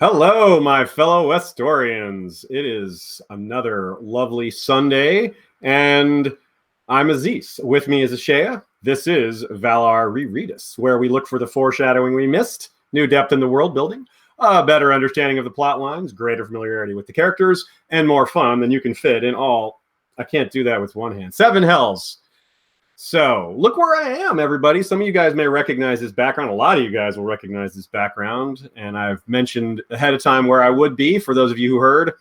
Hello, my fellow Westorians. It is another lovely Sunday, and I'm Aziz. With me is Ashaya. This is Valar Rereadis, where we look for the foreshadowing we missed, new depth in the world building, a better understanding of the plot lines, greater familiarity with the characters, and more fun than you can fit in all. I can't do that with one hand. 7 hells. So, look where I am, everybody. Some of you guys may recognize this background. A lot of you guys will recognize this background. And I've mentioned ahead of time where I would be. For those of you who heard,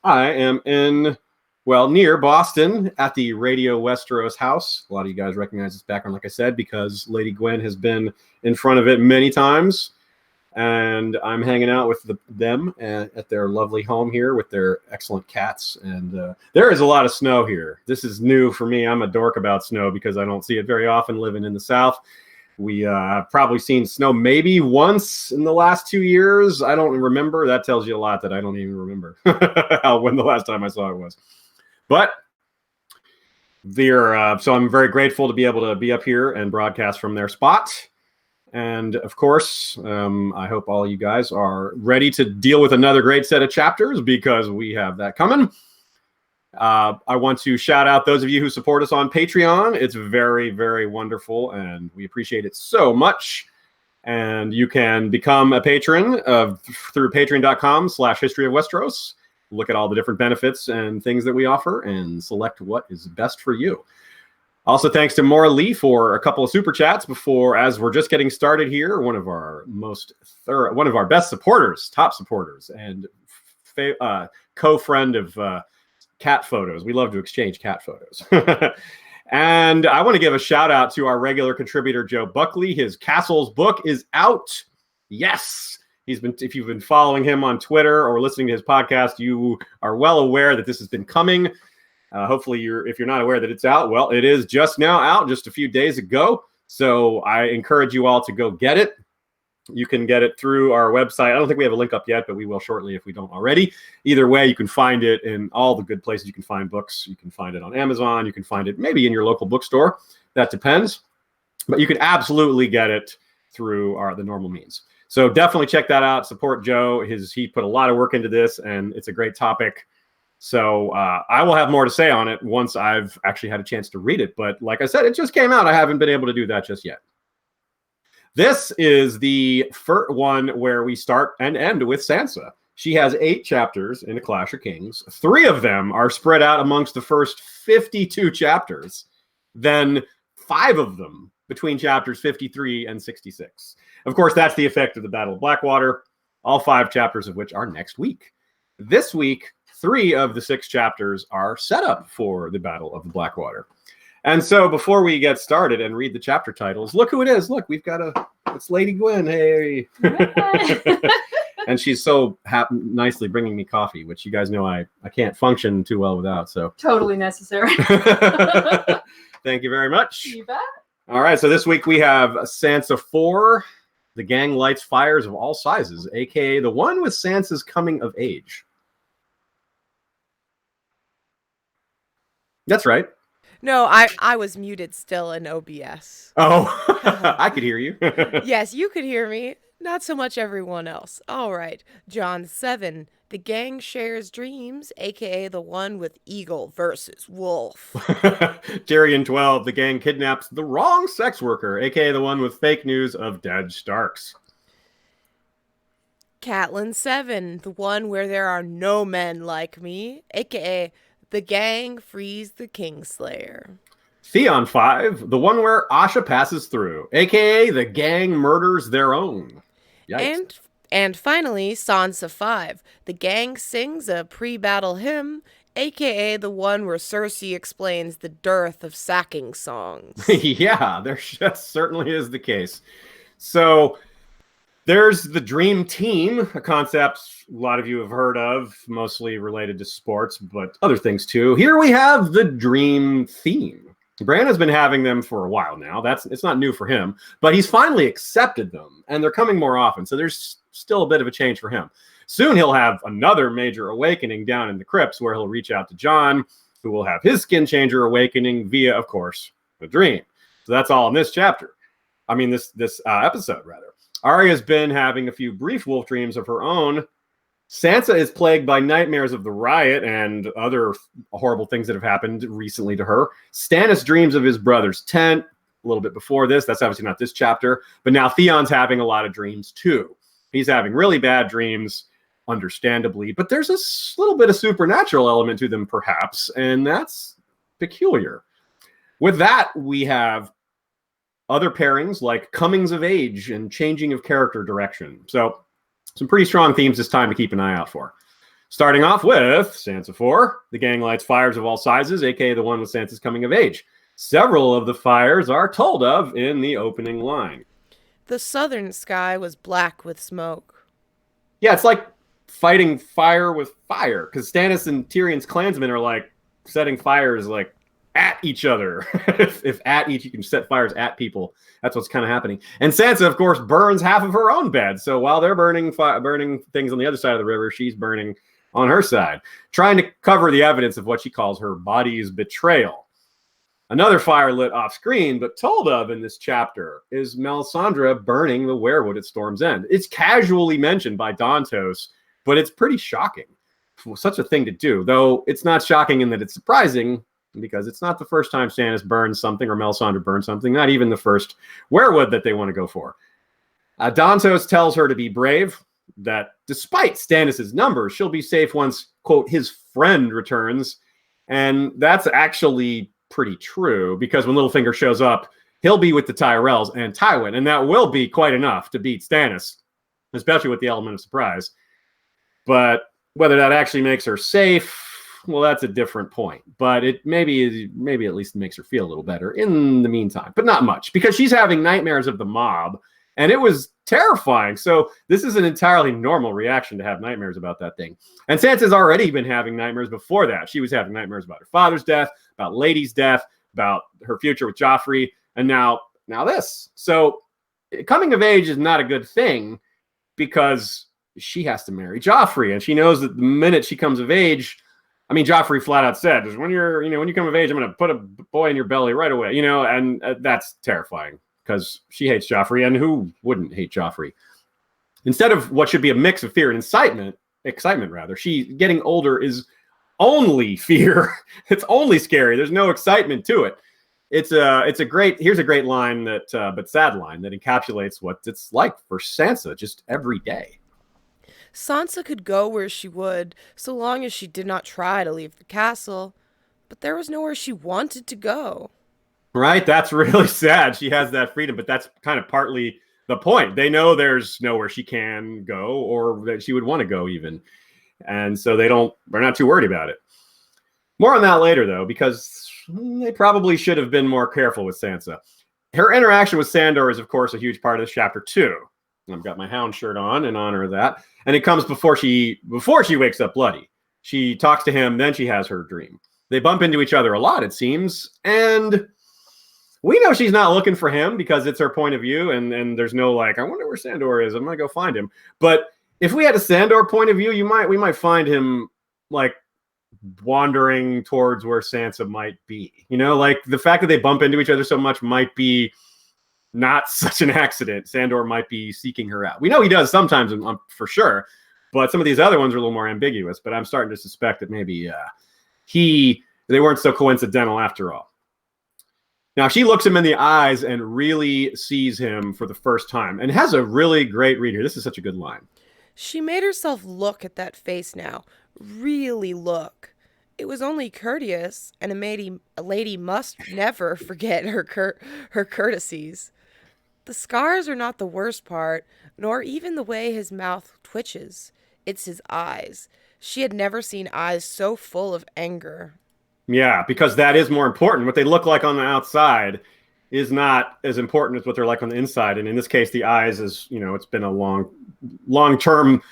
I am near Boston at the Radio Westeros house. A lot of you guys recognize this background, like I said, because Lady Gwen has been in front of it many times. And I'm hanging out with them at their lovely home here with their excellent cats. And there is a lot of snow here. This is new for me. I'm a dork about snow because I don't see it very often living in the South. We have probably seen snow maybe once in the last 2 years. I don't remember. That tells you a lot that I don't even remember when the last time I saw it was. But so I'm very grateful to be able to be up here and broadcast from their spot. And of course, I hope all you guys are ready to deal with another great set of chapters because we have that coming. I want to shout out those of you who support us on Patreon. It's very, very wonderful, and we appreciate it so much. And you can become a patron through patreon.com/History of Westeros. Look at all the different benefits and things that we offer and select what is best for you. Also, thanks to Maura Lee for a couple of super chats as we're just getting started here. One of our best supporters, top supporters, and co-friend of cat photos. We love to exchange cat photos. And I want to give a shout out to our regular contributor, Joe Buckley. His Castles book is out. Yes. If you've been following him on Twitter or listening to his podcast, you are well aware that this has been coming. Hopefully, if you're not aware that it's out, well, it is just now out, just a few days ago. So I encourage you all to go get it. You can get it through our website. I don't think we have a link up yet, but we will shortly if we don't already. Either way, you can find it in all the good places you can find books. You can find it on Amazon. You can find it maybe in your local bookstore. That depends. But you can absolutely get it through the normal means. So definitely check that out. Support Joe. He put a lot of work into this, and it's a great topic. So I will have more to say on it once I've actually had a chance to read it. But like I said, it just came out. I haven't been able to do that just yet. This is the first one where we start and end with Sansa. She has 8 chapters in A Clash of Kings. 3 of them are spread out amongst the first 52 chapters. Then 5 of them between chapters 53 and 66. Of course, that's the effect of the Battle of Blackwater. All 5 chapters of which are next week. This week, 3 of the 6 chapters are set up for the Battle of the Blackwater. And so before we get started and read the chapter titles, look who it is. Look, we've got it's Lady Gwen. Hey. And she's so nicely bringing me coffee, which you guys know I can't function too well without. So totally necessary. Thank you very much. You bet. All right. So this week we have Sansa 4, The Gang Lights Fires of All Sizes, a.k.a. the one with Sansa's coming of age. That's right. No, I was muted still in OBS. Oh, I could hear you. Yes, you could hear me. Not so much everyone else. All right. John 7. The gang shares dreams, a.k.a. the one with eagle versus wolf. Tyrion 12. The gang kidnaps the wrong sex worker, a.k.a. the one with fake news of dead Starks. Catelyn 7. The one where there are no men like me, a.k.a. the gang frees the Kingslayer. Theon 5, the one where Asha passes through, a.k.a. the gang murders their own. Yikes. And finally, Sansa 5, the gang sings a pre-battle hymn, a.k.a. the one where Cersei explains the dearth of sacking songs. Yeah, that certainly is the case. So there's the Dream Team, a concept a lot of you have heard of, mostly related to sports, but other things too. Here we have the Dream Theme. Bran has been having them for a while now. It's not new for him, but he's finally accepted them, and they're coming more often, so there's still a bit of a change for him. Soon he'll have another major awakening down in the crypts where he'll reach out to Jon, who will have his skin changer awakening via, of course, the dream. So that's all in this chapter. I mean, this episode, rather. Arya's been having a few brief wolf dreams of her own, Sansa is plagued by nightmares of the riot and other horrible things that have happened recently to her. Stannis dreams of his brother's tent a little bit before this. That's obviously not this chapter. But now Theon's having a lot of dreams too. He's having really bad dreams, understandably. But there's a little bit of supernatural element to them, perhaps. And that's peculiar. With that, we have other pairings like comings of age and changing of character direction. So some pretty strong themes this time to keep an eye out for. Starting off with Sansa 4, the gang lights fires of all sizes, aka the one with Sansa's coming of age. Several of the fires are told of in the opening line. The southern sky was black with smoke. Yeah, it's like fighting fire with fire, because Stannis and Tyrion's clansmen are like setting fires like at each other. if at each, you can set fires at people. That's what's kind of happening. And Sansa, of course, burns half of her own bed. So while they're burning things on the other side of the river, she's burning on her side, trying to cover the evidence of what she calls her body's betrayal. Another fire lit off screen, but told of in this chapter, is Melisandre burning the weirwood at Storm's End. It's casually mentioned by Dantos, but it's pretty shocking for such a thing to do, though it's not shocking in that it's surprising, because it's not the first time Stannis burns something or Melisandre burns something, not even the first weirwood that they want to go for. Dantos tells her to be brave, that despite Stannis' numbers, she'll be safe once, quote, his friend returns. And that's actually pretty true, because when Littlefinger shows up, he'll be with the Tyrells and Tywin, and that will be quite enough to beat Stannis, especially with the element of surprise. But whether that actually makes her safe, well, that's a different point. But it maybe at least makes her feel a little better in the meantime, but not much, because she's having nightmares of the mob, and it was terrifying. So this is an entirely normal reaction to have nightmares about that thing. And Sansa's already been having nightmares before that. She was having nightmares about her father's death, about Lady's death, about her future with Joffrey, and now this. So coming of age is not a good thing, because she has to marry Joffrey, and she knows that the minute she comes of age, I mean, Joffrey flat out said, when you come of age, I'm going to put a boy in your belly right away, and that's terrifying, because she hates Joffrey, and who wouldn't hate Joffrey? Instead of what should be a mix of fear and excitement rather, she getting older is only fear. It's only scary. There's no excitement to it. Here's a great line but sad line that encapsulates what it's like for Sansa just every day. Sansa could go where she would, so long as she did not try to leave the castle, but there was nowhere she wanted to go. Right? That's really sad. She has that freedom, but that's kind of partly the point. They know there's nowhere she can go, or that she would want to go even. And so they're not too worried about it. More on that later, though, because they probably should have been more careful with Sansa. Her interaction with Sandor is, of course, a huge part of this chapter, too. I've got my hound shirt on in honor of that. And it comes before she wakes up bloody. She talks to him, then she has her dream. They bump into each other a lot, it seems. And we know she's not looking for him, because it's her point of view. And there's no I wonder where Sandor is. I'm going to go find him. But if we had a Sandor point of view, we might find him wandering towards where Sansa might be. The fact that they bump into each other so much might be not such an accident. Sandor might be seeking her out. We know he does sometimes, for sure, but some of these other ones are a little more ambiguous. But I'm starting to suspect that maybe they weren't so coincidental after all. Now, she looks him in the eyes and really sees him for the first time, and has a really great read here. This is such a good line. She made herself look at that face now. Really look. It was only courteous, and a lady must never forget her courtesies. The scars are not the worst part, nor even the way his mouth twitches. It's his eyes. She had never seen eyes so full of anger. Yeah, because that is more important. What they look like on the outside is not as important as what they're like on the inside. And in this case, the eyes is, it's been a long-term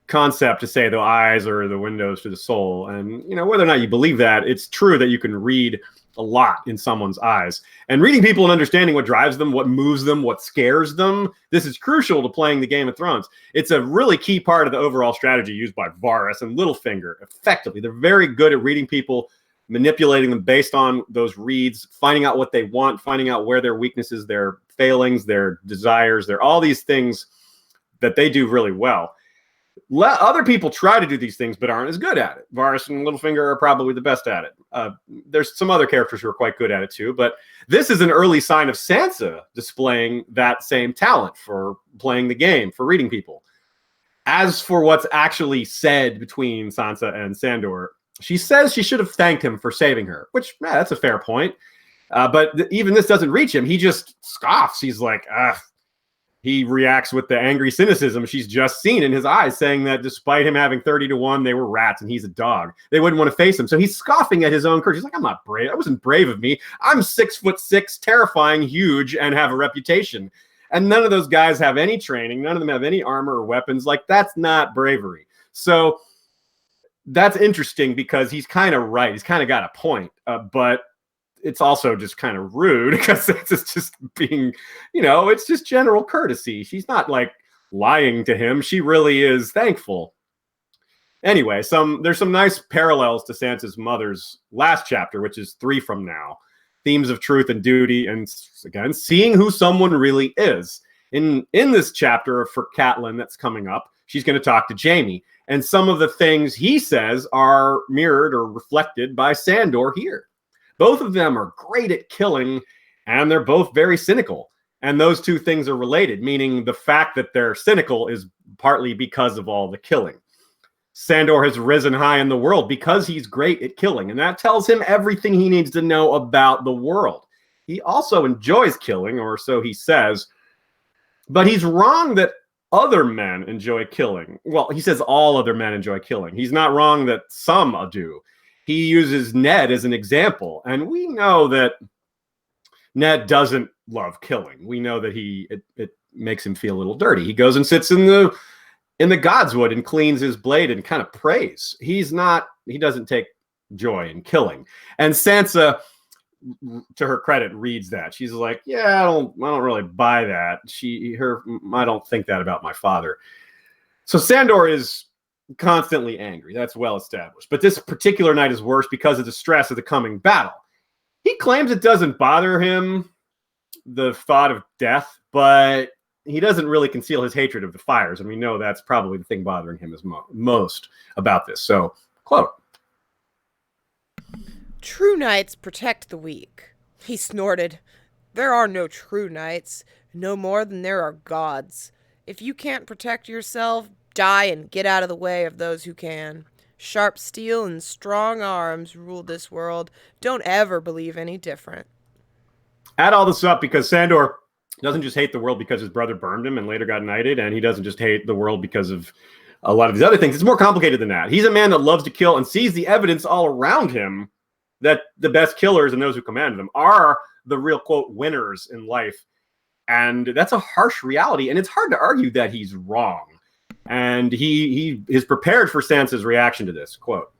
concept to say the eyes are the windows to the soul. And, whether or not you believe that, it's true that you can read a lot in someone's eyes. And reading people and understanding what drives them, what moves them, what scares them, this is crucial to playing the Game of Thrones. It's a really key part of the overall strategy used by Varys and Littlefinger. Effectively, they're very good at reading people, manipulating them based on those reads, finding out what they want, finding out where their weaknesses, their failings, their desires, all these things that they do really well. Let other people try to do these things, but aren't as good at it. Varys and Littlefinger are probably the best at it. There's some other characters who are quite good at it too, but this is an early sign of Sansa displaying that same talent for playing the game, for reading people. As for what's actually said between Sansa and Sandor, she says she should have thanked him for saving her, which, that's a fair point. But even this doesn't reach him. He just scoffs. He's like, he reacts with the angry cynicism she's just seen in his eyes, saying that despite him having 30-1, they were rats and he's a dog. They wouldn't want to face him. So he's scoffing at his own courage. He's like, I'm not brave. That wasn't brave of me. I'm 6'6", terrifying, huge, and have a reputation. And none of those guys have any training. None of them have any armor or weapons. Like, that's not bravery. So that's interesting because he's kind of right. He's kind of got a point. But it's also just kind of rude because it's just being, it's just general courtesy. She's not like lying to him. She really is thankful. Anyway, there's some nice parallels to Sansa's mother's last chapter, which is 3 from now. Themes of truth and duty, and again, seeing who someone really is. In this chapter for Catelyn that's coming up, she's going to talk to Jaime. And some of the things he says are mirrored or reflected by Sandor here. Both of them are great at killing, and they're both very cynical. And those two things are related, meaning the fact that they're cynical is partly because of all the killing. Sandor has risen high in the world because he's great at killing, and that tells him everything he needs to know about the world. He also enjoys killing, or so he says, but he's wrong that other men enjoy killing. Well, he says all other men enjoy killing. He's not wrong that some do. He uses Ned as an example, and we know that Ned doesn't love killing. We know that it makes him feel a little dirty. He goes and sits in the Godswood and cleans his blade and kind of prays. He doesn't take joy in killing. And Sansa, to her credit, reads that. She's like, yeah, I don't really buy that. I don't think that about my father. So Sandor is constantly angry. That's well established. But this particular night is worse because of the stress of the coming battle. He claims it doesn't bother him, the thought of death, but he doesn't really conceal his hatred of the fires. And we know that's probably the thing bothering him most about this. So, quote. True knights protect the weak. He snorted. There are no true knights, no more than there are gods. If you can't protect yourself, die and get out of the way of those who can. Sharp steel and strong arms rule this world. Don't ever believe any different. Add all this up because Sandor doesn't just hate the world because his brother burned him and later got knighted, and he doesn't just hate the world because of a lot of these other things. It's more complicated than that. He's a man that loves to kill and sees the evidence all around him that the best killers and those who command them are the real, quote, winners in life. And that's a harsh reality, and it's hard to argue that he's wrong. And he is prepared for Sansa's reaction to this. Quote.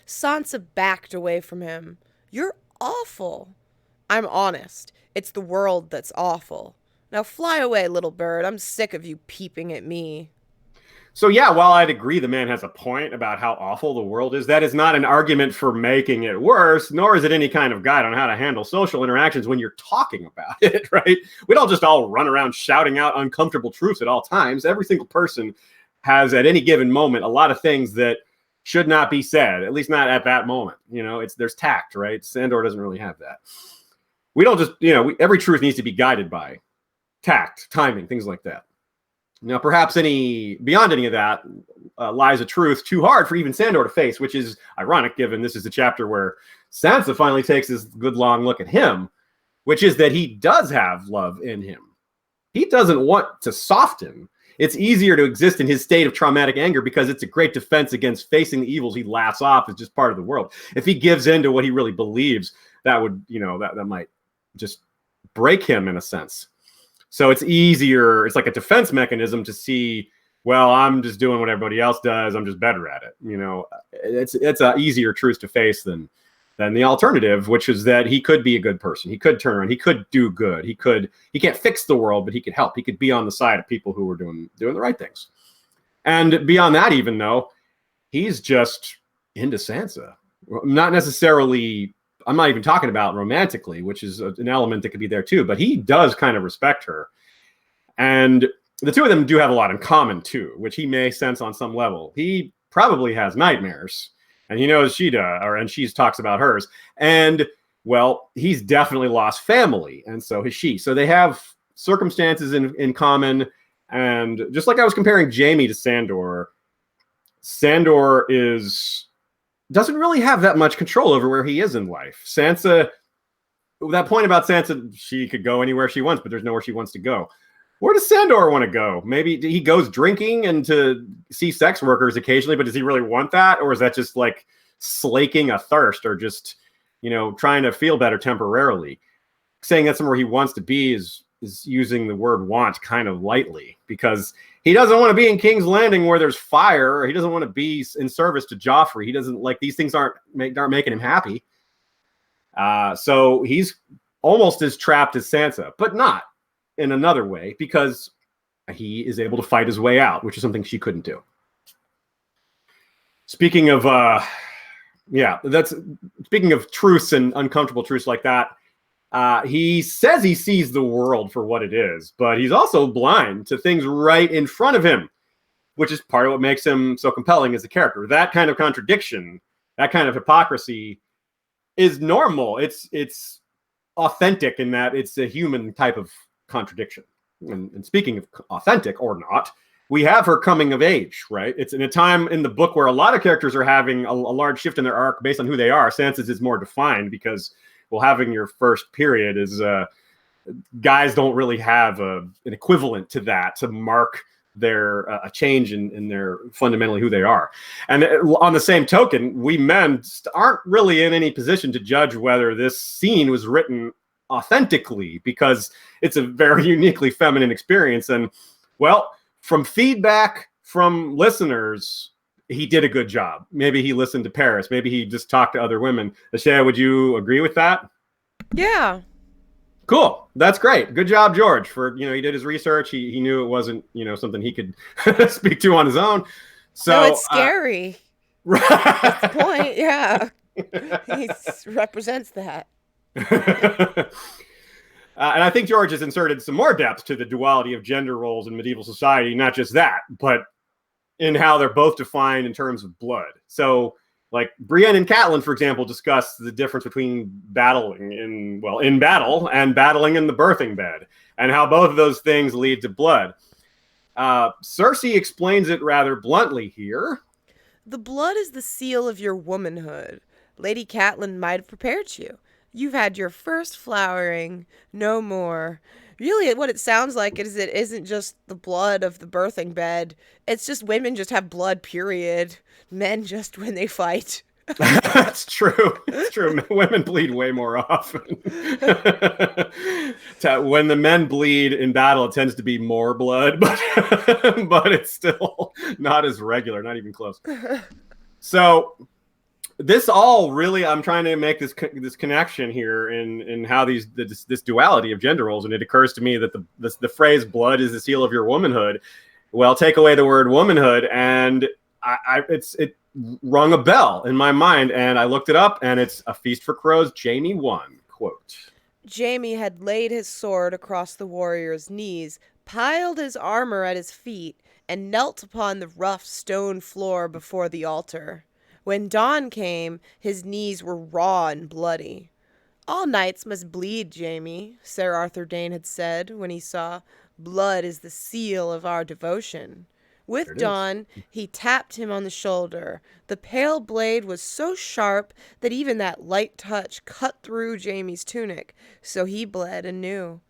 Sansa backed away from him. You're awful. I'm honest. It's the world that's awful. Now fly away, little bird. I'm sick of you peeping at me. So yeah, while I'd agree the man has a point about how awful the world is, that is not an argument for making it worse, nor is it any kind of guide on how to handle social interactions when you're talking about it, right? We don't just all run around shouting out uncomfortable truths at all times. Every single person has at any given moment a lot of things that should not be said, at least not at that moment. There's tact, right? Sandor doesn't really have that. We don't just, every truth needs to be guided by tact, timing, things like that. Now, perhaps beyond any of that lies a truth too hard for even Sandor to face, which is ironic given this is the chapter where Sansa finally takes this good long look at him, which is that he does have love in him. He doesn't want to soften. It's easier to exist in his state of traumatic anger because it's a great defense against facing the evils he laughs off as just part of the world. If he gives in to what he really believes, that would, that might just break him in a sense. So it's easier. It's like a defense mechanism to see, well, I'm just doing what everybody else does. I'm just better at it. It's an easier truth to face than the alternative, which is that he could be a good person. He could turn around. He could do good. He can't fix the world, but he could help. He could be on the side of people who were doing the right things. And beyond that, even though he's just into Sansa, not necessarily. I'm not even talking about romantically, which is an element that could be there too, but he does kind of respect her. And the two of them do have a lot in common too, which he may sense on some level. He probably has nightmares, and he knows she does, and she talks about hers. And well, he's definitely lost family, and so has she. So they have circumstances in common. And just like I was comparing Jaime to Sandor, Sandor doesn't really have that much control over where he is in life. Sansa, that point about Sansa, she could go anywhere she wants, but there's nowhere she wants to go. Where does Sandor want to go? Maybe he goes drinking and to see sex workers occasionally, but does he really want that? Or is that just like slaking a thirst, or just, trying to feel better temporarily? Saying that's somewhere he wants to be is using the word want kind of lightly, because he doesn't want to be in King's Landing where there's fire. He doesn't want to be in service to Joffrey. He doesn't like, these things aren't making him happy. So he's almost as trapped as Sansa, but not in another way, because he is able to fight his way out, which is something she couldn't do. Speaking of speaking of truths and uncomfortable truths like that, he says he sees the world for what it is, but he's also blind to things right in front of him, which is part of what makes him so compelling as a character. That kind of contradiction, that kind of hypocrisy is normal. It's authentic in that it's a human type of contradiction. And speaking of authentic or not, we have her coming of age, right? It's in a time in the book where a lot of characters are having a large shift in their arc based on who they are. Sansa's is more defined because, well, having your first period is guys don't really have an equivalent to that to mark their a change in their fundamentally who they are. And on the same token, we men aren't really in any position to judge whether this scene was written authentically, because it's a very uniquely feminine experience. And well, from feedback from listeners, he did a good job. Maybe he listened to Paris. Maybe he just talked to other women. Asha, would you agree with that? Yeah. Cool. That's great. Good job, George. For, he did his research. He knew it wasn't, something he could speak to on his own. So it's scary. That's the point. Yeah. He represents that. And I think George has inserted some more depth to the duality of gender roles in medieval society. Not just that, but in how they're both defined in terms of blood. So, like Brienne and Catelyn, for example, discuss the difference between battling in battle and battling in the birthing bed, and how both of those things lead to blood. Cersei explains it rather bluntly here. The blood is the seal of your womanhood. Lady Catelyn might have prepared you. You've had your first flowering, no more. Really, what it sounds like is it isn't just the blood of the birthing bed. It's just women just have blood, period. Men just when they fight. That's true. It's true. Women bleed way more often. When the men bleed in battle, it tends to be more blood, but it's still not as regular, not even close. So this all really, I'm trying to make this connection here in how this duality of gender roles, and it occurs to me that the phrase "blood is the seal of your womanhood." Well, take away the word womanhood, and it rung a bell in my mind, and I looked it up, and it's A Feast for Crows, Jaime 1, quote. Jaime had laid his sword across the warrior's knees, piled his armor at his feet, and knelt upon the rough stone floor before the altar. When dawn came, his knees were raw and bloody. All knights must bleed, Jaime, Sir Arthur Dane had said when he saw, blood is the seal of our devotion. With dawn, he tapped him on the shoulder. The pale blade was so sharp that even that light touch cut through Jaime's tunic, so he bled anew.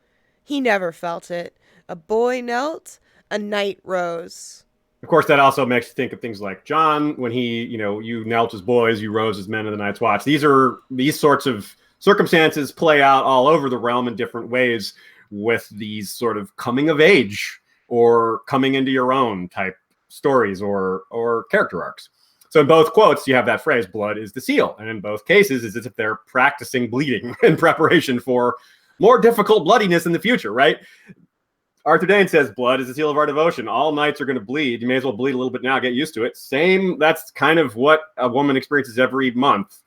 He never felt it. A boy knelt, a knight rose. Of course, that also makes you think of things like Jon, when he, you knelt as boys, you rose as men of the Night's Watch. These sorts of circumstances play out all over the realm in different ways, with these sort of coming of age or coming into your own type stories or character arcs. So in both quotes, you have that phrase, blood is the seal. And in both cases, it's as if they're practicing bleeding in preparation for more difficult bloodiness in the future, right? Arthur Dane says, blood is the seal of our devotion. All knights are going to bleed. You may as well bleed a little bit now, get used to it. That's kind of what a woman experiences every month.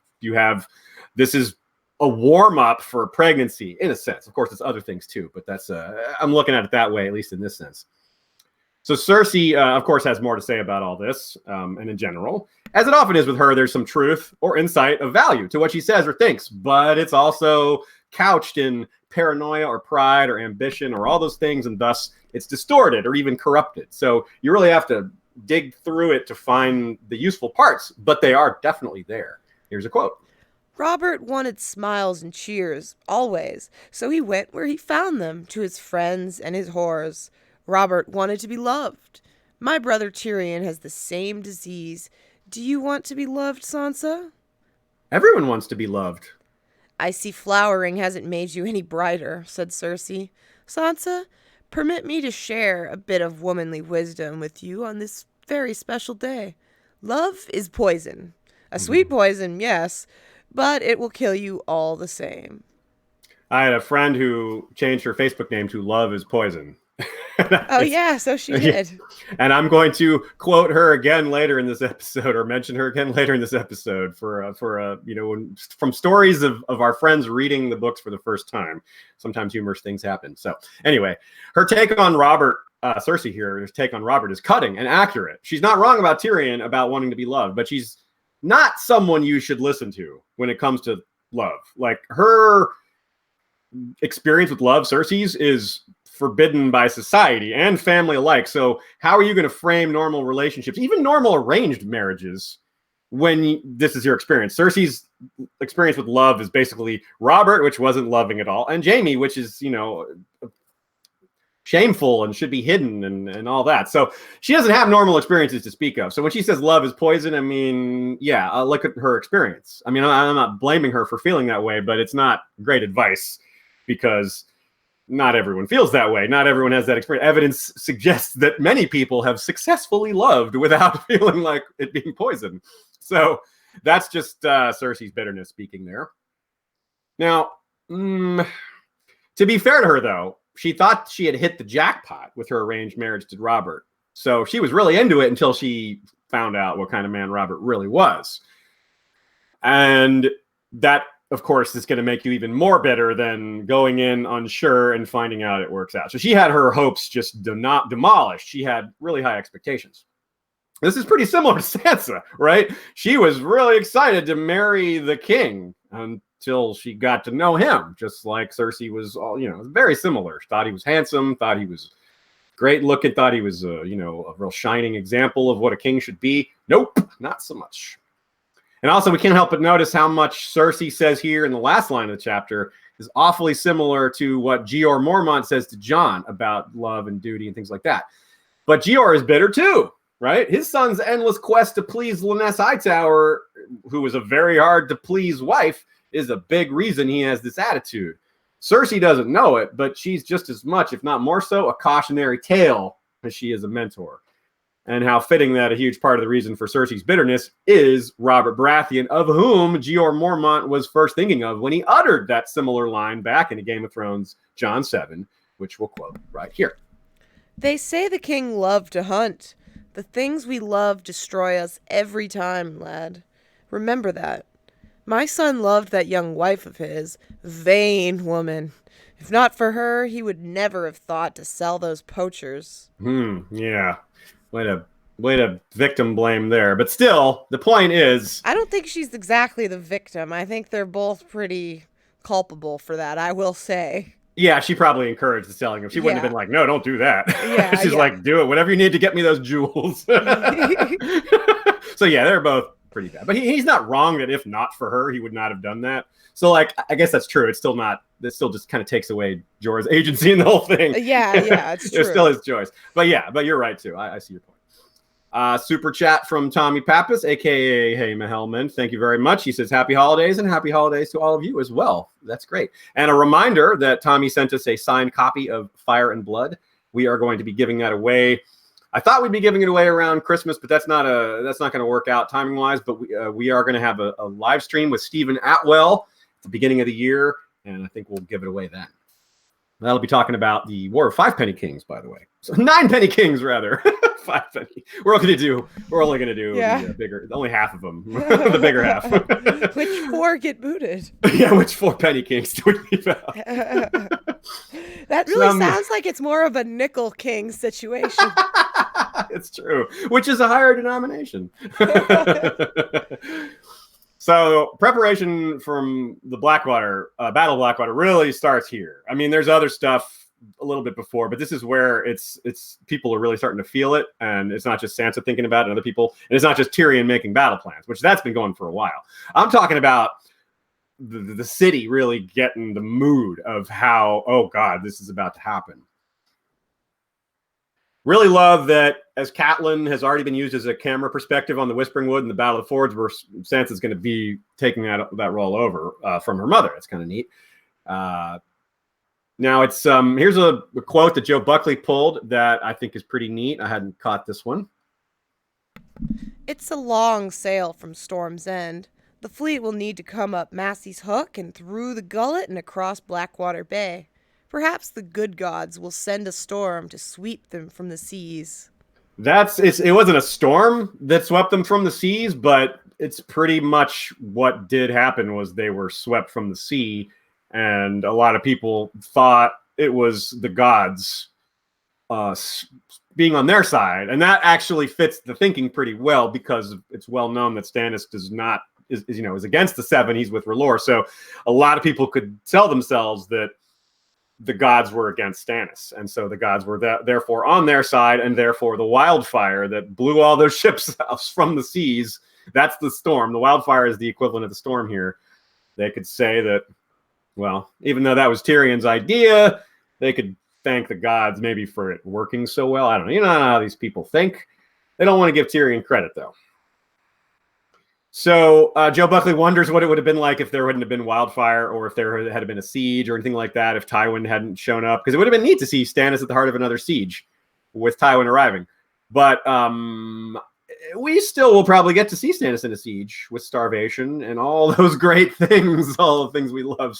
This is a warm-up for pregnancy, in a sense. Of course, it's other things too, but I'm looking at it that way, at least in this sense. So Cersei, of course, has more to say about all this, and in general. As it often is with her, there's some truth or insight of value to what she says or thinks, but it's also couched in paranoia or pride or ambition or all those things, and thus it's distorted or even corrupted. So you really have to dig through it to find the useful parts, but they are definitely there. Here's a quote. Robert wanted smiles and cheers, always, so he went where he found them, to his friends and his whores. Robert wanted to be loved. My brother Tyrion has the same disease. Do you want to be loved, Sansa? Everyone wants to be loved. I see flowering hasn't made you any brighter, said Cersei. Sansa, permit me to share a bit of womanly wisdom with you on this very special day. Love is poison. A sweet poison, yes, but it will kill you all the same. I had a friend who changed her Facebook name to Love is Poison. Oh, yeah, so she did. And I'm going to quote her again later in this episode, or mention her again later in this episode for from stories of our friends reading the books for the first time. Sometimes humorous things happen. So anyway, her take on Robert, Cersei here, her take on Robert is cutting and accurate. She's not wrong about Tyrion about wanting to be loved, but she's not someone you should listen to when it comes to love. Like, her experience with love, Cersei's, is forbidden by society and family alike. So how are you going to frame normal relationships, even normal arranged marriages, when this is your experience? Cersei's experience with love is basically Robert, which wasn't loving at all, and Jaime, which is, shameful and should be hidden and all that. So she doesn't have normal experiences to speak of. So when she says love is poison, I mean, yeah, look at her experience. I mean, I'm not blaming her for feeling that way, but it's not great advice, because not everyone feels that way. Not everyone has that experience. Evidence suggests that many people have successfully loved without feeling like it being poison. So that's just Cersei's bitterness speaking there. Now, to be fair to her, though, she thought she had hit the jackpot with her arranged marriage to Robert. So she was really into it until she found out what kind of man Robert really was. And that, of course, is going to make you even more bitter than going in unsure and finding out it works out. So she had her hopes just demolished. She had really high expectations. This is pretty similar to Sansa, right? She was really excited to marry the king until she got to know him, just like Cersei was all, very similar. She thought he was handsome, thought he was great looking, thought he was, a real shining example of what a king should be. Nope, not so much. And also, we can't help but notice how much Cersei says here in the last line of the chapter is awfully similar to what Jeor Mormont says to Jon about love and duty and things like that. But Jeor is bitter too, right? His son's endless quest to please Lynesse Hightower, who was a very hard to please wife, is a big reason he has this attitude. Cersei doesn't know it, but she's just as much, if not more so, a cautionary tale as she is a mentor. And how fitting that a huge part of the reason for Cersei's bitterness is Robert Baratheon, of whom Jeor Mormont was first thinking of when he uttered that similar line back in A Game of Thrones, Jon 7, which we'll quote right here. They say the king loved to hunt. The things we love destroy us every time, lad. Remember that. My son loved that young wife of his, vain woman. If not for her, he would never have thought to sell those poachers. Yeah. Way to victim blame there. But still, the point is, I don't think she's exactly the victim. I think they're both pretty culpable for that, I will say. Yeah, she probably encouraged the selling him. She wouldn't have been like, no, don't do that. Yeah, She's like, do it. Whatever you need to get me those jewels. So yeah, they're both pretty bad. But he's not wrong that if not for her, he would not have done that. So, like, I guess that's true. It still just kind of takes away Jorah's agency in the whole thing. Yeah, it's true. It's still his choice. But yeah, you're right, too. I see your point. Super chat from Tommy Pappas, a.k.a. Hey Mahelman. Thank you very much. He says, happy holidays, and happy holidays to all of you as well. That's great. And a reminder that Tommy sent us a signed copy of Fire and Blood. We are going to be giving that away. I thought we'd be giving it away around Christmas, but that's not going to work out timing-wise. But we are going to have a live stream with Stephen Atwell the beginning of the year, and I think we'll give it away then. That'll be talking about the War of Five Penny Kings, by the way. So 9 Penny Kings, rather. 5 penny. We're only going to do the bigger, only half of them, the bigger half. Which 4 get booted? Yeah, which 4 Penny Kings do we leave out? That really sounds like it's more of a Nickel King situation. It's true, which is a higher denomination. So preparation from the Blackwater, Battle of Blackwater really starts here. I mean, there's other stuff a little bit before, but this is where it's people are really starting to feel it. And it's not just Sansa thinking about it and other people. And it's not just Tyrion making battle plans, which that's been going for a while. I'm talking about the city really getting the mood of how, oh God, this is about to happen. Really love that as Catelyn has already been used as a camera perspective on the Whispering Wood and the Battle of the Fords, where Sansa's going to be taking that role over from her mother. It's kind of neat. Now it's here's a quote that Joe Buckley pulled that I think is pretty neat. I hadn't caught this one. It's a long sail from Storm's End. The fleet will need to come up Massey's Hook and through the Gullet and across Blackwater Bay. Perhaps the good gods will send a storm to sweep them from the seas. It wasn't a storm that swept them from the seas, but it's pretty much what did happen was they were swept from the sea, and a lot of people thought it was the gods being on their side, and that actually fits the thinking pretty well because it's well known that Stannis is against the Seven. He's with R'hllor, so a lot of people could tell themselves that the gods were against Stannis, and so the gods were therefore on their side, and therefore the wildfire that blew all those ships from the seas, that's the storm. The wildfire is the equivalent of the storm here. They could say that, well, even though that was Tyrion's idea, they could thank the gods maybe for it working so well. I don't know. You know how these people think. They don't want to give Tyrion credit, though. So Joe Buckley wonders what it would have been like if there wouldn't have been wildfire or if there had been a siege or anything like that if Tywin hadn't shown up. Because it would have been neat to see Stannis at the heart of another siege with Tywin arriving. But we still will probably get to see Stannis in a siege with starvation and all those great things, all the things we love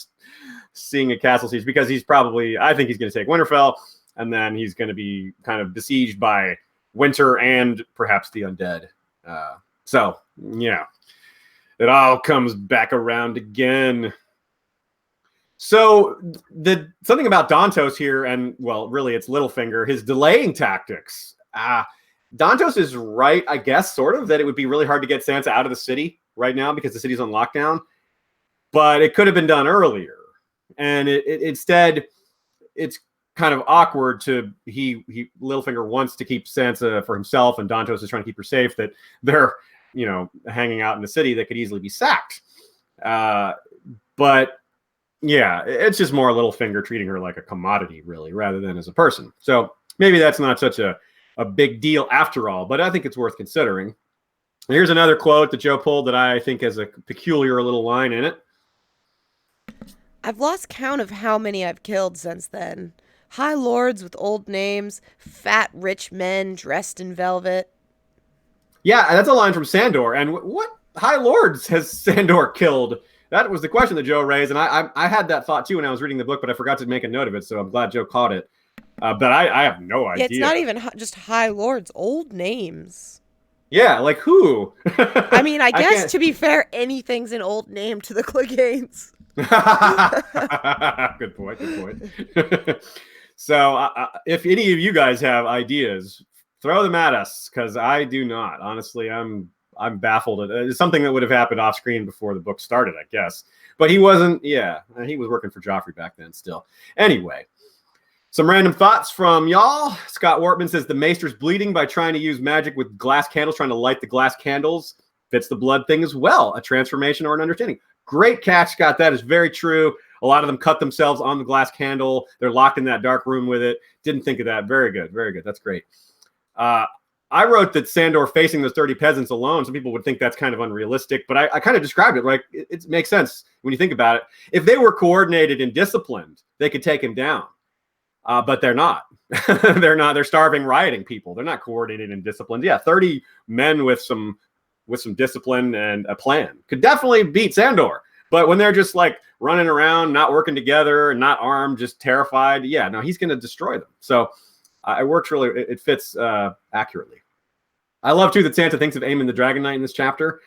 seeing a castle siege. Because I think he's going to take Winterfell, and then he's going to be kind of besieged by Winter and perhaps the undead. So, yeah. It all comes back around again. So something about Dantos here, and well, really it's Littlefinger, his delaying tactics. Dantos is right, I guess, sort of, that it would be really hard to get Sansa out of the city right now because the city's on lockdown. But it could have been done earlier. And instead, it's kind of awkward to Littlefinger wants to keep Sansa for himself, and Dantos is trying to keep her safe, that they're hanging out in the city that could easily be sacked. But yeah, it's just more Littlefinger treating her like a commodity, really, rather than as a person. So maybe that's not such a big deal after all, but I think it's worth considering. Here's another quote that Joe pulled that I think has a peculiar little line in it. I've lost count of how many I've killed since then. High lords with old names, fat rich men dressed in velvet. Yeah, that's a line from Sandor. And what High Lords has Sandor killed? That was the question that Joe raised, and I had that thought too when I was reading the book, but I forgot to make a note of it, so I'm glad Joe caught it. But I have no idea. Yeah, it's not even just High Lords, old names. Yeah, like who? I mean, I guess to be fair, anything's an old name to the Cleganes. Good point. So if any of you guys have ideas, throw them at us, because I do not. Honestly, I'm baffled. It's something that would have happened off screen before the book started, I guess. But he wasn't. Yeah, he was working for Joffrey back then still. Anyway, some random thoughts from y'all. Scott Wortman says the maester's bleeding by trying to use magic with glass candles, trying to light the glass candles. Fits the blood thing as well. A transformation or an understanding. Great catch, Scott. That is very true. A lot of them cut themselves on the glass candle. They're locked in that dark room with it. Didn't think of that. Very good. Very good. That's great. I wrote that Sandor facing those 30 peasants alone, some people would think that's kind of unrealistic, but I kind of described it like it makes sense when you think about it. If they were coordinated and disciplined, they could take him down. But they're not. They're not. They're starving, rioting people. They're not coordinated and disciplined. Yeah, 30 men with some discipline and a plan could definitely beat Sandor. But when they're just like running around, not working together, not armed, just terrified, yeah, no, he's going to destroy them. So it works really. It fits accurately. I love too that Sansa thinks of Aemon the Dragon Knight in this chapter,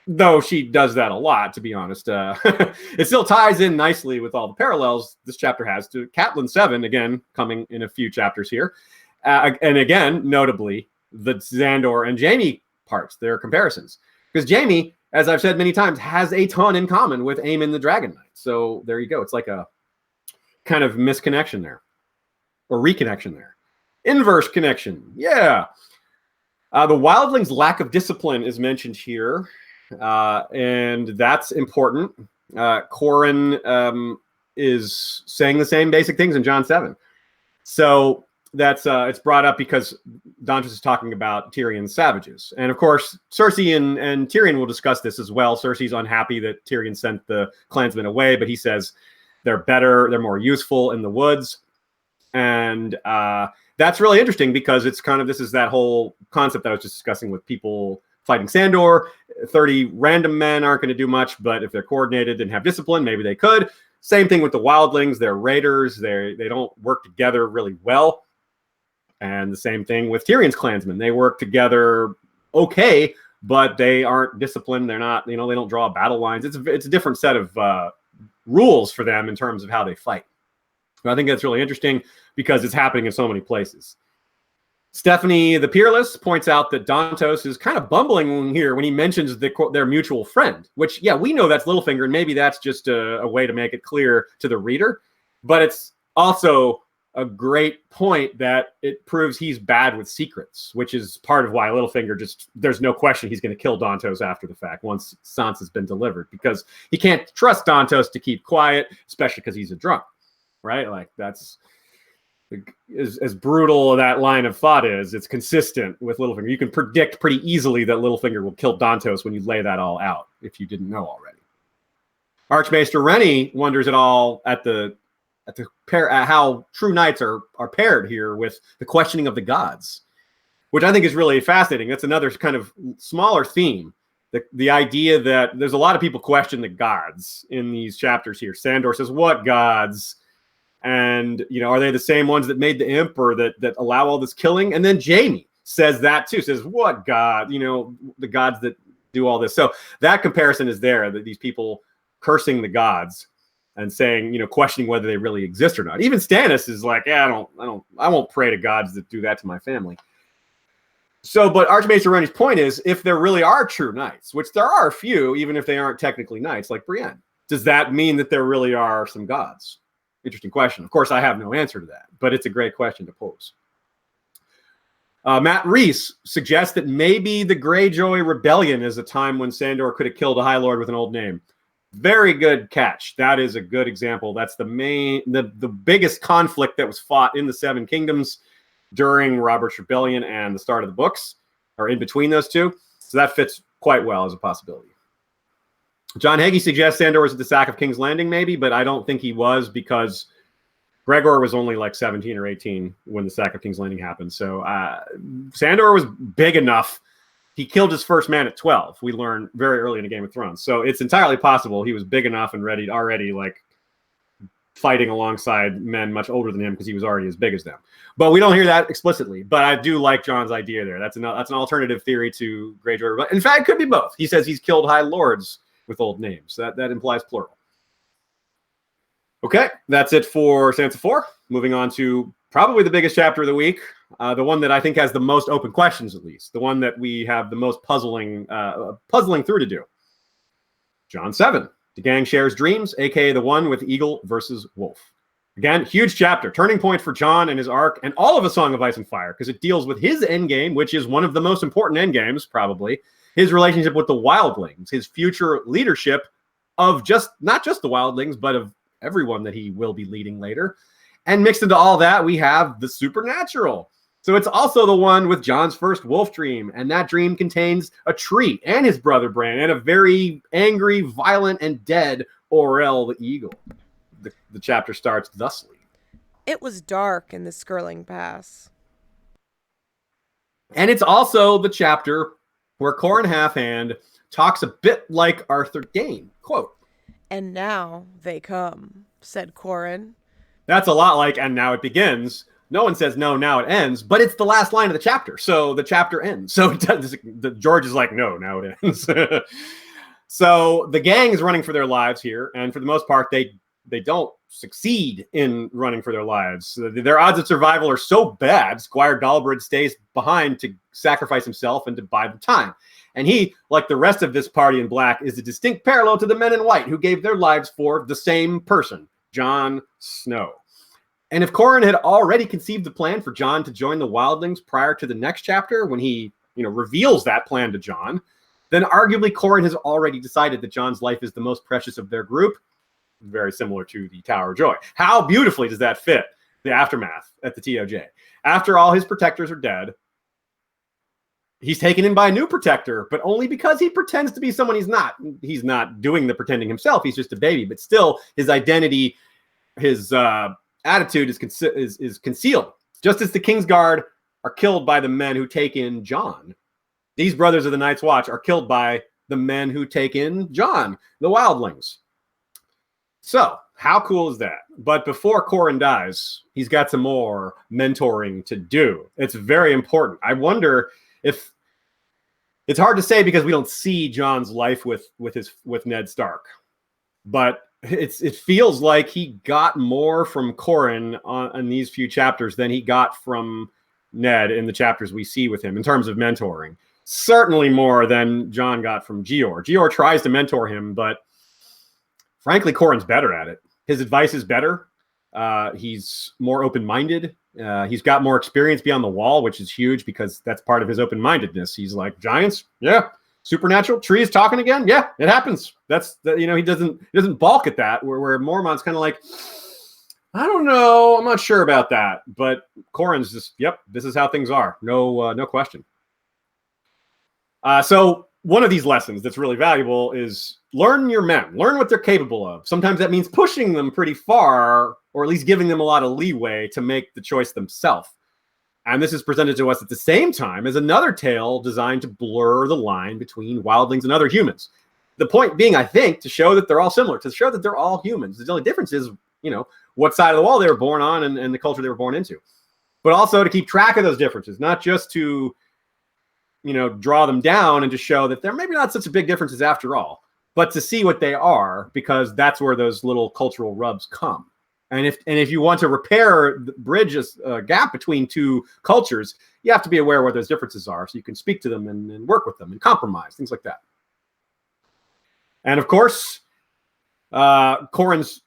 though she does that a lot, to be honest. It still ties in nicely with all the parallels this chapter has to Catelyn 7, again, coming in a few chapters here. And again, notably, the Xandor and Jaime parts, their comparisons. Because Jaime, as I've said many times, has a ton in common with Aemon the Dragon Knight. So there you go. It's like a kind of misconnection there, or reconnection there. Inverse connection. Yeah. The wildlings' lack of discipline is mentioned here, and that's important. Corran is saying the same basic things in Jon 7. So that's it's brought up because Dantos is talking about Tyrion's savages. And of course, Cersei and Tyrion will discuss this as well. Cersei's unhappy that Tyrion sent the clansmen away, but he says they're better, they're more useful in the woods. And that's really interesting because it's kind of, this is that whole concept that I was just discussing with people fighting Sandor. 30 random men aren't going to do much, but if they're coordinated and have discipline, maybe they could. Same thing with the wildlings. They're raiders. They don't work together really well. And the same thing with Tyrion's clansmen. They work together okay, but they aren't disciplined. They're not, they don't draw battle lines. It's a different set of rules for them in terms of how they fight. I think that's really interesting because it's happening in so many places. Stephanie the Peerless points out that Dantos is kind of bumbling here when he mentions their mutual friend, which, yeah, we know that's Littlefinger, and maybe that's just a way to make it clear to the reader. But it's also a great point that it proves he's bad with secrets, which is part of why Littlefinger there's no question he's going to kill Dantos after the fact once Sansa's been delivered, because he can't trust Dantos to keep quiet, especially because he's a drunk, right? Like, that's as brutal that line of thought is. It's consistent with Littlefinger. You can predict pretty easily that Littlefinger will kill Dantos when you lay that all out, if you didn't know already. Archmaester Rennie wonders at all at how true knights are paired here with the questioning of the gods, which I think is really fascinating. That's another kind of smaller theme. The idea that there's a lot of people question the gods in these chapters here. Sandor says, what gods? And, are they the same ones that made the imp or that allow all this killing? And then Jaime says that too, says, what god? The gods that do all this. So that comparison is there, that these people cursing the gods and saying, questioning whether they really exist or not. Even Stannis is like, yeah, I won't pray to gods that do that to my family. So, but Archmaester Rennie's point is, if there really are true knights, which there are a few, even if they aren't technically knights, like Brienne, does that mean that there really are some gods? Interesting question. Of course, I have no answer to that, but it's a great question to pose. Matt Reese suggests that maybe the Greyjoy Rebellion is a time when Sandor could have killed a High Lord with an old name. Very good catch. That is a good example. That's the biggest conflict that was fought in the Seven Kingdoms during Robert's Rebellion and the start of the books, or in between those two. So that fits quite well as a possibility. John Hagee suggests Sandor was at the sack of King's Landing, maybe, but I don't think he was, because Gregor was only like 17 or 18 when the sack of King's Landing happened. So Sandor was big enough. He killed his first man at 12. We learned very early in the Game of Thrones. So it's entirely possible he was big enough and ready already, like fighting alongside men much older than him, because he was already as big as them. But we don't hear that explicitly. But I do like John's idea there. That's an alternative theory to Greyjoy. In fact, it could be both. He says he's killed High Lords with old names. That implies plural. Okay, that's it for Sansa 4. Moving on to probably the biggest chapter of the week, the one that I think has the most open questions, at least. The one that we have the most puzzling through to do. Jon 7. The gang shares dreams, a.k.a. the one with Eagle versus Wolf. Again, huge chapter. Turning point for Jon and his arc, and all of A Song of Ice and Fire, because it deals with his endgame, which is one of the most important endgames, probably. His relationship with the wildlings, his future leadership of not just the wildlings, but of everyone that he will be leading later. And mixed into all that, we have the supernatural. So it's also the one with Jon's first wolf dream. And that dream contains a tree and his brother Bran and a very angry, violent, and dead Orell the Eagle. The chapter starts thusly. It was dark in the Skirling Pass. And it's also the chapter where Qhorin Halfhand talks a bit like Arthur Dayne. Quote, "And now they come," said Qhorin. That's a lot like, "and now it begins." No one says, "No, now it ends," but it's the last line of the chapter. So the chapter ends. So George is like, "No, now it ends." So the gang is running for their lives here. And for the most part, they they don't succeed in running for their lives. Their odds of survival are so bad, Squire Dalbridge stays behind to sacrifice himself and to buy them time. And he, like the rest of this party in black, is a distinct parallel to the men in white who gave their lives for the same person, Jon Snow. And if Qhorin had already conceived the plan for Jon to join the Wildlings prior to the next chapter, when he, reveals that plan to Jon, then arguably Qhorin has already decided that Jon's life is the most precious of their group. Very similar to the Tower of Joy. How beautifully does that fit the aftermath at the TOJ? After all his protectors are dead, he's taken in by a new protector, but only because he pretends to be someone he's not. He's not doing the pretending himself. He's just a baby, but still his identity, his attitude is concealed. Just as the Kingsguard are killed by the men who take in Jon, these brothers of the Night's Watch are killed by the men who take in Jon, the Wildlings. So, how cool is that? But before Qhorin dies, he's got some more mentoring to do. It's very important. I wonder if it's hard to say because we don't see Jon's life with Ned Stark, but it feels like he got more from Qhorin on these few chapters than he got from Ned in the chapters we see with him in terms of mentoring. Certainly more than Jon got from Jeor. Jeor tries to mentor him, but frankly, Qhorin's better at it. His advice is better. He's more open-minded. He's got more experience beyond the wall, which is huge because that's part of his open-mindedness. He's like, giants? Yeah. Supernatural? Trees talking again? Yeah, it happens. He doesn't balk at that, where Mormont's kind of like, I don't know. I'm not sure about that. But Qhorin's just, yep, this is how things are. No question. So one of these lessons that's really valuable is learn your men. Learn what they're capable of. Sometimes that means pushing them pretty far, or at least giving them a lot of leeway to make the choice themselves. And this is presented to us at the same time as another tale designed to blur the line between wildlings and other humans. The point being, I think, to show that they're all similar, to show that they're all humans. The only difference is, what side of the wall they were born on and the culture they were born into. But also to keep track of those differences, not just to draw them down and to show that they're maybe not such a big differences after all, but to see what they are, because that's where those little cultural rubs come. And if you want to bridge a gap between two cultures, you have to be aware where those differences are so you can speak to them and work with them and compromise, things like that. And of course, Qhorin's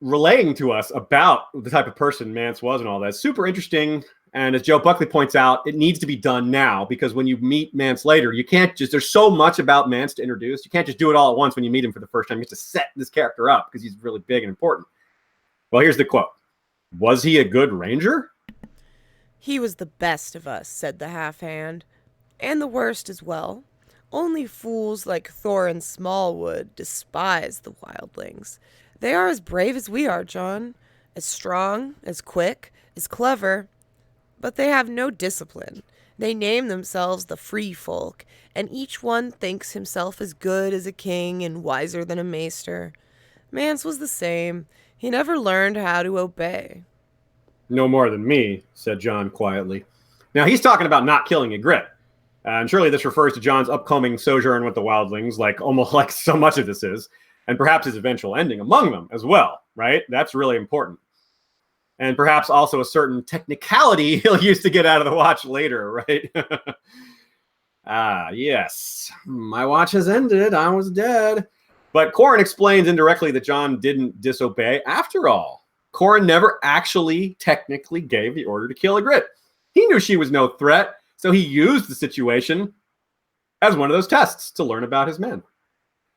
relaying to us about the type of person Mance was and all that. It's super interesting. And as Joe Buckley points out, it needs to be done now, because when you meet Mance later, you can't just, there's so much about Mance to introduce. You can't just do it all at once when you meet him for the first time. You have to set this character up because he's really big and important. Well, here's the quote. Was he a good ranger? He was the best of us, said the half-hand, and the worst as well. Only fools like Thorin Smallwood despise the wildlings. They are as brave as we are, Jon, as strong, as quick, as clever, but they have no discipline. They name themselves the free folk, and each one thinks himself as good as a king and wiser than a maester. Mance was the same. He never learned how to obey. No more than me, said Jon quietly. Now, he's talking about not killing Ygritte. And surely this refers to Jon's upcoming sojourn with the wildlings, almost like so much of this is, and perhaps his eventual ending among them as well, right? That's really important. And perhaps also a certain technicality he'll use to get out of the watch later, right? Yes. My watch has ended. I was dead. But Qhorin explains indirectly that Jon didn't disobey after all. Qhorin never actually technically gave the order to kill Ygritte. He knew she was no threat, so he used the situation as one of those tests to learn about his men.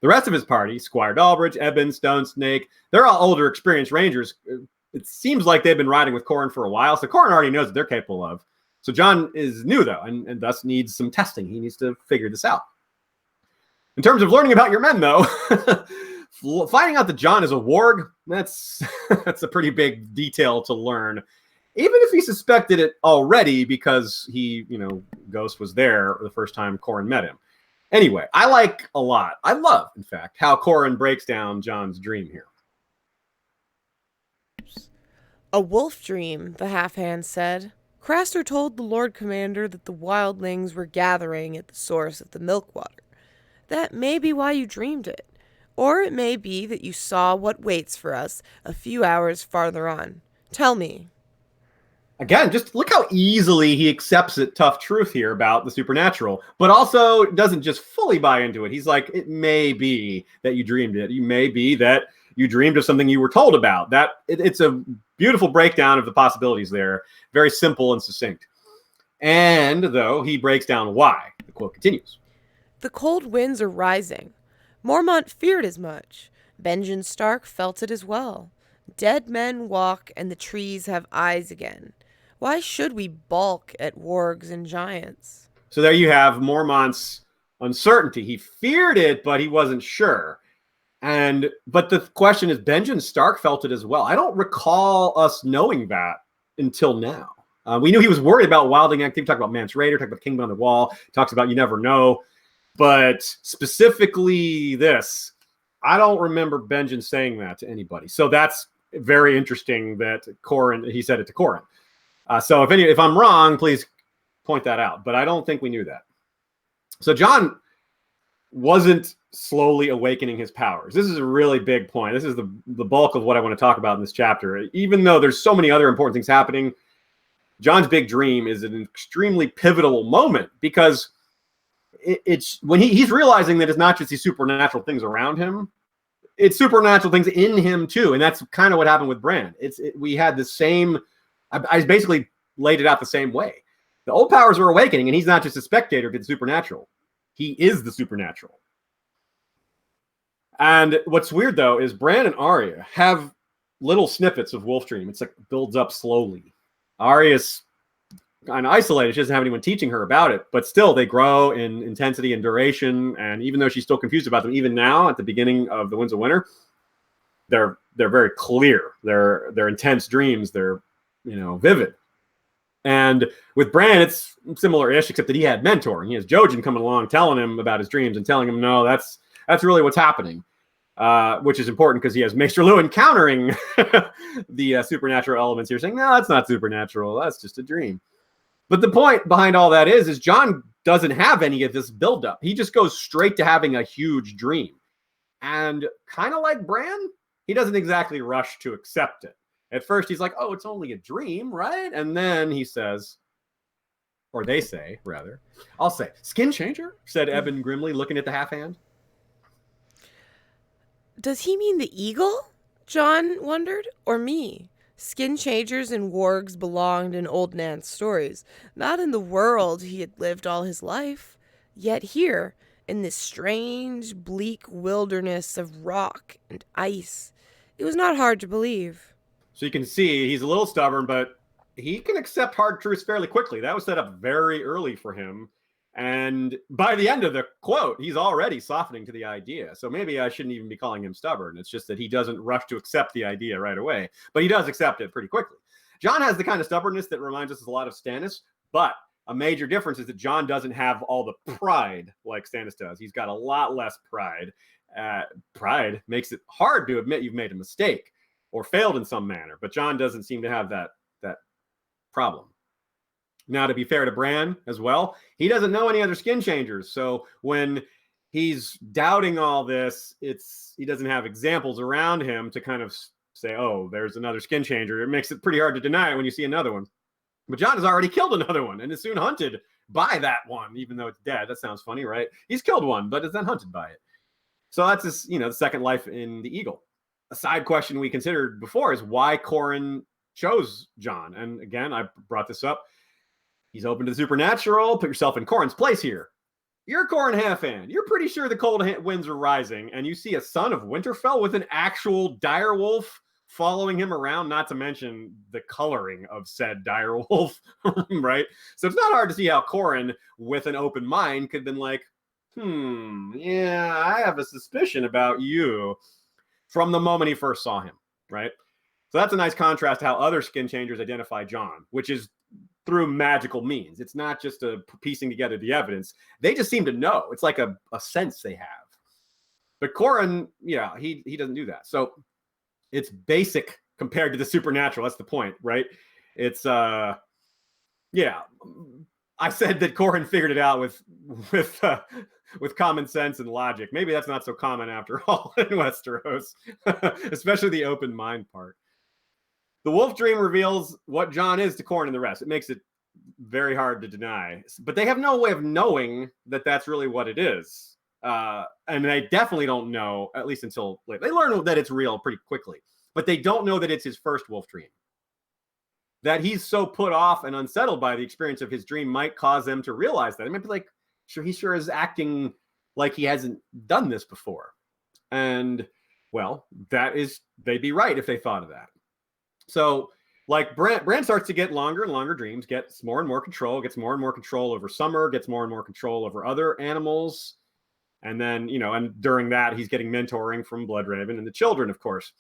The rest of his party, Squire Dalbridge, Eben, Stone Snake, they're all older, experienced rangers. It seems like they've been riding with Qhorin for a while, so Qhorin already knows what they're capable of. So Jon is new, though, and thus needs some testing. He needs to figure this out. In terms of learning about your men, though, finding out that Jon is a warg, that's a pretty big detail to learn. Even if he suspected it already because Ghost was there the first time Qhorin met him. Anyway, I love, in fact, how Qhorin breaks down Jon's dream here. A wolf dream, the half-hand said. Craster told the Lord Commander that the wildlings were gathering at the source of the milk water. That may be why you dreamed it. Or it may be that you saw what waits for us a few hours farther on. Tell me. Again, just look how easily he accepts it, tough truth here about the supernatural, but also doesn't just fully buy into it. He's like, it may be that you dreamed it. It may be that you dreamed of something you were told about. It's a beautiful breakdown of the possibilities there. Very simple and succinct. And though he breaks down why, the quote continues. The cold winds are rising. Mormont feared as much. Benjen Stark felt it as well. Dead men walk and the trees have eyes again. Why should we balk at wargs and giants? So there you have Mormont's uncertainty. He feared it, but he wasn't sure. But the question is, Benjen Stark felt it as well. I don't recall us knowing that until now. We knew he was worried about wilding activity. Talked about Mance Rayder, talked about Kingdom on the Wall, talks about you never know. But specifically this, I don't remember Benjen saying that to anybody. So that's very interesting that he said it to Corran. So if I'm wrong, please point that out. But I don't think we knew that. So Jon wasn't slowly awakening his powers. This is a really big point. This is the bulk of what I want to talk about in this chapter. Even though there's so many other important things happening, Jon's big dream is an extremely pivotal moment because it's when he's realizing that it's not just these supernatural things around him, it's supernatural things in him too. And that's kind of what happened with Bran. We had the same, I basically laid it out the same way. The old powers are awakening and he's not just a spectator to the supernatural. He is the supernatural. And what's weird though is Bran and Arya have little snippets of Wolf Dream. It's like builds up slowly. Arya's kind of isolated. She doesn't have anyone teaching her about it, but still they grow in intensity and duration. And even though she's still confused about them, even now at the beginning of the Winds of Winter, they're very clear. They're intense dreams. They're, vivid. And with Bran, it's similar-ish, except that he had mentoring. He has Jojen coming along, telling him about his dreams and telling him, no, that's really what's happening. Which is important because he has Maester Luwin countering the supernatural elements here, saying, no, that's not supernatural. That's just a dream. But the point behind all that is Jon doesn't have any of this buildup. He just goes straight to having a huge dream. And kind of like Bran, he doesn't exactly rush to accept it. At first, he's like, oh, it's only a dream, right? And then he says, or they say, rather, I'll say, skin changer, said Eben grimly, looking at the half hand. Does he mean the eagle? Jon wondered. Or me? Skin changers and wargs belonged in old Nan's stories, not in the world he had lived all his life. Yet here, in this strange, bleak wilderness of rock and ice, it was not hard to believe. So you can see he's a little stubborn, but he can accept hard truths fairly quickly. That was set up very early for him. And by the end of the quote, he's already softening to the idea. So maybe I shouldn't even be calling him stubborn. It's just that he doesn't rush to accept the idea right away. But he does accept it pretty quickly. Jon has the kind of stubbornness that reminds us a lot of Stannis. But a major difference is that Jon doesn't have all the pride like Stannis does. He's got a lot less pride. Pride makes it hard to admit you've made a mistake or failed in some manner. But Jon doesn't seem to have that problem. Now, to be fair to Bran as well, he doesn't know any other skin changers. So when he's doubting all this, he doesn't have examples around him to kind of say, oh, there's another skin changer. It makes it pretty hard to deny it when you see another one. But Jon has already killed another one and is soon hunted by that one, even though it's dead. That sounds funny, right? He's killed one, but is then hunted by it. So that's his, the second life in the Eagle. A side question we considered before is why Corran chose Jon. And again, I brought this up. He's open to the supernatural. Put yourself in Corran's place here. You're Corran Halfhand. You're pretty sure the cold winds are rising, and you see a son of Winterfell with an actual direwolf following him around, not to mention the coloring of said direwolf, right? So it's not hard to see how Corran, with an open mind, could have been like, yeah, I have a suspicion about you from the moment he first saw him, right? So that's a nice contrast to how other skin changers identify Jon, which is through magical means. It's not just a piecing together the evidence. They just seem to know. It's like a sense they have. But Corran, yeah, he doesn't do that. So it's basic compared to the supernatural. That's the point, right? It's yeah. I said that Corran figured it out with with common sense and logic. Maybe that's not so common after all in Westeros, especially the open mind part. The wolf dream reveals what Jon is to Qhorin and the rest. It makes it very hard to deny, but they have no way of knowing that that's really what it is. And they definitely don't know, at least until late. They learn that it's real pretty quickly, but they don't know that it's his first wolf dream. That he's so put off and unsettled by the experience of his dream might cause them to realize that. It might be like, he sure is acting like he hasn't done this before. And, well, they'd be right if they thought of that. So, like, Bran starts to get longer and longer dreams, gets more and more control over Summer, gets more and more control over other animals. And then, and during that, he's getting mentoring from Bloodraven and the children, of course.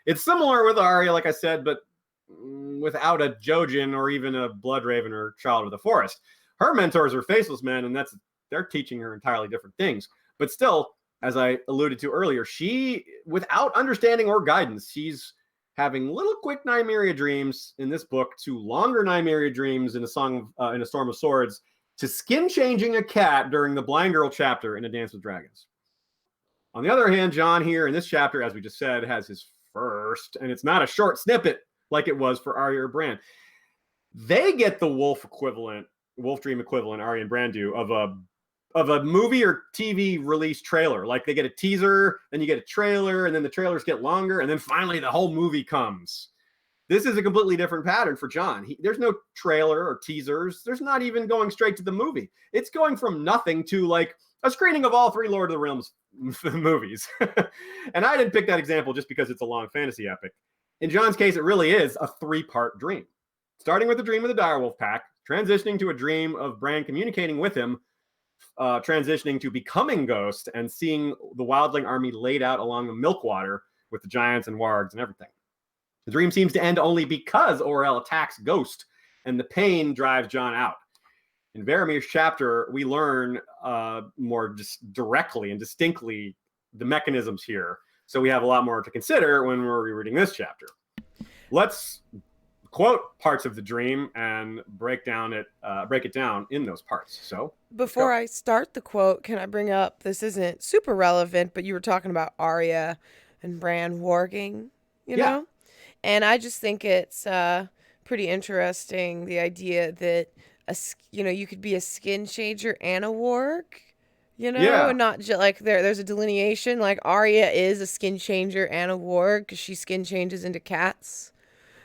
It's similar with Arya, like I said, but without a Jojen or even a Bloodraven or Child of the Forest. Her mentors are faceless men, and they're teaching her entirely different things. But still, as I alluded to earlier, she, without understanding or guidance, she's having little quick Nymeria dreams in this book to longer Nymeria dreams in a Storm of Swords to skin changing a cat during the Blind Girl chapter in A Dance with Dragons. On the other hand, Jon here in this chapter, as we just said, has his first, and it's not a short snippet like it was for Arya or Bran. They get the wolf dream equivalent, Arya and Bran do, of a movie or TV release trailer. Like they get a teaser, then you get a trailer, and then the trailers get longer, and then finally the whole movie comes. This is a completely different pattern for Jon. There's no trailer or teasers. There's not even going straight to the movie. It's going from nothing to like a screening of all 3 Lord of the Realms movies. And I didn't pick that example just because it's a long fantasy epic. In Jon's case, it really is a 3-part dream. Starting with the dream of the direwolf pack, transitioning to a dream of Bran communicating with him, transitioning to becoming Ghost and seeing the wildling army laid out along the Milkwater with the giants and wargs and everything. The dream seems to end only because Orell attacks Ghost, and the pain drives Jon out. In Varamir's chapter, we learn more just directly and distinctly the mechanisms here. So we have a lot more to consider when we're rereading this chapter. Let's quote parts of the dream and break it down in those parts. So before I start the quote, can I bring up, this isn't super relevant, but you were talking about Arya and Bran warging, you know? And I just think it's pretty interesting, the idea that, you could be a skin changer and a warg, and not just like there's a delineation. Like Arya is a skin changer and a warg because she skin changes into cats.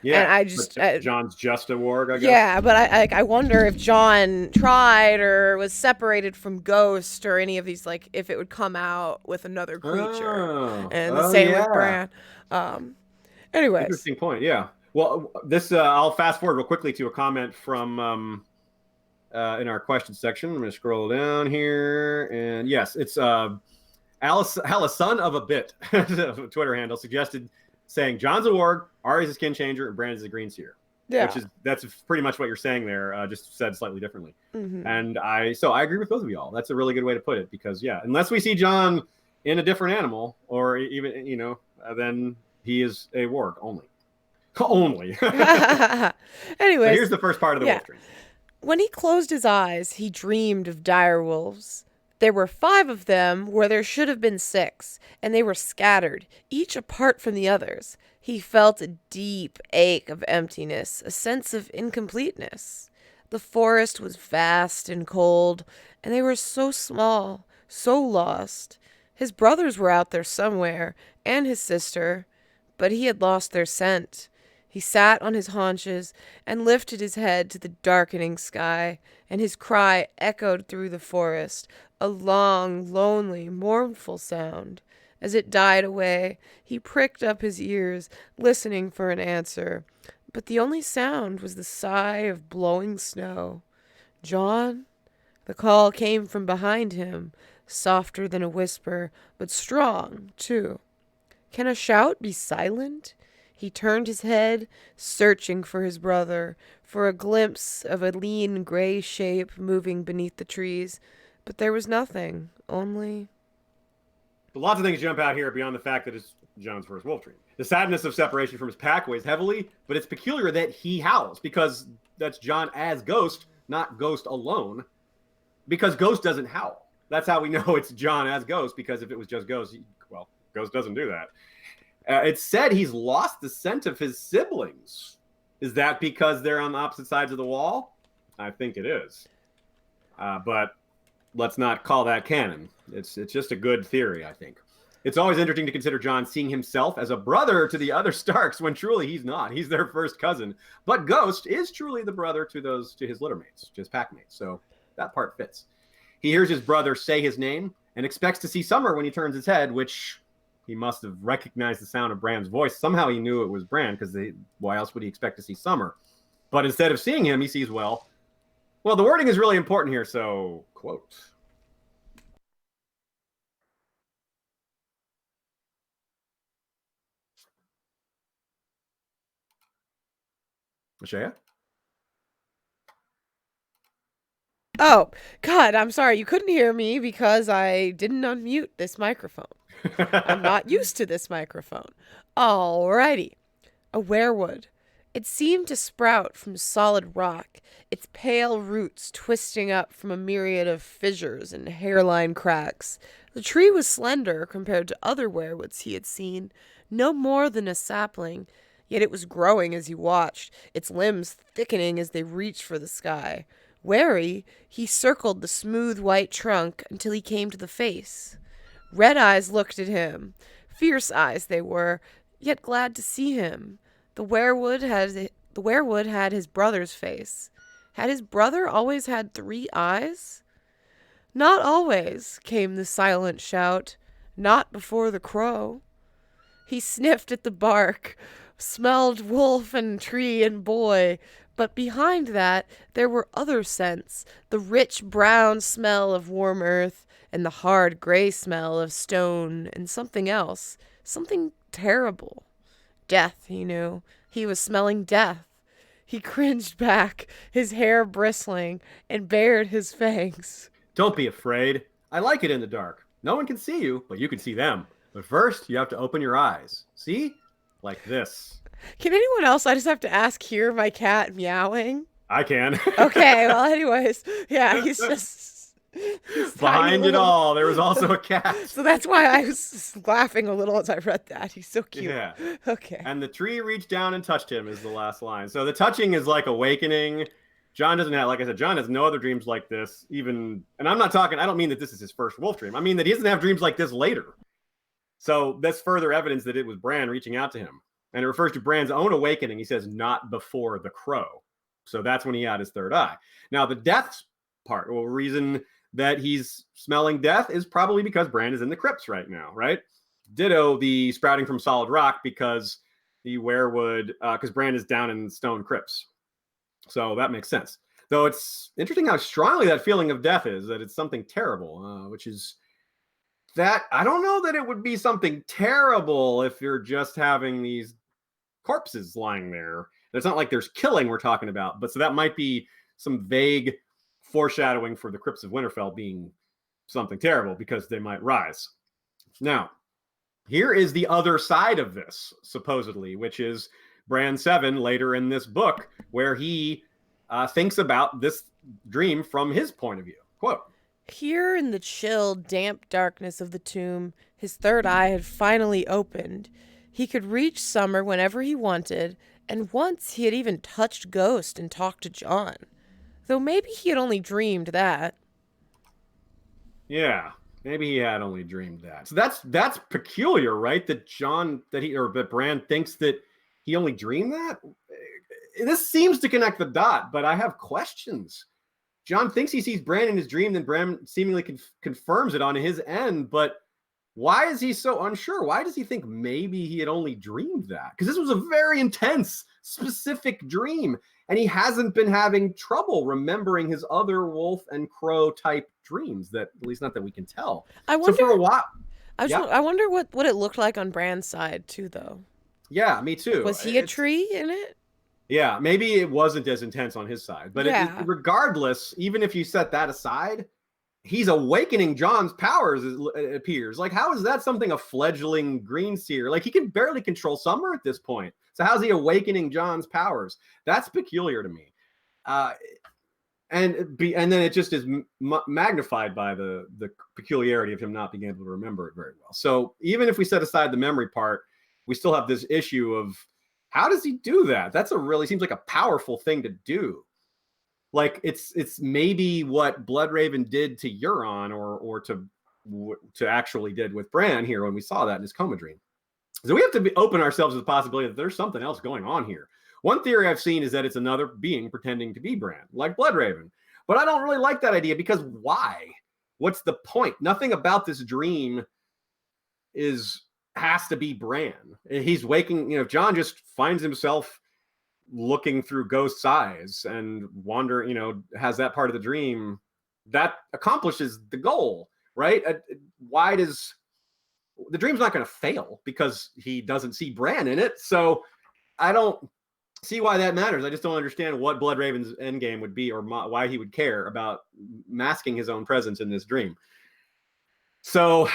Yeah, and I just Jon's just a warg, I guess. Yeah, but I wonder if Jon tried or was separated from Ghost or any of these, like if it would come out with another creature. And the same with Bran. Anyways, interesting point. Yeah. Well, this I'll fast forward real quickly to a comment from in our question section. I'm going to scroll down here, and yes, it's Alice son of a bit, Twitter handle, suggested saying Jon's a warg, Arya's a skin changer, and Brandon's a green seer. Yeah, that's pretty much what you're saying there, just said slightly differently. Mm-hmm. And I agree with both of y'all. That's a really good way to put it, because unless we see Jon in a different animal, or even then he is a warg only. Anyways, so here's the first part of the wolf dream. When he closed his eyes, he dreamed of dire wolves. There were 5 of them where there should have been 6, and they were scattered, each apart from the others. He felt a deep ache of emptiness, a sense of incompleteness. The forest was vast and cold, and they were so small, so lost. His brothers were out there somewhere, and his sister, but he had lost their scent. He sat on his haunches and lifted his head to the darkening sky, and his cry echoed through the forest, a long, lonely, mournful sound. As it died away, he pricked up his ears, listening for an answer, but the only sound was the sigh of blowing snow. "Jon?" The call came from behind him, softer than a whisper, but strong, too. Can a shout be silent? He turned his head, searching for his brother, for a glimpse of a lean gray shape moving beneath the trees, but there was nothing, only... Lots of things jump out here beyond the fact that it's Jon's first wolf dream. The sadness of separation from his pack weighs heavily, but it's peculiar that he howls, because that's Jon as Ghost, not Ghost alone, because Ghost doesn't howl. That's how we know it's Jon as Ghost, because if it was just Ghost, well, Ghost doesn't do that. It's said he's lost the scent of his siblings. Is that because they're on the opposite sides of the wall? I think it is. But let's not call that canon. It's just a good theory, I think. It's always interesting to consider Jon seeing himself as a brother to the other Starks when truly he's not. He's their first cousin. But Ghost is truly the brother to his littermates, to his packmates. So that part fits. He hears his brother say his name and expects to see Summer when he turns his head, which he must have recognized the sound of Bran's voice. Somehow he knew it was Bran, because why else would he expect to see Summer? But instead of seeing him, he sees, well, the wording is really important here, so, quote. Ashaya? Oh, God, I'm sorry. You couldn't hear me because I didn't unmute this microphone. I'm not used to this microphone. Alrighty. A weirwood. It seemed to sprout from solid rock, its pale roots twisting up from a myriad of fissures and hairline cracks. The tree was slender compared to other weirwoods he had seen, no more than a sapling, yet it was growing as he watched, its limbs thickening as they reached for the sky. Wary, he circled the smooth white trunk until he came to the face. Red eyes looked at him. Fierce eyes they were, yet glad to see him. The weirwood had his brother's face. Had his brother always had 3 eyes? Not always, came the silent shout. Not before the crow. He sniffed at the bark, smelled wolf and tree and boy, but behind that there were other scents, the rich brown smell of warm earth, and the hard gray smell of stone, and something else, something terrible. Death, he knew. He was smelling death. He cringed back, his hair bristling, and bared his fangs. Don't be afraid. I like it in the dark. No one can see you, but you can see them. But first, you have to open your eyes. See? Like this. Can anyone else, I just have to ask, hear my cat meowing? I can. Okay, well, anyways, yeah, he's behind it all, there was also a cat. So that's why I was laughing a little as I read that. He's so cute. Yeah. Okay. And the tree reached down and touched him is the last line. So the touching is like awakening. Jon doesn't have, like I said, Jon has no other dreams like this. Even, and I don't mean that this is his first wolf dream. I mean that he doesn't have dreams like this later. So that's further evidence that it was Bran reaching out to him. And it refers to Bran's own awakening. He says, not before the crow. So that's when he had his third eye. Now, the death part, well, reason that he's smelling death is probably because Bran is in the crypts right now, right? Ditto the sprouting from solid rock because the weirwood, because Bran is down in stone crypts. So that makes sense. Though it's interesting how strongly that feeling of death is, that it's something terrible, which is that I don't know that it would be something terrible if you're just having these corpses lying there. It's not like there's killing we're talking about, but so that might be some vague foreshadowing for the crypts of Winterfell being something terrible because they might rise. Now, here is the other side of this, supposedly, which is Bran 7 later in this book, where he thinks about this dream from his point of view. Quote, "Here in the chill, damp darkness of the tomb, his third eye had finally opened. He could reach Summer whenever he wanted, and once he had even touched Ghost and talked to Jon. Though maybe he had only dreamed that." Yeah, maybe he had only dreamed that. So that's peculiar, right? That Bran thinks that he only dreamed that? This seems to connect the dot, but I have questions. Jon thinks he sees Bran in his dream, then Bran seemingly confirms it on his end, but why is he so unsure? Why does he think maybe he had only dreamed that? Because this was a very intense, specific dream, and he hasn't been having trouble remembering his other wolf and crow type dreams, that at least not that we can tell. I wonder, so for a while, I wonder what it looked like on Bran's side too, though. Yeah, me too. Was he a tree in it? Yeah, maybe it wasn't as intense on his side, but regardless, even if you set that aside, he's awakening Jon's powers, it appears. Like, how is that something a fledgling green seer? Like, he can barely control Summer at this point. So how's he awakening Jon's powers? That's peculiar to me. and then it just is magnified by the peculiarity of him not being able to remember it very well. So even if we set aside the memory part, we still have this issue of how does he do that? That's seems like a powerful thing to do. Like it's maybe what Bloodraven did to Euron or to actually did with Bran here when we saw that in his coma dream. So we have to open ourselves to the possibility that there's something else going on here. One theory I've seen is that it's another being pretending to be Bran, like Bloodraven. But I don't really like that idea because why? What's the point? Nothing about this dream has to be Bran. He's waking, Jon just finds himself looking through Ghost's eyes and has that part of the dream that accomplishes the goal, right? Why does the dream's not going to fail because he doesn't see Bran in it? So I don't see why that matters. I just don't understand what Bloodraven's endgame would be or why he would care about masking his own presence in this dream. So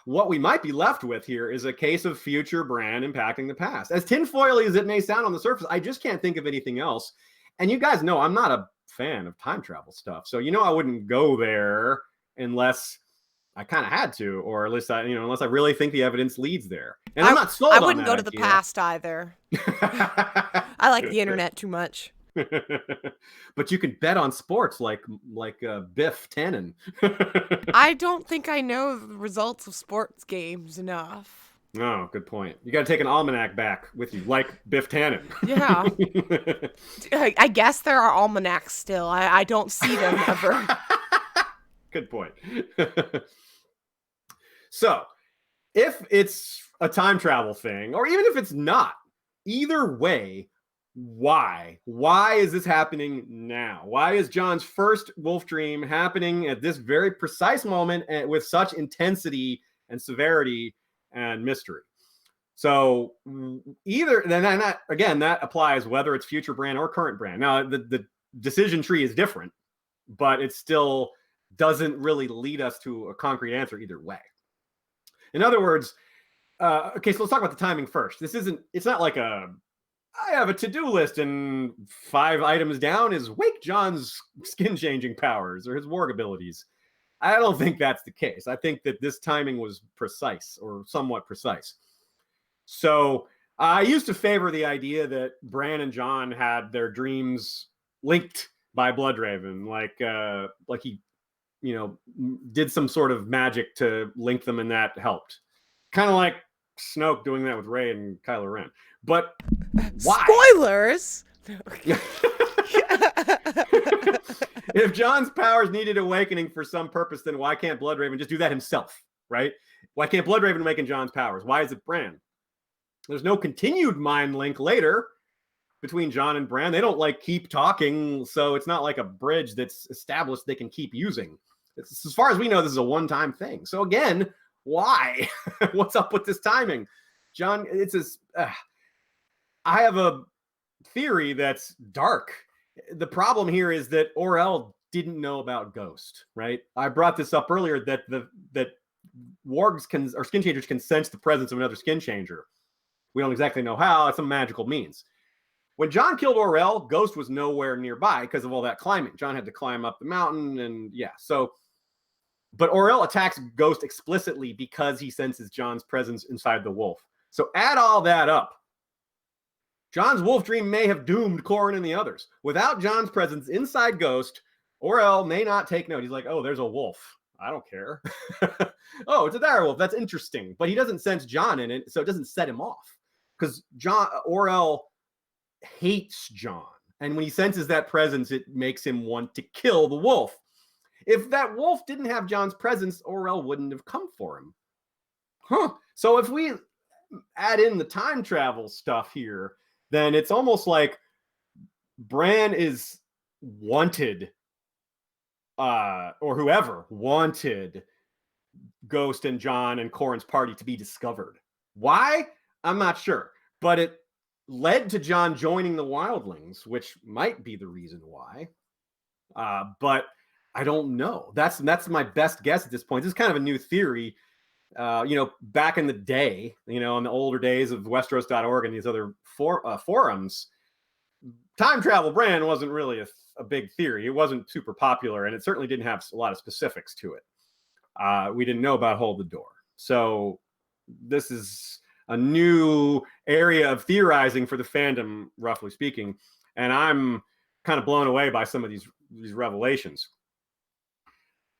what we might be left with here is a case of future Bran impacting the past. As tinfoily as it may sound on the surface, I just can't think of anything else. And you guys know I'm not a fan of time travel stuff. So, I wouldn't go there unless I kind of had to, or at least unless I really think the evidence leads there. And I'm not sold on that. I wouldn't go to the past either. I like the internet too much. But you can bet on sports like Biff Tannen. I don't think I know the results of sports games enough. Oh, good point. You got to take an almanac back with you, like Biff Tannen. Yeah. I guess there are almanacs still. I don't see them ever. Good point. So, if it's a time travel thing, or even if it's not, either way, why? Why is this happening now? Why is Jon's first wolf dream happening at this very precise moment and with such intensity and severity and mystery? So that applies whether it's future Bran or current Bran. Now, the decision tree is different, but it still doesn't really lead us to a concrete answer either way. In other words, okay, so let's talk about the timing first. It's not like I have a to-do list and 5 items down is wake Jon's skin-changing powers or his warg abilities. I don't think that's the case. I think that this timing was precise or somewhat precise. So I used to favor the idea that Bran and Jon had their dreams linked by Bloodraven, like he did some sort of magic to link them, and that helped. Kind of like Snoke doing that with Rey and Kylo Ren. But why? Spoilers! If Jon's powers needed awakening for some purpose, then why can't Bloodraven just do that himself, right? Why can't Bloodraven awaken Jon's powers? Why is it Bran? There's no continued mind link later between Jon and Bran. They don't keep talking, so it's not like a bridge that's established they can keep using. As far as we know, this is a one-time thing. So again, why? What's up with this timing? Jon, I have a theory that's dark. The problem here is that Orell didn't know about Ghost, right? I brought this up earlier that that wargs or skin changers can sense the presence of another skin changer. We don't exactly know how. It's some magical means. When Jon killed Orell, Ghost was nowhere nearby because of all that climbing. Jon had to climb up the mountain and but Orell attacks Ghost explicitly because he senses Jon's presence inside the wolf. So add all that up. Jon's wolf dream may have doomed Corran and the others. Without Jon's presence inside Ghost, Orell may not take note. He's like, oh, there's a wolf. I don't care. Oh, it's a direwolf. That's interesting. But he doesn't sense Jon in it, so it doesn't set him off. Because Orell hates Jon. And when he senses that presence, it makes him want to kill the wolf. If that wolf didn't have Jon's presence, Orell wouldn't have come for him. So if we add in the time travel stuff here, then it's almost like Bran is wanted, or whoever wanted Ghost and Jon and Corran's party to be discovered. Why? I'm not sure. But it led to Jon joining the Wildlings, which might be the reason why. But I don't know. That's my best guess at this point. This is kind of a new theory. Back in the day, in the older days of Westeros.org and these other forums, time travel Bran wasn't really a big theory. It wasn't super popular, and it certainly didn't have a lot of specifics to it. We didn't know about Hold the Door. So this is a new area of theorizing for the fandom, roughly speaking. And I'm kind of blown away by some of these revelations.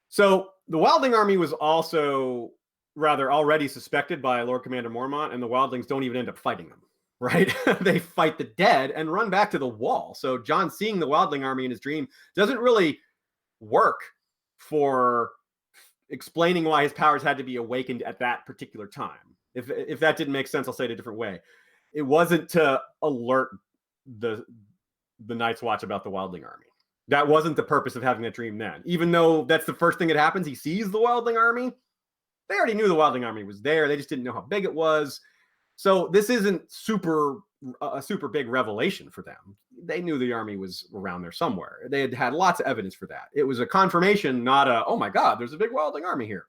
So the Wildling army was also rather already suspected by Lord Commander Mormont, and the Wildlings don't even end up fighting them, right? They fight the dead and run back to the wall. So Jon seeing the Wildling army in his dream doesn't really work for explaining why his powers had to be awakened at that particular time. If that didn't make sense, I'll say it a different way. It wasn't to alert the Night's Watch about the Wildling army. That wasn't the purpose of having that dream then. Even though that's the first thing that happens, he sees the Wildling army. They already knew the Wildling army was there. They just didn't know how big it was. So this isn't a super big revelation for them. They knew the army was around there somewhere. They had had lots of evidence for that. It was a confirmation, not a, oh my God, there's a big Wildling army here.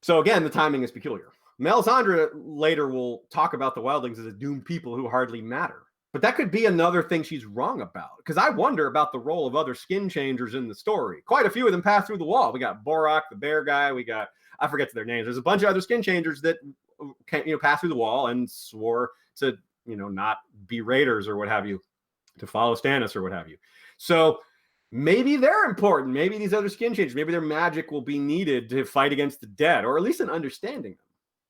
So again, the timing is peculiar. Melisandre later will talk about the Wildlings as a doomed people who hardly matter. But that could be another thing she's wrong about, because I wonder about the role of other skin changers in the story. Quite a few of them pass through the wall. We got Borak, the bear guy. We got, I forget their names. There's a bunch of other skin changers that pass through the wall and swore to, not be raiders or what have you, to follow Stannis or what have you. So maybe they're important. Maybe these other skin changers, maybe their magic will be needed to fight against the dead, or at least in understanding them.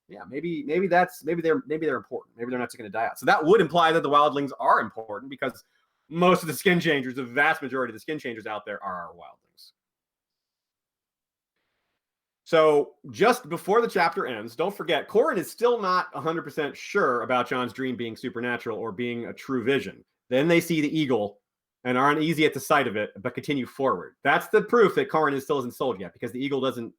Yeah, maybe they're important. Maybe they're not just going to die out. So that would imply that the Wildlings are important, because most of the skin changers, the vast majority of the skin changers out there, are our Wildlings. So just before the chapter ends, don't forget, Qhorin is still not 100% sure about Jon's dream being supernatural or being a true vision. Then they see the eagle and are uneasy at the sight of it, but continue forward. That's the proof that Qhorin still isn't sold yet, because the eagle doesn't.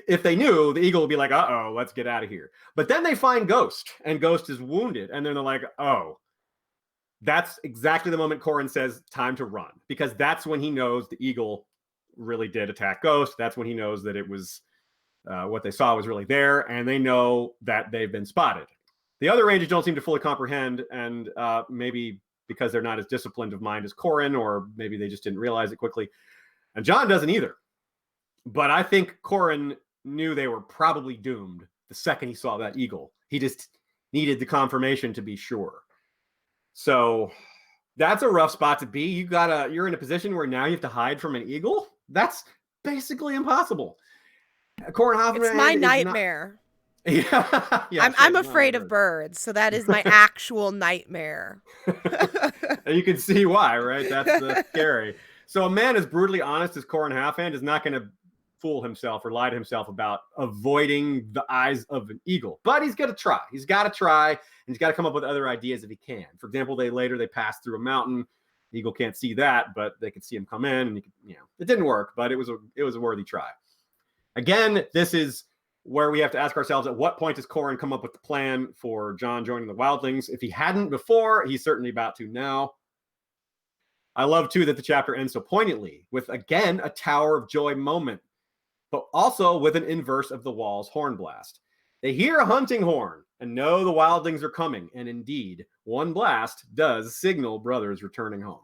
If they knew, the eagle would be like, uh-oh, let's get out of here. But then they find Ghost, and Ghost is wounded, and then they're like, oh. That's exactly the moment Qhorin says, time to run, because that's when he knows the eagle really did attack Ghost. That's when he knows that it was what they saw was really there, and they know that they've been spotted. The other Rangers don't seem to fully comprehend, and maybe because they're not as disciplined of mind as Qhorin, or maybe they just didn't realize it quickly. And Jon doesn't either. But I think Qhorin knew they were probably doomed the second he saw that eagle. He just needed the confirmation to be sure. So that's a rough spot to be. You're in a position where now you have to hide from an eagle. That's basically impossible. Qhorin Hoffman, it's my nightmare. Yeah, I'm afraid of birds, so that is my actual nightmare. You can see why, right? That's scary. So a man as brutally honest as Qhorin Halfhand is not going to fool himself or lie to himself about avoiding the eyes of an eagle. But he's got to try. He's got to try, and he's got to come up with other ideas if he can. For example, they pass through a mountain. The eagle can't see that, but they could see him come in, and it didn't work, but it was a worthy try. Again, this is where we have to ask ourselves, at what point does Qhorin come up with the plan for Jon joining the Wildlings? If he hadn't before, he's certainly about to now. I love, too, that the chapter ends so poignantly with, again, a Tower of Joy moment, but also with an inverse of the Wall's horn blast. They hear a hunting horn and know the Wildlings are coming, and indeed, one blast does signal brothers returning home.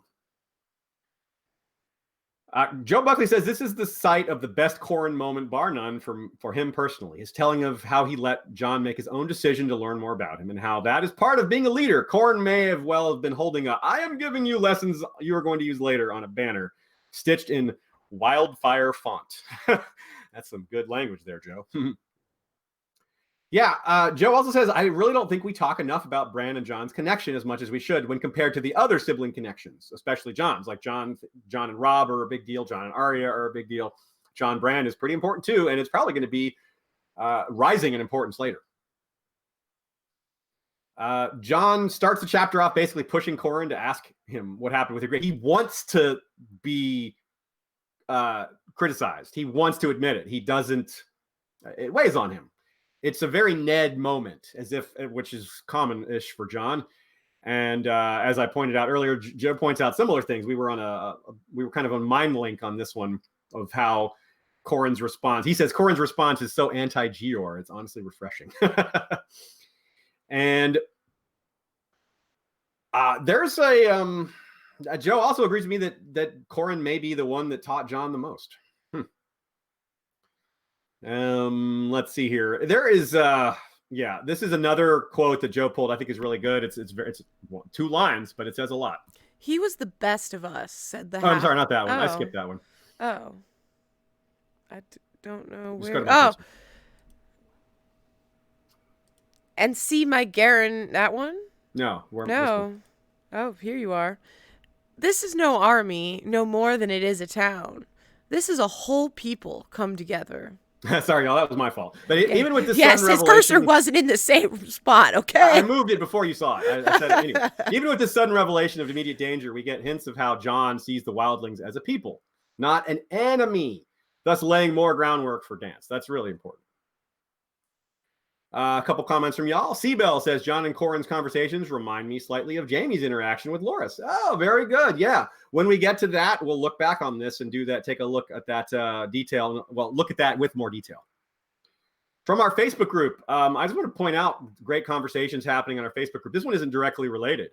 Joe Buckley says this is the site of the best Qhorin moment, bar none, for him personally. His telling of how he let Jon make his own decision to learn more about him, and how that is part of being a leader. Qhorin may have been holding I am giving you lessons you are going to use later on a banner, stitched in wildfire font. That's some good language there, Joe. Yeah, Joe also says, I really don't think we talk enough about Bran and Jon's connection as much as we should when compared to the other sibling connections, especially Jon's. Like Jon and Robb are a big deal. Jon and Arya are a big deal. Jon Bran is pretty important too, and it's probably going to be rising in importance later. Jon starts the chapter off basically pushing Qhorin to ask him what happened with Ygritte. He wants to be criticized. He wants to admit it. He doesn't. It weighs on him. It's a very Ned moment, which is common-ish for Jon. And as I pointed out earlier, Joe points out similar things. We were kind of on mind link on this one of how Qhorin's response. He says Qhorin's response is so anti-Gior. It's honestly refreshing. And there's a Joe also agrees with me that Corran may be the one that taught Jon the most. Let's see here. There is this is another quote that Joe pulled. I think is really good. It's 2 lines, but it says a lot. He was the best of us, said the I'm sorry, not that one. Oh. I skipped that one. Oh. Don't know Just where. go to my Facebook. And see my Garen, that one? No. No. Oh, here you are. This is no army, no more than it is a town. This is a whole people come together. Sorry, y'all, that was my fault. But even with this yes, sudden his revelation, cursor wasn't in the same spot, okay? I moved it before you saw it. I said it anyway. Even with this sudden revelation of immediate danger, we get hints of how Jon sees the wildlings as a people, not an enemy, thus laying more groundwork for Dance. That's really important. A couple comments from y'all. Seabell says, Jon and Corran's conversations remind me slightly of Jaime's interaction with Loras. Oh, very good. Yeah. When we get to that, we'll look back on this and do that. Take a look at that detail. Well, look at that with more detail. From our Facebook group, I just want to point out great conversations happening on our Facebook group. This one isn't directly related,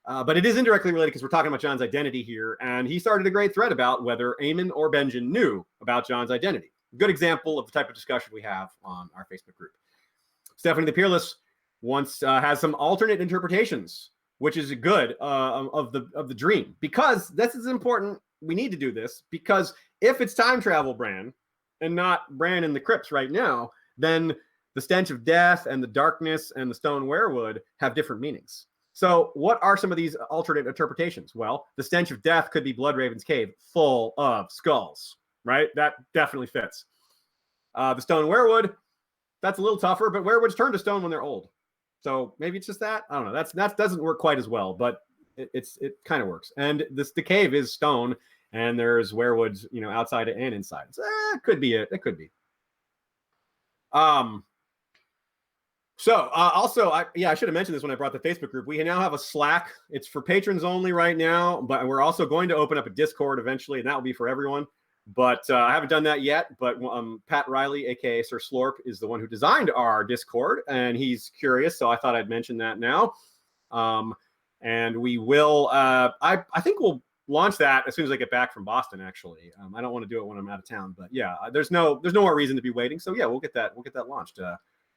but it is indirectly related because we're talking about Jon's identity here. And he started a great thread about whether Aemon or Benjen knew about Jon's identity. Good example of the type of discussion we have on our Facebook group. Stephanie the Peerless has some alternate interpretations, which is good of the dream, because this is important. We need to do this because if it's time travel Bran and not Bran in the crypts right now, then the stench of death and the darkness and the stone werewood have different meanings. So what are some of these alternate interpretations? Well, the stench of death could be Bloodraven's cave full of skulls, right? That definitely fits. The stone werewood, that's a little tougher, but werewoods turn to stone when they're old. So maybe it's just that. I don't know. That doesn't work quite as well, but it kind of works. And the cave is stone, and there's werewoods, outside and inside. So it could be it. It could be. Also, I should have mentioned this when I brought the Facebook group. We now have a Slack. It's for patrons only right now, but we're also going to open up a Discord eventually, and that will be for everyone. But I haven't done that yet. But Pat Riley, aka Sir Slorp, is the one who designed our Discord, and he's curious, so I thought I'd mention that now. And we will. I think we'll launch that as soon as I get back from Boston. Actually, I don't want to do it when I'm out of town, but yeah, there's no more reason to be waiting. So yeah, we'll get that launched.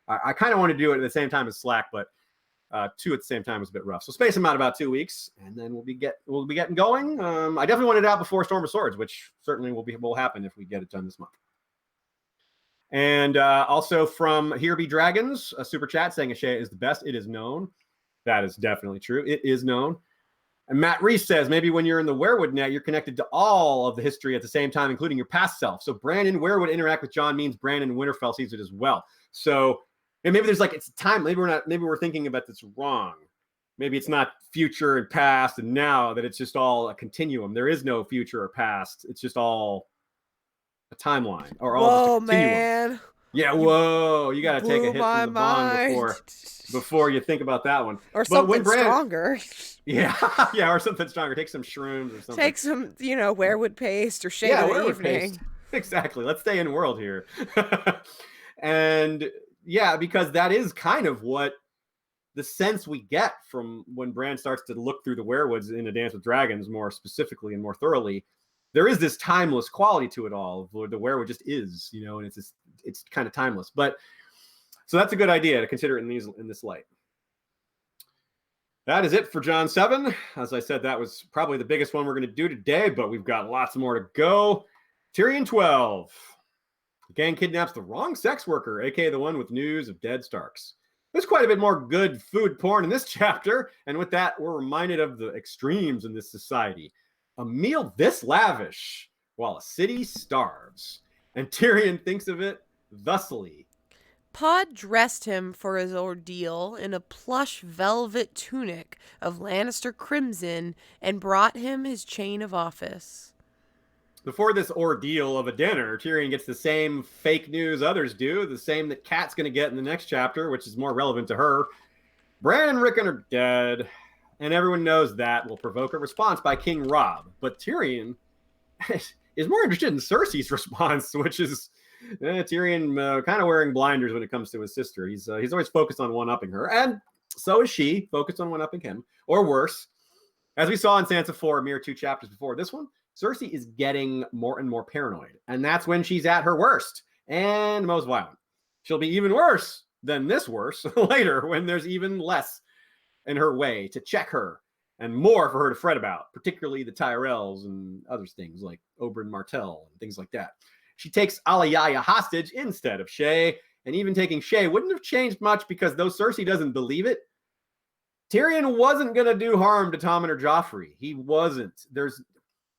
I kind of want to do it at the same time as Slack, but 2 at the same time is a bit rough. So space them out about 2 weeks, and then we'll be getting going. I definitely want it out before Storm of Swords, which certainly will happen if we get it done this month. And also from Here Be Dragons, a super chat saying Ashea is the best. It is known. That is definitely true. It is known. And Matt Reese says, maybe when you're in the Werewood net, you're connected to all of the history at the same time, including your past self. So Brandon Werewood interact with Jon means Brandon Winterfell sees it as well. So and maybe there's it's time. Maybe we're thinking about this wrong. Maybe it's not future and past and now, that it's just all a continuum. There is no future or past. It's just all a timeline or all just a continuum. Man. Yeah, whoa. You got to take a hit from the bond before you think about that one. Or something stronger. Yeah, or something stronger. Take some shrooms or something. Take some, werewood paste or shade of the evening. Paste. Exactly. Let's stay in world here. And yeah, because that is kind of what the sense we get from when Bran starts to look through the werewoods in A Dance with Dragons more specifically and more thoroughly. There is this timeless quality to it all. The werewood just is, and it's kind of timeless. But so that's a good idea to consider it in this light. That is it for Jon 7. As I said, that was probably the biggest one we're going to do today, but we've got lots more to go. Tyrion 12. The gang kidnaps the wrong sex worker, aka the one with news of dead Starks. There's quite a bit more good food porn in this chapter, and with that, we're reminded of the extremes in this society. A meal this lavish while a city starves. And Tyrion thinks of it thusly. Pod dressed him for his ordeal in a plush velvet tunic of Lannister crimson and brought him his chain of office. Before this ordeal of a dinner, Tyrion gets the same fake news others do, the same that Kat's going to get in the next chapter, which is more relevant to her. Bran and Rickon are dead, and everyone knows that will provoke a response by King Robb. But Tyrion is more interested in Cersei's response, which is Tyrion kind of wearing blinders when it comes to his sister. He's always focused on one-upping her, and so is she, focused on one-upping him, or worse. As we saw in Sansa 4, a mere 2 chapters before this one, Cersei is getting more and more paranoid. And that's when she's at her worst and most violent. She'll be even worse than this worse later when there's even less in her way to check her and more for her to fret about, particularly the Tyrells and other things like Oberyn Martell and things like that. She takes Alayaya hostage instead of Shae, and even taking Shae wouldn't have changed much because though Cersei doesn't believe it, Tyrion wasn't going to do harm to Tommen or Joffrey. He wasn't.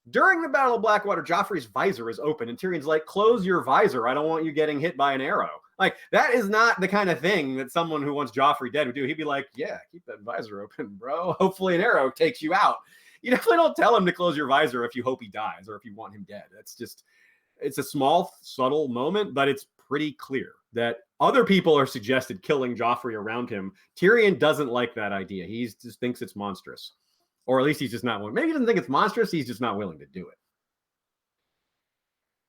During the Battle of Blackwater, Joffrey's visor is open, and Tyrion's like, close your visor. I don't want you getting hit by an arrow. Like, that is not the kind of thing that someone who wants Joffrey dead would do. He'd be like, yeah, keep that visor open, bro. Hopefully an arrow takes you out. You definitely don't tell him to close your visor if you hope he dies or if you want him dead. That's just, it's a small, subtle moment, but it's pretty clear that other people are suggested killing Joffrey around him. Tyrion doesn't like that idea. He just thinks it's monstrous. Or at least he's just not willing. Maybe he doesn't think it's monstrous. He's just not willing to do it.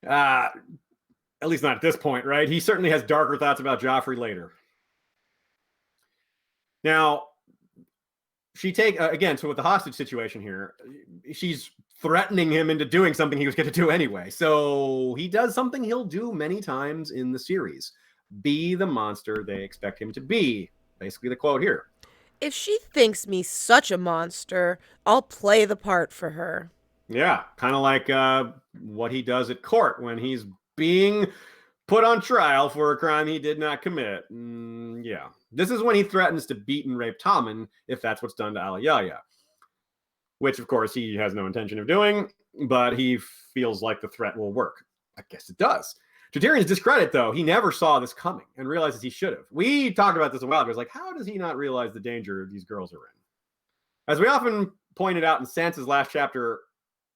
At least not at this point, right? He certainly has darker thoughts about Joffrey later. Now, again, so with the hostage situation here, she's threatening him into doing something he was going to do anyway. So he does something he'll do many times in the series. Be the monster they expect him to be. Basically the quote here. If she thinks me such a monster, I'll play the part for her. Yeah, kind of like what he does at court when he's being put on trial for a crime he did not commit. Yeah, this is when he threatens to beat and rape Tommen if that's what's done to Alayaya, which, of course, he has no intention of doing, but he feels like the threat will work. I guess it does. To Tyrion's discredit, though, he never saw this coming and realizes he should have. We talked about this a while ago. It's like, how does he not realize the danger these girls are in? As we often pointed out in Sansa's last chapter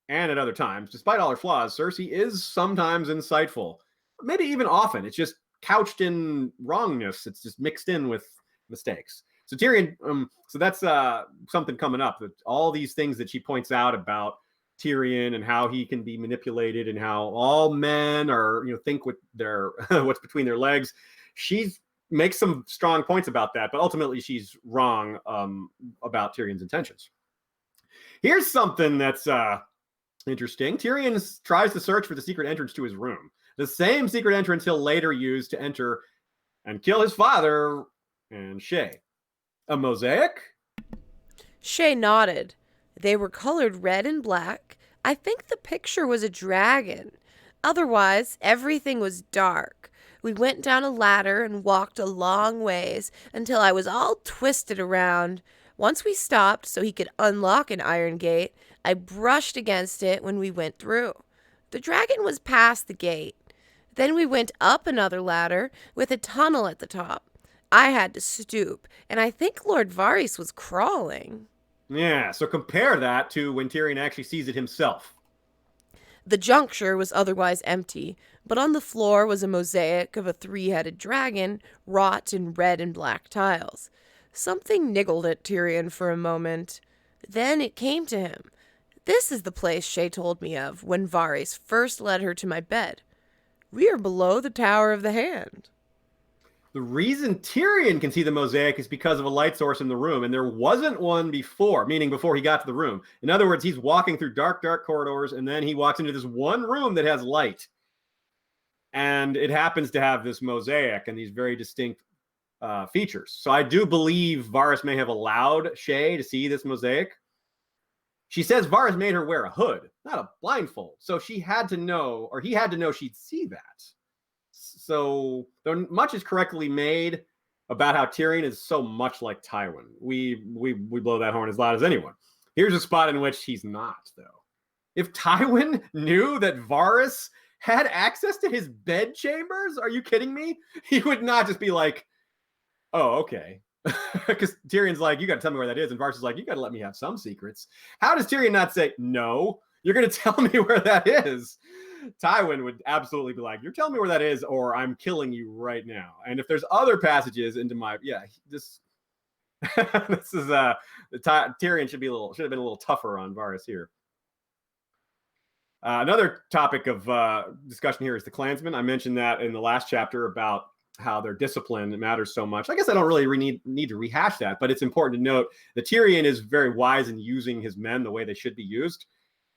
and at other times, despite all her flaws, Cersei is sometimes insightful. Maybe even often. It's just couched in wrongness. It's just mixed in with mistakes. So Tyrion, so that's something coming up. That all these things that she points out about Tyrion and how he can be manipulated and how all men are, think with their what's between their legs. She makes some strong points about that, but ultimately she's wrong about Tyrion's intentions. Here's something that's interesting. Tyrion tries to search for the secret entrance to his room, the same secret entrance he'll later use to enter and kill his father and Shae. A mosaic? Shae nodded. They were colored red and black. I think the picture was a dragon. Otherwise, everything was dark. We went down a ladder and walked a long ways until I was all twisted around. Once we stopped so he could unlock an iron gate, I brushed against it when we went through. The dragon was past the gate. Then we went up another ladder with a tunnel at the top. I had to stoop, and I think Lord Varys was crawling. Yeah, so compare that to when Tyrion actually sees it himself. The juncture was otherwise empty, but on the floor was a mosaic of a 3-headed dragon wrought in red and black tiles. Something niggled at Tyrion for a moment. Then it came to him. This is the place Shae told me of when Varys first led her to my bed. We are below the Tower of the Hand. The reason Tyrion can see the mosaic is because of a light source in the room, and there wasn't one before, meaning before he got to the room. In other words, he's walking through dark, dark corridors, and then he walks into this one room that has light. And it happens to have this mosaic and these very distinct features. So I do believe Varys may have allowed Shae to see this mosaic. She says Varys made her wear a hood, not a blindfold. So she had to know, or he had to know she'd see that. So though much is correctly made about how Tyrion is so much like Tywin. We blow that horn as loud as anyone. Here's a spot in which he's not, though. If Tywin knew that Varys had access to his bed chambers, are you kidding me? He would not just be like, oh, okay. Because Tyrion's like, you got to tell me where that is. And Varys is like, you got to let me have some secrets. How does Tyrion not say, no, you're going to tell me where that is? Tywin would absolutely be like, you're telling me where that is, or I'm killing you right now. And if there's other passages into this is Tyrion should have been a little tougher on Varys here. Another topic of discussion here is the clansmen. I mentioned that in the last chapter about how their discipline matters so much. I guess I don't really need to rehash that, but it's important to note that Tyrion is very wise in using his men the way they should be used.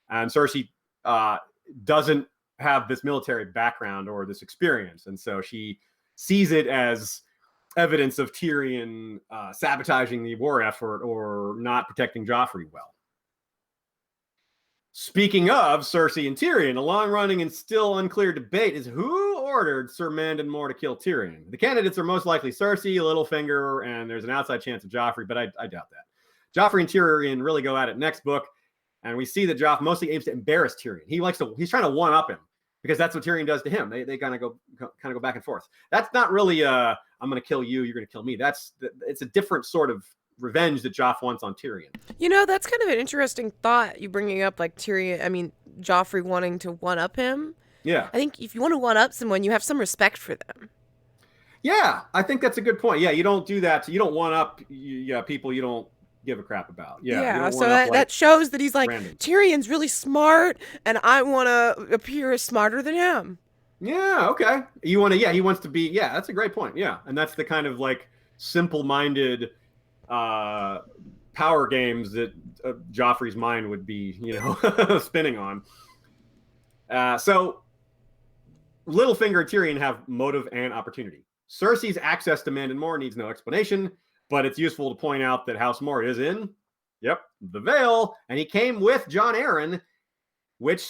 And Cersei doesn't have this military background or this experience. And so she sees it as evidence of Tyrion sabotaging the war effort or not protecting Joffrey well. Speaking of Cersei and Tyrion, a long-running and still unclear debate is who ordered Sir Mandon Moore to kill Tyrion. The candidates are most likely Cersei, Littlefinger, and there's an outside chance of Joffrey, but I doubt that. Joffrey and Tyrion really go at it next book, and we see that Joff mostly aims to embarrass Tyrion. He's trying to one-up him because that's what Tyrion does to him. They kind of go back and forth. That's not really I'm going to kill you, you're going to kill me. It's a different sort of revenge that Joff wants on Tyrion. You know, that's kind of an interesting thought, you bringing up like Joffrey wanting to one-up him. Yeah. I think if you want to one-up someone, you have some respect for them. Yeah, I think that's a good point. Yeah, you don't do that. You don't one-up people you don't give a crap about. Yeah, so that shows that he's like, random. Tyrion's really smart, and I want to appear as smarter than him. Yeah, okay. He wants to be, that's a great point. Yeah, and that's the kind of like simple-minded power games that Joffrey's mind would be, spinning on. So Littlefinger and Tyrion have motive and opportunity. Cersei's access to Mandon Moore needs no explanation, but it's useful to point out that House Moore is in, the Vale, and he came with Jon Arryn, which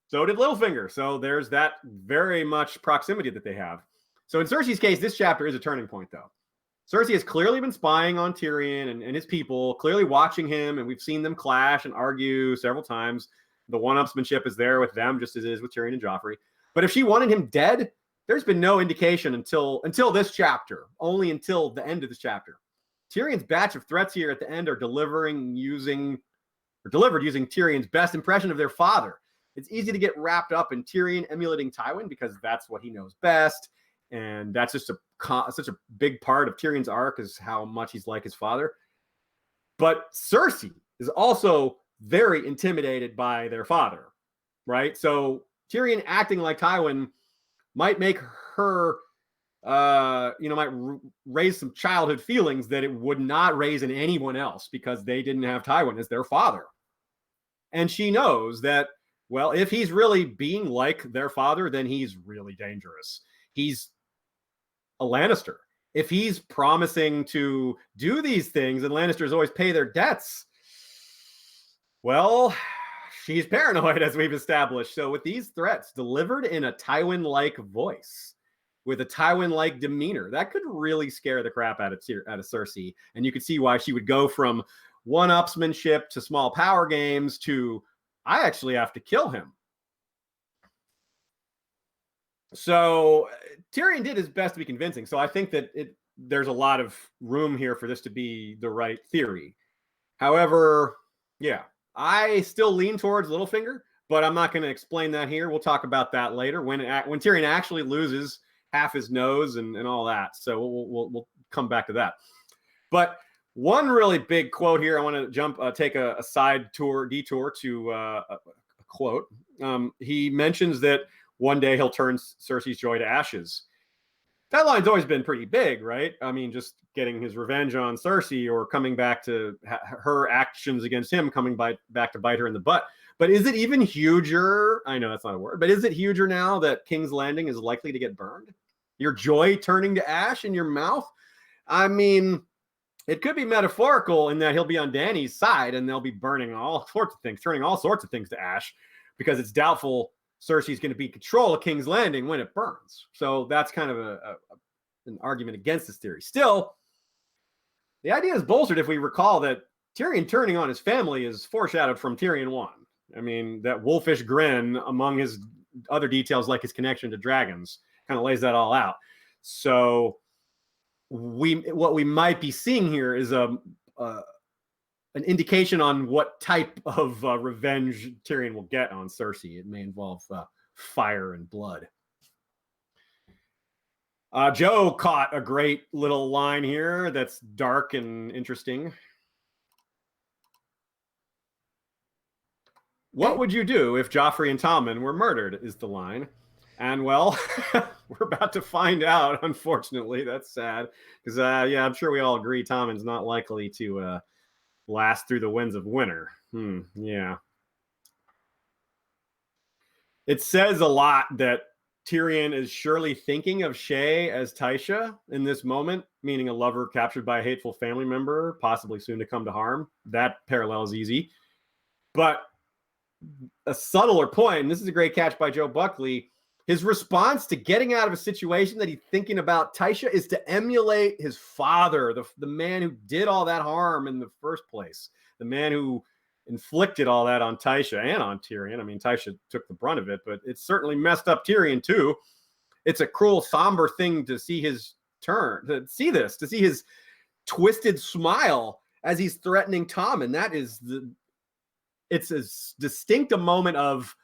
so did Littlefinger. So there's that very much proximity that they have. So in Cersei's case, this chapter is a turning point, though. Cersei has clearly been spying on Tyrion and his people, clearly watching him, and we've seen them clash and argue several times. The one-upsmanship is there with them, just as it is with Tyrion and Joffrey. But if she wanted him dead, there's been no indication until this chapter, only until the end of this chapter. Tyrion's batch of threats here at the end are delivered using Tyrion's best impression of their father. It's easy to get wrapped up in Tyrion emulating Tywin because that's what he knows best. And that's just such a big part of Tyrion's arc is how much he's like his father. But Cersei is also very intimidated by their father, right? So Tyrion acting like Tywin might make her, might raise some childhood feelings that it would not raise in anyone else because they didn't have Tywin as their father. And she knows that, well, if he's really being like their father, then he's really dangerous. He's a Lannister. If he's promising to do these things and Lannisters always pay their debts, well, she's paranoid, as we've established. So with these threats delivered in a Tywin-like voice, with a Tywin-like demeanor, that could really scare the crap out of Cersei. And you could see why she would go from one-upsmanship to small power games to, I actually have to kill him. So Tyrion did his best to be convincing. So I think that there's a lot of room here for this to be the right theory. However, I still lean towards Littlefinger, but I'm not going to explain that here. We'll talk about that later when Tyrion actually loses half his nose and all that. So we'll come back to that. But one really big quote here, I want to take a side detour to a quote. He mentions that one day he'll turn Cersei's joy to ashes. That line's always been pretty big, right? I mean, just getting his revenge on Cersei or coming back to her actions against him, coming back to bite her in the butt. But is it even huger? I know that's not a word, but is it huger now that King's Landing is likely to get burned? Your joy turning to ash in your mouth? I mean, it could be metaphorical in that he'll be on Dany's side and they'll be burning all sorts of things, turning all sorts of things to ash because it's doubtful Cersei's going to be in control of King's Landing when it burns. So that's kind of an argument against this theory. Still, the idea is bolstered if we recall that Tyrion turning on his family is foreshadowed from Tyrion 1. I mean, that wolfish grin among his other details like his connection to dragons kind of lays that all out. So what we might be seeing here is an indication on what type of revenge Tyrion will get on Cersei. It may involve fire and blood. Joe caught a great little line here that's dark and interesting. What would you do if Joffrey and Tommen were murdered, is the line. And well, we're about to find out, unfortunately. That's sad. Because, yeah, I'm sure we all agree Tommen's not likely to last through the winds of winter. Yeah. It says a lot that Tyrion is surely thinking of Shae as Tysha in this moment, meaning a lover captured by a hateful family member, possibly soon to come to harm. That parallel is easy. But a subtler point, and this is a great catch by Joe Buckley, his response to getting out of a situation that he's thinking about Tysha is to emulate his father, the man who did all that harm in the first place, the man who inflicted all that on Tysha and on Tyrion. I mean, Tysha took the brunt of it, but it certainly messed up Tyrion too. It's a cruel, somber thing to see his turn, to see his twisted smile as he's threatening Tom. And it's as distinct a moment of,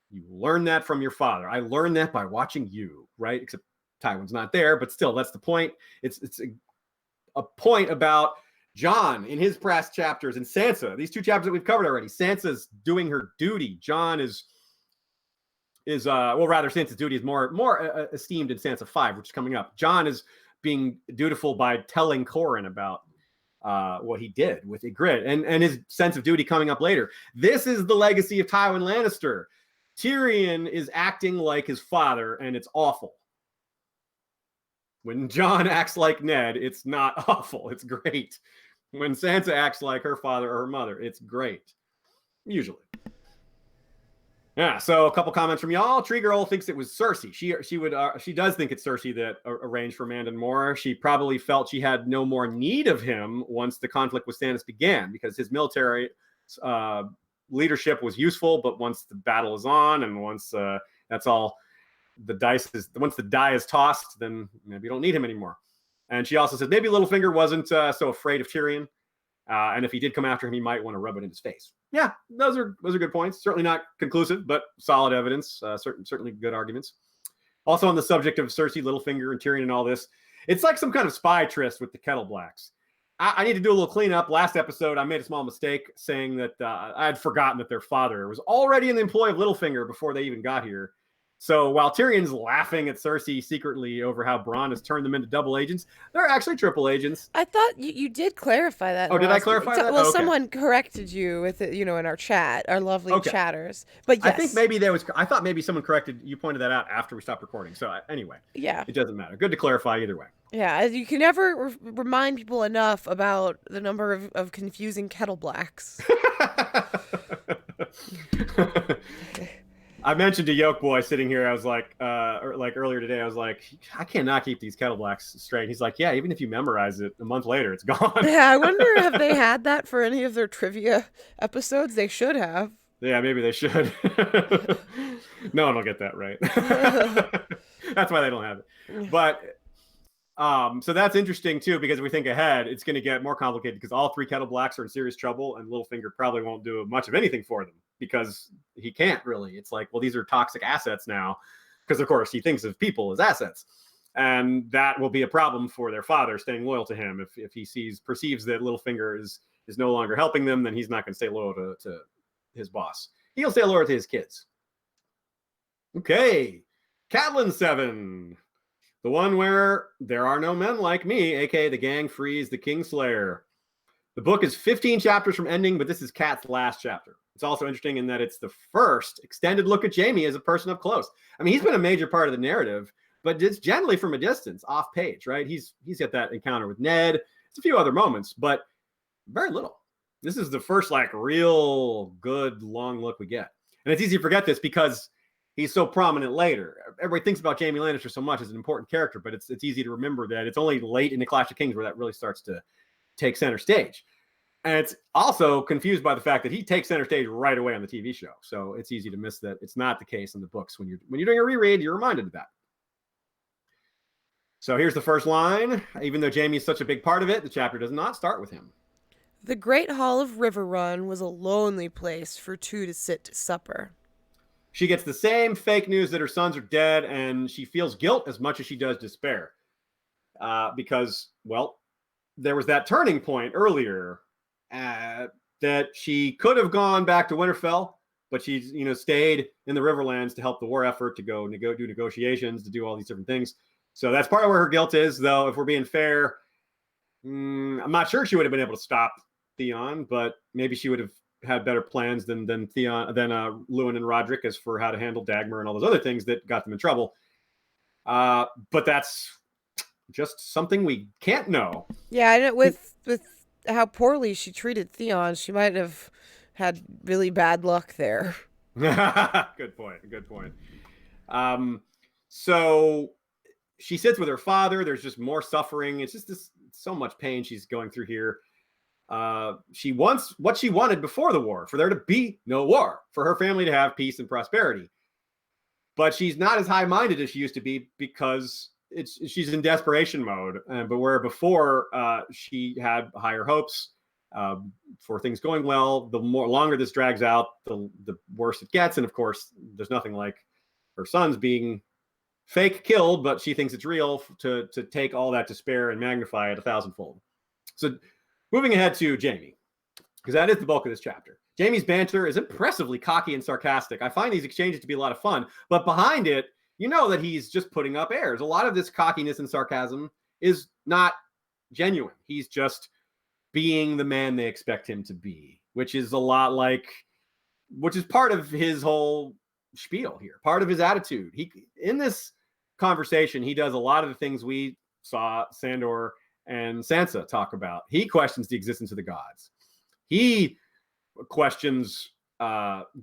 you learn that from your father. I learned that by watching you, right? Except Tywin's not there, but still, that's the point. It's a point about Jon in his past chapters and Sansa. These two chapters that we've covered already. Sansa's doing her duty. Jon is Sansa's duty is more esteemed in Sansa 5, which is coming up. Jon is being dutiful by telling Corran about what he did with Ygritte and his sense of duty coming up later. This is the legacy of Tywin Lannister. Tyrion is acting like his father, and it's awful. When Jon acts like Ned, it's not awful. It's great. When Sansa acts like her father or her mother, it's great. Usually. Yeah, so a couple comments from y'all. Tree Girl thinks it was Cersei. She does think it's Cersei that arranged for Mandon Moore. She probably felt she had no more need of him once the conflict with Stannis began, because his military leadership was useful, but once the battle is on and once that's all once the die is tossed, then maybe you don't need him anymore. And she also said maybe Littlefinger wasn't so afraid of Tyrion, and if he did come after him, he might want to rub it in his face. Yeah, those are good points. Certainly not conclusive, but solid evidence. Certainly good arguments. Also on the subject of Cersei, Littlefinger, and Tyrion and all this, it's like some kind of spy tryst with the Kettle Blacks. I need to do a little cleanup. Last episode, I made a small mistake saying that I had forgotten that their father was already in the employ of Littlefinger before they even got here. So while Tyrion's laughing at Cersei secretly over how Bronn has turned them into double agents, they're actually triple agents. I thought you did clarify that. Oh, did I clarify that? Well, someone corrected you with it, in our chat, our lovely chatters. But yes. I think maybe I thought maybe someone corrected, you pointed that out after we stopped recording. So anyway, yeah, it doesn't matter. Good to clarify either way. Yeah, you can never remind people enough about the number of confusing Kettle Blacks. I mentioned to Yoke Boy sitting here, I was like earlier today, I was like, I cannot keep these Kettle Blacks straight. He's like, yeah, even if you memorize it, a month later, it's gone. Yeah, I wonder have they had that for any of their trivia episodes? They should have. Yeah, maybe they should. No one will get that right. That's why they don't have it. But so that's interesting too, because if we think ahead, it's going to get more complicated because all three Kettle Blacks are in serious trouble, and Littlefinger probably won't do much of anything for them because he can't really. It's like, well, these are toxic assets now, because of course he thinks of people as assets, and that will be a problem for their father staying loyal to him. If he perceives that Littlefinger is no longer helping them, then he's not going to stay loyal to his boss. He'll stay loyal to his kids. Okay, Catelyn 7. The one where there are no men like me, aka the gang frees the Kingslayer. The book is 15 chapters from ending, but this is Kat's last chapter. It's also interesting in that it's the first extended look at Jaime as a person up close. I mean, he's been a major part of the narrative, but it's generally from a distance, off page, right? He's got that encounter with Ned. It's a few other moments, but very little. This is the first real good long look we get. And it's easy to forget this because he's so prominent later. Everybody thinks about Jaime Lannister so much as an important character, but it's easy to remember that it's only late in the Clash of Kings where that really starts to take center stage. And it's also confused by the fact that he takes center stage right away on the TV show. So it's easy to miss that it's not the case in the books. When you're doing a reread, you're reminded of that. So here's the first line. Even though Jaime is such a big part of it, the chapter does not start with him. The great hall of Riverrun was a lonely place for two to sit to supper. She gets the same fake news that her sons are dead, and she feels guilt as much as she does despair. Because, well, there was that turning point earlier that she could have gone back to Winterfell, but she's, stayed in the Riverlands to help the war effort, to go do negotiations, to do all these different things. So that's part of where her guilt is, though. If we're being fair, I'm not sure she would have been able to stop Theon, but maybe she would have had better plans than Lewin and Roderick as for how to handle Dagmar and all those other things that got them in trouble. But that's just something we can't know. Yeah, and with how poorly she treated Theon, she might have had really bad luck there. Good point. So she sits with her father. There's just more suffering. It's just so much pain she's going through here. She wants what she wanted before the war, for there to be no war, for her family to have peace and prosperity. But she's not as high-minded as she used to be, because she's in desperation mode. But where before she had higher hopes for things going well, the longer this drags out, the worse it gets. And of course, there's nothing like her sons being fake killed, but she thinks it's real, to take all that despair and magnify it 1,000-fold. So moving ahead to Jaime, because that is the bulk of this chapter. Jaime's banter is impressively cocky and sarcastic. I find these exchanges to be a lot of fun, but behind it, you know that he's just putting up airs. A lot of this cockiness and sarcasm is not genuine. He's just being the man they expect him to be, which is part of his whole spiel here, part of his attitude. In this conversation, he does a lot of the things we saw Sandor and Sansa talk about. He questions the existence of the gods. He questions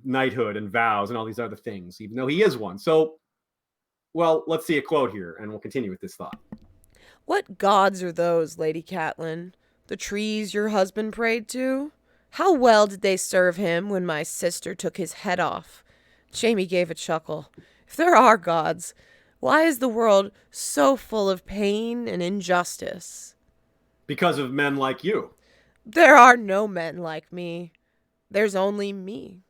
knighthood and vows and all these other things, even though he is one. So, well, let's see a quote here, and we'll continue with this thought. What gods are those, Lady Catelyn? The trees your husband prayed to? How well did they serve him when my sister took his head off? Jaime gave a chuckle. If there are gods, why is the world so full of pain and injustice? Because of men like you. There are no men like me. There's only me.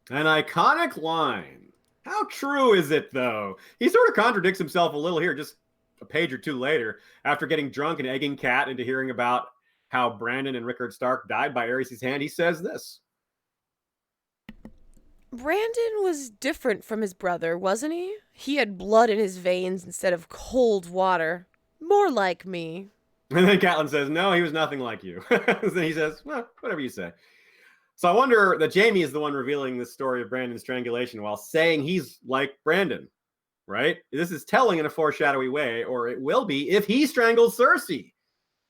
An iconic line. How true is it, though? He sort of contradicts himself a little here, just a page or two later, after getting drunk and egging Cat into hearing about how Brandon and Rickard Stark died by Aerys' hand. He says this. Brandon was different from his brother, wasn't he? He had blood in his veins instead of cold water. More like me. And then Catelyn says, no, he was nothing like you. Then he says, well, whatever you say. So I wonder that Jaime is the one revealing this story of Brandon's strangulation while saying he's like Brandon, right? This is telling in a foreshadowy way, or it will be if he strangles Cersei.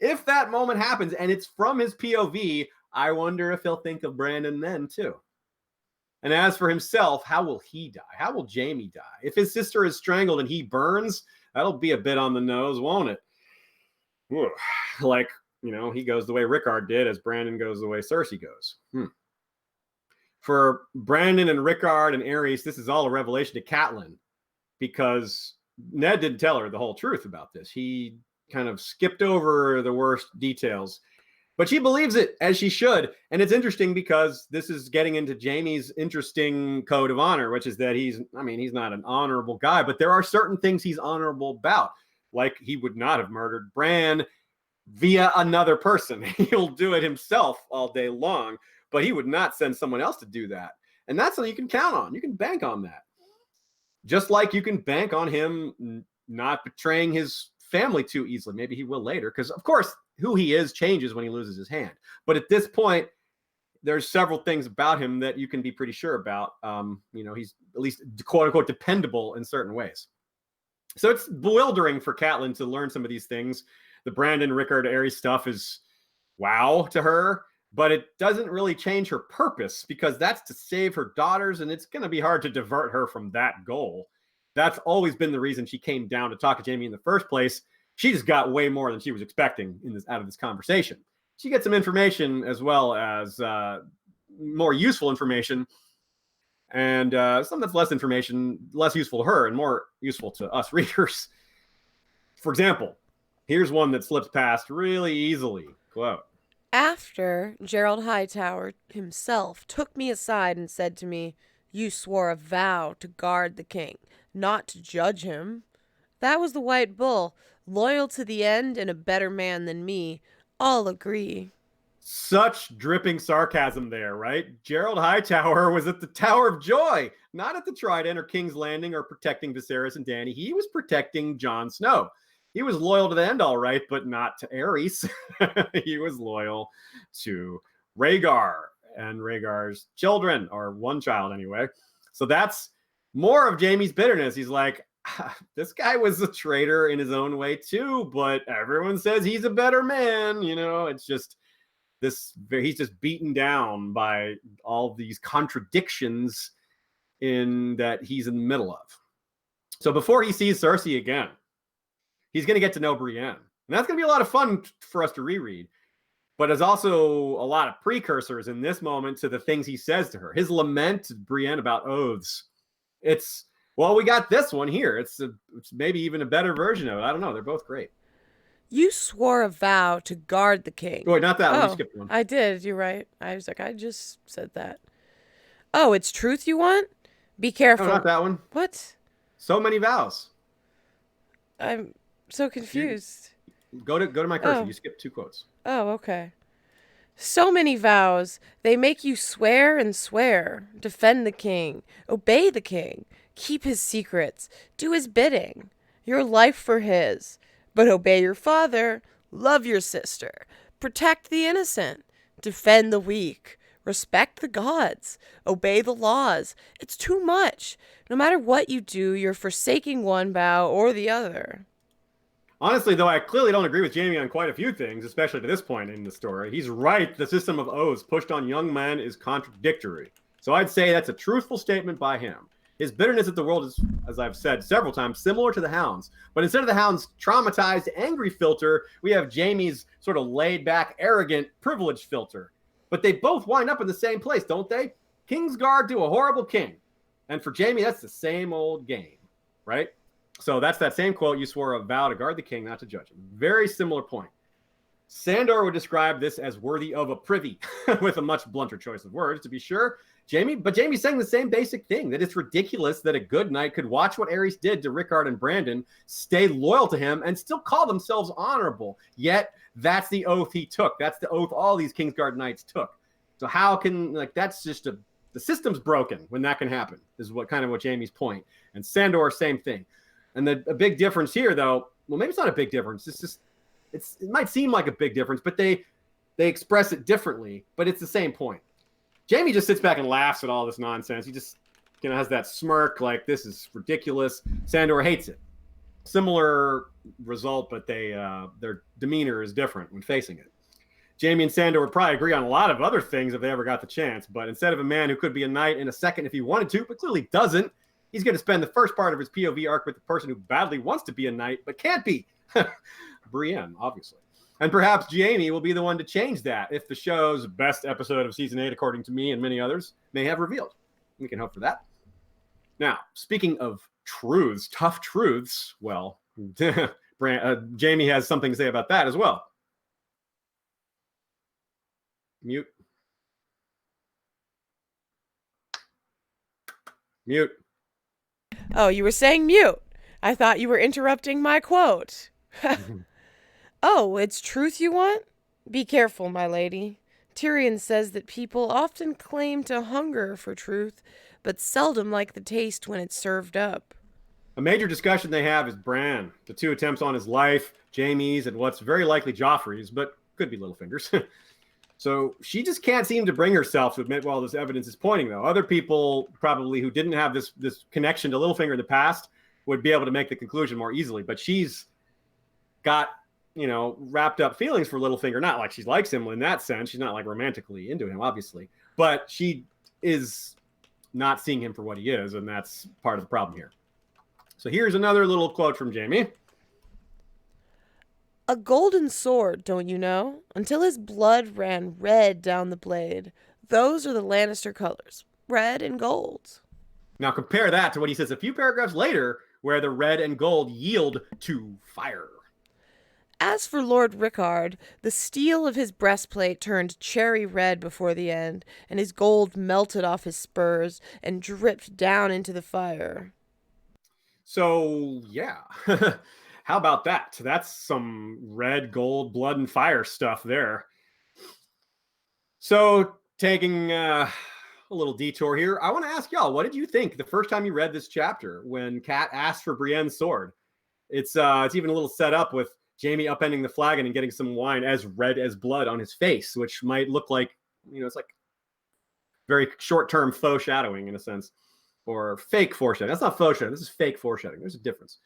If that moment happens and it's from his POV, I wonder if he'll think of Brandon then too. And as for himself, how will he die? How will Jaime die? If his sister is strangled and he burns, that'll be a bit on the nose, won't it? Ugh. Like, he goes the way Rickard did, as Brandon goes the way Cersei goes. For Brandon and Rickard and Aerys, this is all a revelation to Catelyn, because Ned didn't tell her the whole truth about this. He kind of skipped over the worst details, but she believes it, as she should. And it's interesting because this is getting into Jaime's interesting code of honor, which is that he's not an honorable guy, but there are certain things he's honorable about. Like, he would not have murdered Bran via another person. He'll do it himself all day long, but he would not send someone else to do that. And that's something you can count on. You can bank on that. Just like you can bank on him not betraying his family too easily. Maybe he will later, because, of course, who he is changes when he loses his hand. But at this point, there's several things about him that you can be pretty sure about. He's at least, quote unquote, dependable in certain ways. So it's bewildering for Catelyn to learn some of these things. The Brandon, Rickard, Aerys stuff is wow to her, but it doesn't really change her purpose, because that's to save her daughters, and it's going to be hard to divert her from that goal. That's always been the reason she came down to talk to Jaime in the first place. She just got way more than she was expecting out of this conversation. She gets some information as well as more useful information, and some that's less useful to her and more useful to us readers. For example, here's one that slips past really easily. Quote. After Gerald Hightower himself took me aside and said to me, "You swore a vow to guard the king, not to judge him. That was the White Bull, loyal to the end and a better man than me. All agree." Such dripping sarcasm there, right? Gerald Hightower was at the Tower of Joy, not at the Trident or King's Landing or protecting Viserys and Dany. He was protecting Jon Snow. He was loyal to the end, all right, but not to Aerys. He was loyal to Rhaegar and Rhaegar's children, or one child anyway. So that's more of Jaime's bitterness. He's like, this guy was a traitor in his own way too, but everyone says he's a better man. It's just he's just beaten down by all these contradictions in that he's in the middle of. So before he sees Cersei again, he's going to get to know Brienne. And that's going to be a lot of fun for us to reread. But there's also a lot of precursors in this moment to the things he says to her. His lament to Brienne about oaths. We got this one here. It's maybe even a better version of it. I don't know. They're both great. You swore a vow to guard the king. Wait, not that one. You skipped one. I did. You're right. I was like, I just said that. Oh, it's truth you want? Be careful. No, not that one. What? So many vows. I'm so confused. Go to my cursor. You skipped 2 quotes. Oh, okay. So many vows. They make you swear and swear. Defend the king. Obey the king. Keep his secrets. Do his bidding. Your life for his. But obey your father, love your sister, protect the innocent, defend the weak, respect the gods, obey the laws. It's too much. No matter what you do, you're forsaking one vow or the other. Honestly, though, I clearly don't agree with Jaime on quite a few things, especially to this point in the story. He's right. The system of oaths pushed on young men is contradictory. So I'd say that's a truthful statement by him. His bitterness at the world is, as I've said several times, similar to the Hound's. But instead of the Hound's traumatized, angry filter, we have Jaime's sort of laid-back, arrogant, privileged filter. But they both wind up in the same place, don't they? Kingsguard to a horrible king. And for Jaime, that's the same old game, right? So that's that same quote, you swore a vow to guard the king, not to judge him. Very similar point. Sandor would describe this as worthy of a privy, with a much blunter choice of words, to be sure. Jaime's saying the same basic thing, that it's ridiculous that a good knight could watch what Aerys did to Rickard and Brandon, stay loyal to him, and still call themselves honorable. Yet, that's the oath he took. That's the oath all these Kingsguard knights took. So how can, that's just the system's broken when that can happen, is what Jaime's point. And Sandor, same thing. And a big difference here, though, well, maybe it's not a big difference. It's just, it might seem like a big difference, but they express it differently, but it's the same point. Jaime just sits back and laughs at all this nonsense. He just has that smirk like, this is ridiculous. Sandor hates it. Similar result, but their demeanor is different when facing it. Jaime and Sandor would probably agree on a lot of other things if they ever got the chance, but instead of a man who could be a knight in a second if he wanted to, but clearly doesn't, he's going to spend the first part of his POV arc with the person who badly wants to be a knight, but can't be. Brienne, obviously. And perhaps Jaime will be the one to change that if the show's best episode of Season 8, according to me and many others, may have revealed. We can hope for that. Now, speaking of truths, tough truths, well, Jaime has something to say about that as well. Mute. Oh, you were saying mute. I thought you were interrupting my quote. Oh, it's truth you want? Be careful, my lady. Tyrion says that people often claim to hunger for truth, but seldom like the taste when it's served up. A major discussion they have is Bran. The 2 attempts on his life, Jaime's, and what's very likely Joffrey's, but could be Littlefinger's. So she just can't seem to bring herself to admit where all this evidence is pointing, though. Other people probably who didn't have this connection to Littlefinger in the past would be able to make the conclusion more easily. But she's got, wrapped up feelings for Littlefinger. Not like she likes him in that sense. She's not like romantically into him, obviously. But she is not seeing him for what he is, and that's part of the problem here. So here's another little quote from Jaime. A golden sword, don't you know? Until his blood ran red down the blade. Those are the Lannister colors, red and gold. Now compare that to what he says a few paragraphs later, where the red and gold yield to fire. As for Lord Rickard, the steel of his breastplate turned cherry red before the end, and his gold melted off his spurs and dripped down into the fire. So, yeah. How about that? That's some red, gold, blood, and fire stuff there. So taking a little detour here, I want to ask y'all, what did you think the first time you read this chapter when Kat asked for Brienne's sword? It's even a little set up with Jaime upending the flagon and getting some wine as red as blood on his face, which might look like, it's like very short-term foreshadowing in a sense, or fake foreshadowing. That's not foreshadowing. This is fake foreshadowing. There's a difference.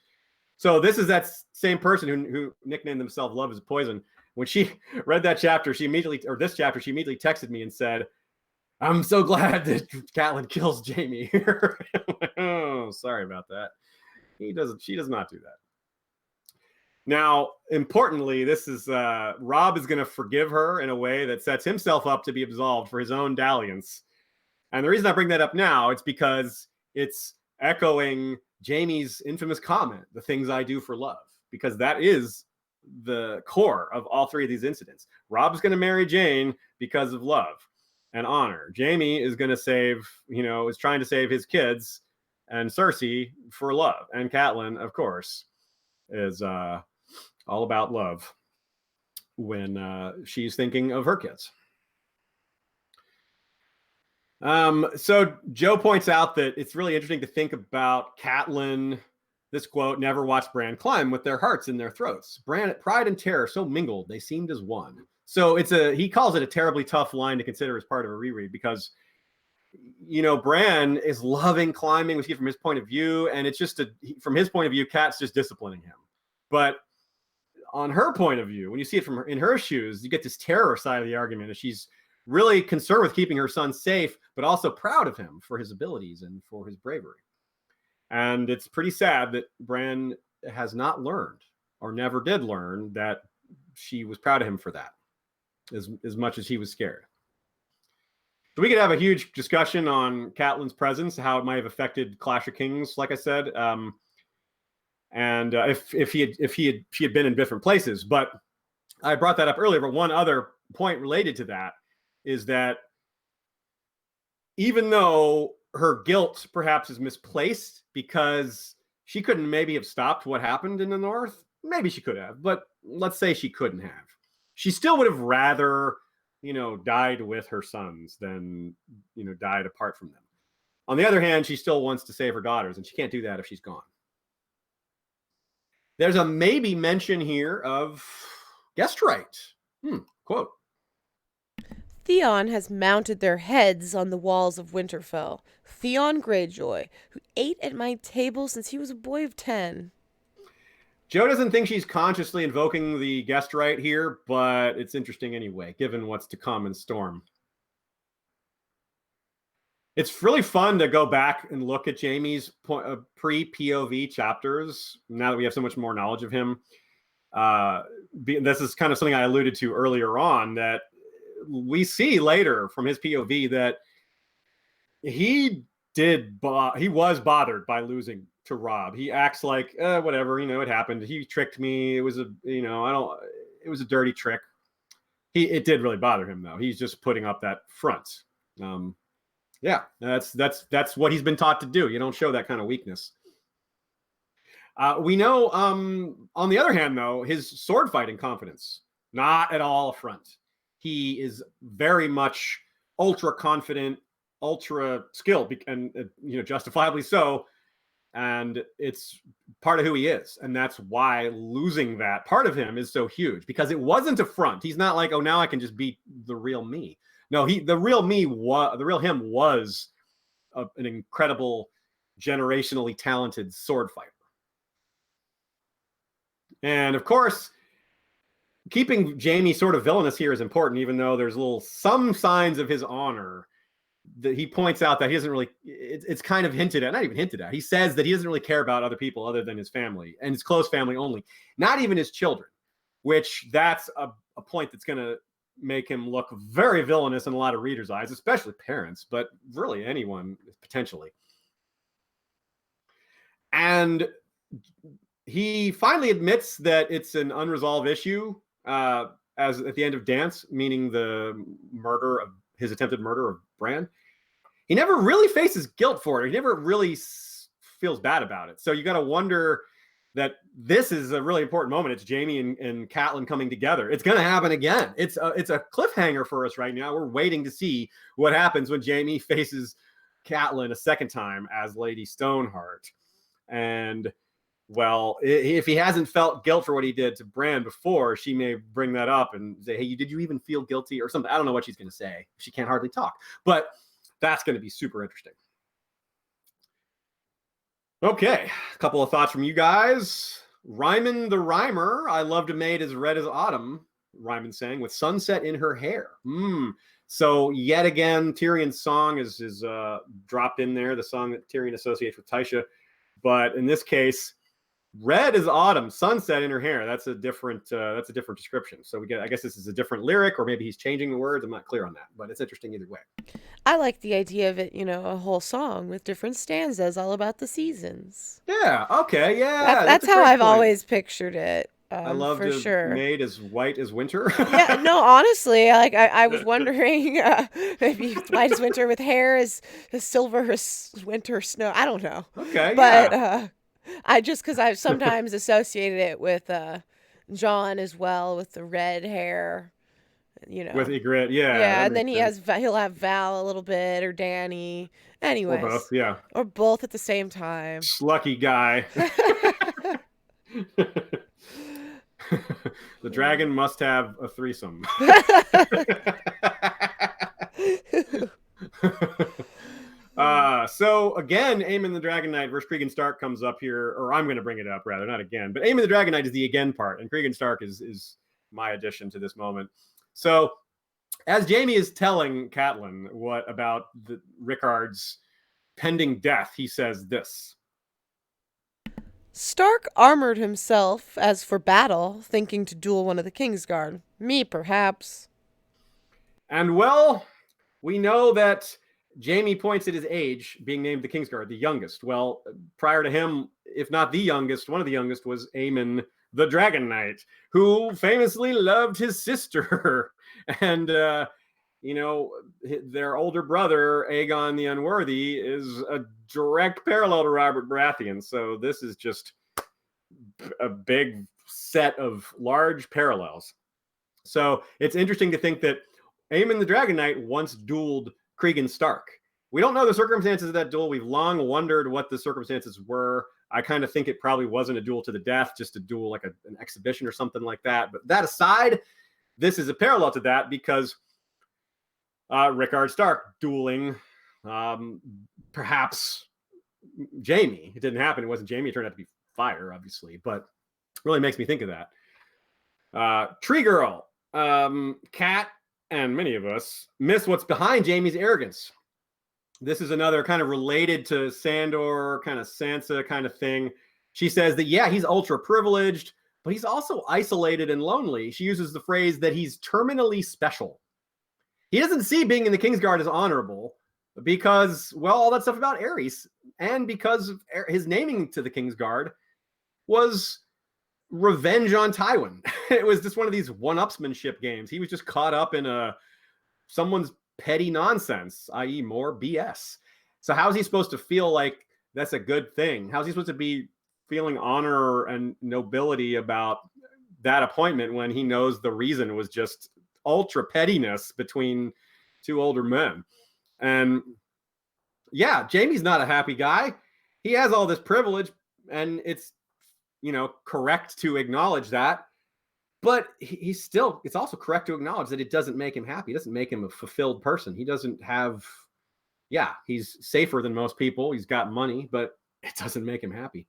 So this is that same person who nicknamed themselves Love is Poison. When she read that chapter, she immediately texted me and said, "I'm so glad that Catelyn kills Jaime." Oh, sorry about that. She does not do that. Now, importantly, this is Robb is going to forgive her in a way that sets himself up to be absolved for his own dalliance. And the reason I bring that up now, it's because it's echoing Jaime's infamous comment, "The things I do for love," because that is the core of all three of these incidents. Robb's going to marry Jane because of love and honor. Jaime is going to is trying to save his kids and Cersei for love. And Catelyn, of course, is all about love when she's thinking of her kids. So Joe points out that it's really interesting to think about Catelyn, this quote, "never watched Bran climb with their hearts in their throats. Pride and terror so mingled, they seemed as one." So he calls it a terribly tough line to consider as part of a reread because, Bran is loving climbing, we see it from his point of view, and it's just from his point of view, Kat's just disciplining him. But on her point of view, when you see it in her shoes, you get this terror side of the argument, and she's really concerned with keeping her son safe, but also proud of him for his abilities and for his bravery. And it's pretty sad that Bran has not learned, or never did learn, that she was proud of him for that, as much as he was scared. So we could have a huge discussion on Catelyn's presence, how it might have affected Clash of Kings, like I said, and if she had been in different places. But I brought that up earlier. But one other point related to that is that even though her guilt perhaps is misplaced because she couldn't maybe have stopped what happened in the North, maybe she could have, but let's say she couldn't have, she still would have rather, died with her sons than, died apart from them. On the other hand, she still wants to save her daughters, and she can't do that if she's gone. There's a maybe mention here of guest right. Quote. Theon has mounted their heads on the walls of Winterfell. Theon Greyjoy, who ate at my table since he was a boy of 10. Joe doesn't think she's consciously invoking the guest right here, but it's interesting anyway, given what's to come in Storm. It's really fun to go back and look at Jaime's pre-POV chapters, now that we have so much more knowledge of him. This is kind of something I alluded to earlier on, that we see later from his POV that he was bothered by losing to Robb. He acts like whatever, it happened. He tricked me. It was it was a dirty trick. It did really bother him though. He's just putting up that front. Yeah, that's what he's been taught to do. You don't show that kind of weakness. We know, on the other hand, though, his sword fighting confidence, not at all a front. He is very much ultra confident, ultra skilled, and justifiably so. And it's part of who he is, and that's why losing that part of him is so huge, because it wasn't a front. He's not like, oh, now I can just beat the real me. No, the real him was an incredible, generationally talented sword fighter. And of course, keeping Jaime sort of villainous here is important, even though there's some signs of his honor that he points out that he doesn't really, it's kind of hinted at, not even hinted at. He says that he doesn't really care about other people other than his family, and his close family only, not even his children, which that's a point that's going to make him look very villainous in a lot of readers' eyes, especially parents, but really anyone potentially. And he finally admits that it's an unresolved issue as at the end of Dance, meaning the his attempted murder of Bran. He never really faces guilt for it. He never really feels bad about it. So you got to wonder that this is a really important moment. It's Jaime and Catelyn coming together. It's going to happen again. It's a cliffhanger for us right now. We're waiting to see what happens when Jaime faces Catelyn a second time as Lady Stoneheart. And well, if he hasn't felt guilt for what he did to Bran before, she may bring that up and say, hey, did you even feel guilty or something? I don't know what she's going to say. She can't hardly talk, but that's going to be super interesting. Okay, a couple of thoughts from you guys. Ryman the Rhymer, I loved a maid as red as autumn, Ryman sang, with sunset in her hair. So yet again, Tyrion's song is dropped in there, the song that Tyrion associates with Tysha. But in this case, red as autumn, sunset in her hair. That's a different description. So I guess this is a different lyric, or maybe he's changing the words. I'm not clear on that, but it's interesting either way. I like the idea of it, a whole song with different stanzas all about the seasons. Yeah. Okay. Yeah. That's how I've always pictured it. I love for sure. Made as white as winter. Yeah. No, honestly, I was wondering maybe white as winter with hair as silver as winter snow. I don't know. Okay. But yeah. I just because I've sometimes associated it with Jon as well with the red hair. With Ygritte, yeah, and then he'll have Val a little bit, or Danny, anyways, or both, yeah, or both at the same time. Lucky guy. The dragon must have a threesome. So again, Aemon the Dragon Knight versus Cregan Stark comes up here, or I'm going to bring it up rather, not again, but Aemon the Dragon Knight is the again part, and Cregan Stark is my addition to this moment. So, as Jaime is telling Catelyn what about Rickard's pending death, he says this. Stark armored himself as for battle, thinking to duel one of the Kingsguard. Me, perhaps. And well, we know that Jaime points at his age, being named the Kingsguard, the youngest. Well, prior to him, if not the youngest, one of the youngest was Aemon the Dragon Knight, who famously loved his sister. And, their older brother, Aegon the Unworthy, is a direct parallel to Robert Baratheon. So this is just a big set of large parallels. So it's interesting to think that Aemon the Dragon Knight once dueled Cregan Stark. We don't know the circumstances of that duel. We've long wondered what the circumstances were. I kind of think it probably wasn't a duel to the death, just a duel like an exhibition or something like that. But that aside, this is a parallel to that because Rickard Stark dueling perhaps Jaime. It didn't happen. It wasn't Jaime. It turned out to be fire, obviously. But it really makes me think of that. Tree Girl, Cat, and many of us miss what's behind Jaime's arrogance. This is another kind of related to Sandor, kind of Sansa kind of thing. She says that, yeah, he's ultra privileged, but he's also isolated and lonely. She uses the phrase that he's terminally special. He doesn't see being in the Kingsguard as honorable because, well, all that stuff about Aerys, and because of his naming to the Kingsguard was revenge on Tywin. It was just one of these one-upsmanship games. He was just caught up in someone's petty nonsense, i.e. more BS. So how is he supposed to feel like that's a good thing? How is he supposed to be feeling honor and nobility about that appointment when he knows the reason was just ultra pettiness between two older men? And yeah, Jaime's not a happy guy. He has all this privilege, and it's, correct to acknowledge that. But it's also correct to acknowledge that it doesn't make him happy. It doesn't make him a fulfilled person. He doesn't have, he's safer than most people. He's got money, but it doesn't make him happy.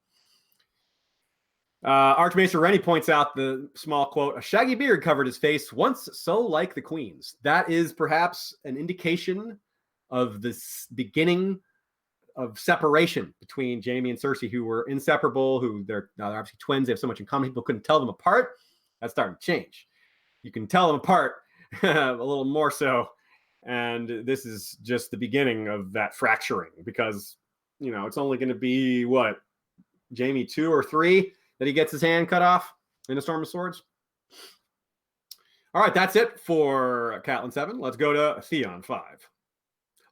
Archmaester Rennie points out the small quote, a shaggy beard covered his face, once so like the queen's. That is perhaps an indication of this beginning of separation between Jaime and Cersei, who were inseparable, they're obviously twins. They have so much in common. People couldn't tell them apart. That's starting to change. You can tell them apart a little more so. And this is just the beginning of that fracturing because, it's only going to be Jaime 2 or 3 that he gets his hand cut off in a Storm of Swords. All right, that's it for Catelyn 7. Let's go to Theon 5.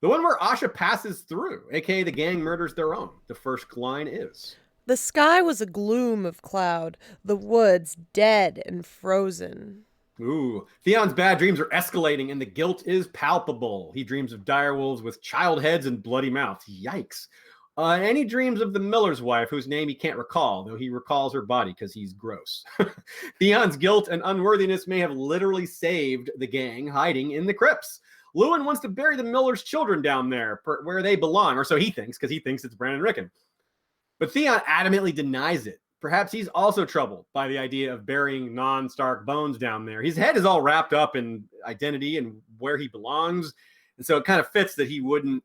The one where Asha passes through, aka the gang murders their own. The first line is, The sky was a gloom of cloud, the woods dead and frozen. Ooh, Theon's bad dreams are escalating and the guilt is palpable. He dreams of direwolves with child heads and bloody mouths. Yikes. And he dreams of the miller's wife, whose name he can't recall, though he recalls her body because he's gross. Theon's guilt and unworthiness may have literally saved the gang hiding in the crypts. Lewin wants to bury the miller's children down there where they belong, or so he thinks, because he thinks it's Bran and Rickon. But Theon adamantly denies it. Perhaps he's also troubled by the idea of burying non-Stark bones down there. His head is all wrapped up in identity and where he belongs. And so it kind of fits that he wouldn't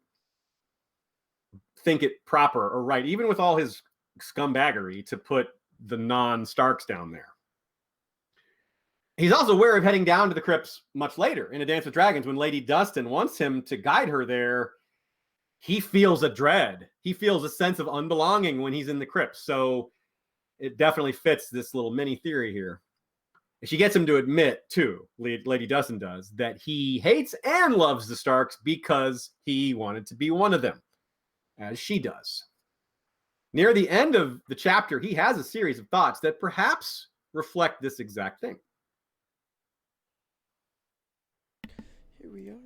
think it proper or right, even with all his scumbaggery, to put the non-Starks down there. He's also wary of heading down to the crypts much later in A Dance with Dragons when Lady Dustin wants him to guide her there. He feels a dread. He feels a sense of unbelonging when he's in the crypts. So it definitely fits this little mini theory here. She gets him to admit, too, Lady Dustin does, that he hates and loves the Starks because he wanted to be one of them, as she does. Near the end of the chapter, he has a series of thoughts that perhaps reflect this exact thing. Here we are.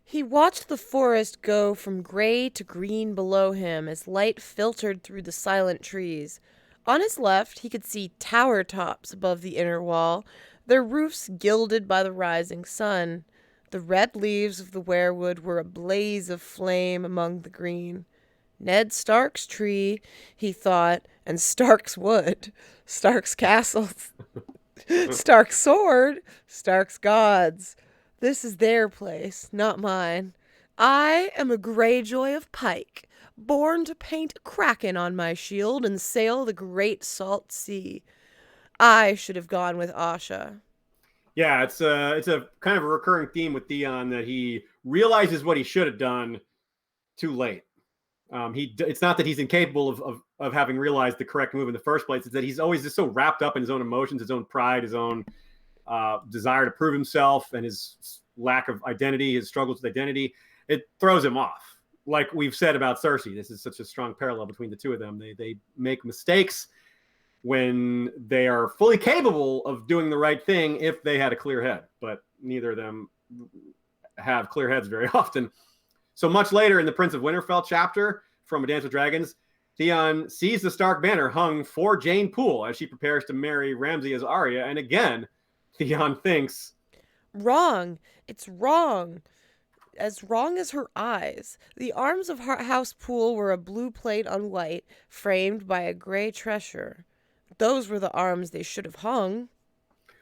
He watched the forest go from gray to green below him as light filtered through the silent trees. On his left, he could see tower tops above the inner wall, their roofs gilded by the rising sun. The red leaves of the weirwood were a blaze of flame among the green. Ned Stark's tree, he thought, and Stark's wood, Stark's castles, Stark's sword, Stark's gods. This is their place, not mine. I am a Greyjoy of Pike, born to paint a kraken on my shield and sail the great salt sea. I should have gone with Asha. Yeah, it's a kind of a recurring theme with Theon that he realizes what he should have done too late. It's not that he's incapable of having realized the correct move in the first place. It's that he's always just so wrapped up in his own emotions, his own pride, his own desire to prove himself, and his lack of identity, his struggles with identity. It throws him off. Like we've said about Cersei, this is such a strong parallel between the two of them. They make mistakes when they are fully capable of doing the right thing if they had a clear head, but neither of them have clear heads very often. So much later in the Prince of Winterfell chapter from A Dance with Dragons, Theon sees the Stark banner hung for Jane Poole as she prepares to marry Ramsay as Arya. And again, Theon thinks, wrong. It's wrong. As wrong as her eyes. The arms of House Poole were a blue plate on white, framed by a gray tressure. Those were the arms they should have hung.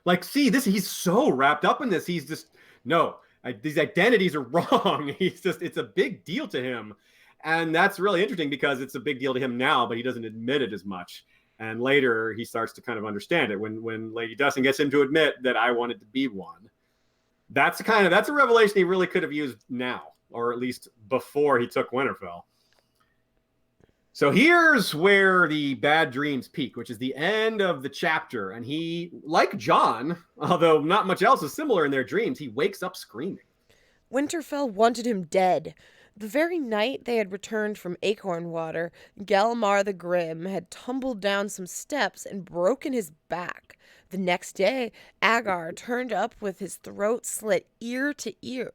Like, see, he's so wrapped up in this. He's just, no, these identities are wrong. It's a big deal to him. And that's really interesting because it's a big deal to him now, but he doesn't admit it as much. And later he starts to kind of understand it when Lady Dustin gets him to admit that I wanted to be one. That's a revelation he really could have used now, or at least before he took Winterfell. So here's where the bad dreams peak, which is the end of the chapter. And he, like Jon, although not much else is similar in their dreams, he wakes up screaming. Winterfell wanted him dead. The very night they had returned from Acorn Water, Galmar the Grim had tumbled down some steps and broken his back. The next day, Agar turned up with his throat slit ear to ear.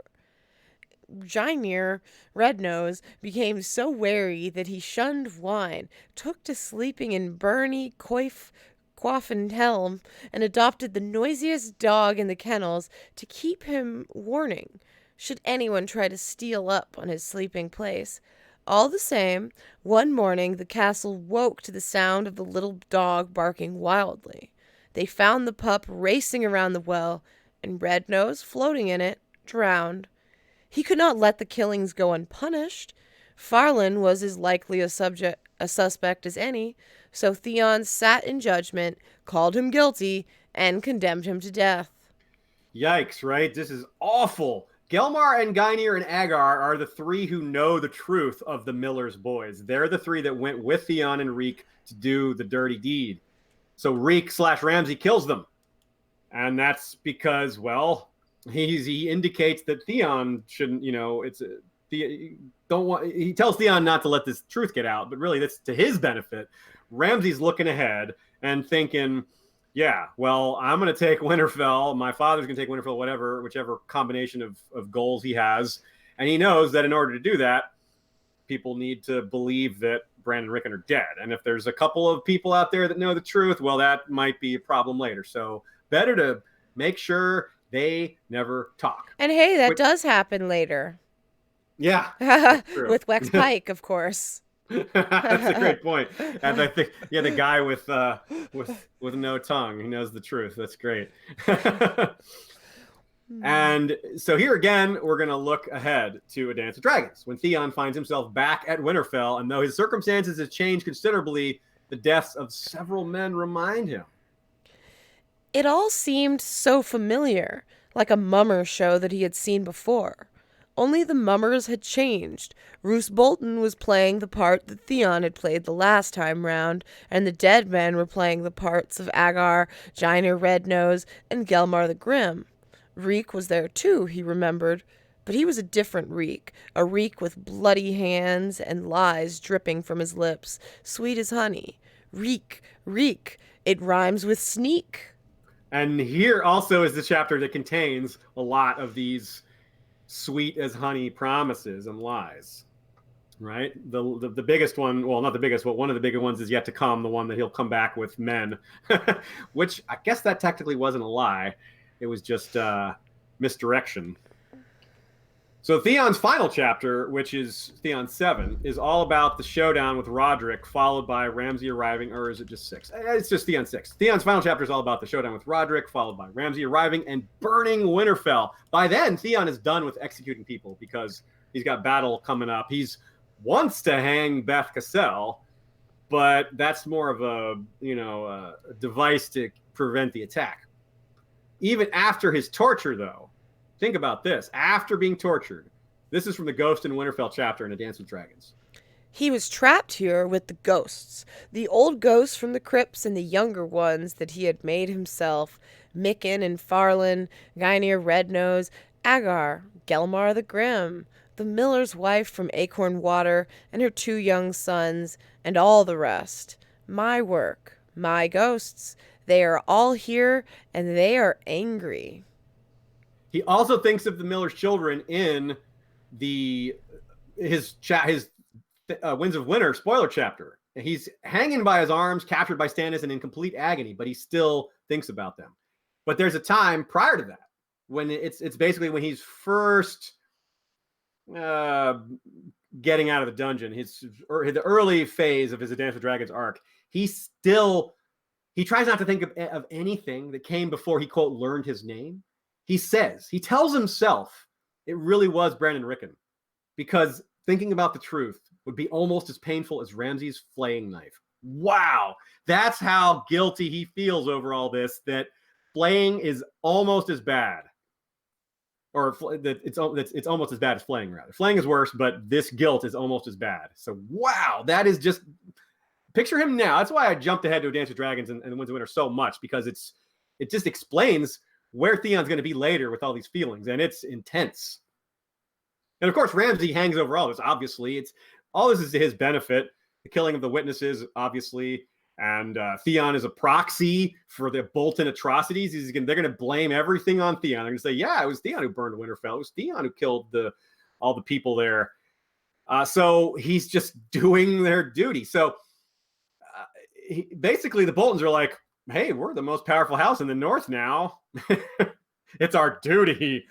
Jainier, Rednose, became so wary that he shunned wine, took to sleeping in Bernie, Quaff and Helm, and adopted the noisiest dog in the kennels to keep him warning, should anyone try to steal up on his sleeping place. All the same, one morning the castle woke to the sound of the little dog barking wildly. They found the pup racing around the well, and Rednose, floating in it, drowned. He could not let the killings go unpunished. Farland was as likely a suspect as any, so Theon sat in judgment, called him guilty, and condemned him to death. Yikes, right? This is awful. Gelmar and Gainir and Agar are the three who know the truth of the Miller's boys. They're the three that went with Theon and Reek to do the dirty deed. So Reek/Ramsay kills them. And that's because, well, he indicates that Theon shouldn't, he tells Theon not to let this truth get out, but really that's to his benefit. Ramsay's looking ahead and thinking, yeah, well, I'm going to take Winterfell. My father's going to take Winterfell, whichever combination of goals he has. And he knows that in order to do that, people need to believe that Bran and Rickon are dead. And if there's a couple of people out there that know the truth, well, that might be a problem later. So better to make sure they never talk. And hey, that does happen later. Yeah. With Wex Pike, of course. That's a great point. And I think, the guy with no tongue, he knows the truth. That's great. And so here again, we're going to look ahead to A Dance with Dragons, when Theon finds himself back at Winterfell, and though his circumstances have changed considerably, the deaths of several men remind him. It all seemed so familiar, like a Mummer show that he had seen before. Only the Mummers had changed. Roose Bolton was playing the part that Theon had played the last time round, and the dead men were playing the parts of Agar, Jaina Rednose, and Gelmar the Grim. Reek was there too, he remembered, but he was a different Reek, a Reek with bloody hands and lies dripping from his lips, sweet as honey. Reek, Reek, it rhymes with sneak. And here also is the chapter that contains a lot of these sweet as honey promises and lies, right? The biggest one, well, not the biggest, but one of the bigger ones is yet to come, the one that he'll come back with men, which I guess that technically wasn't a lie. It was just misdirection. So Theon's final chapter, which is Theon 7, is all about the showdown with Roderick, followed by Ramsay arriving, or is it just 6? It's just Theon 6. Theon's final chapter is all about the showdown with Roderick, followed by Ramsay arriving and burning Winterfell. By then, Theon is done with executing people because he's got battle coming up. He's wants to hang Beth Cassel, but that's more of a device to prevent the attack. Even after his torture, though, think about this. After being tortured, this is from the Ghost in Winterfell chapter in A Dance with Dragons. He was trapped here with the ghosts, the old ghosts from the crypts and the younger ones that he had made himself, Mikken and Farlan, Gynaer Rednose, Agar, Gelmar the Grim, the miller's wife from Acorn Water and her 2 young sons, and all the rest. My work, my ghosts. They are all here, and they are angry. He also thinks of the miller's children in his Winds of Winter spoiler chapter. He's hanging by his arms, captured by Stannis, and in complete agony, but he still thinks about them. But there's a time prior to that when it's basically when he's first getting out of the dungeon, the early phase of his A Dance with Dragons arc. He tries not to think of anything that came before he, quote, learned his name. He tells himself it really was Bran and Rickon, because thinking about the truth would be almost as painful as Ramsay's flaying knife. Wow. That's how guilty he feels over all this, that flaying is almost as bad. Or that it's almost as bad as flaying, rather. Flaying is worse, but this guilt is almost as bad. So, wow, that is just... Picture him now. That's why I jumped ahead to A Dance with Dragons and Winds of Winter so much, because it just explains where Theon's going to be later with all these feelings, and it's intense. And of course, Ramsay hangs over all this. Obviously, all this is to his benefit. The killing of the witnesses, obviously, and Theon is a proxy for the Bolton atrocities. They're going to blame everything on Theon. They're going to say, "Yeah, it was Theon who burned Winterfell. It was Theon who killed all the people there." So he's just doing their duty. So. Basically, the Boltons are like, hey, we're the most powerful house in the North now. It's our duty.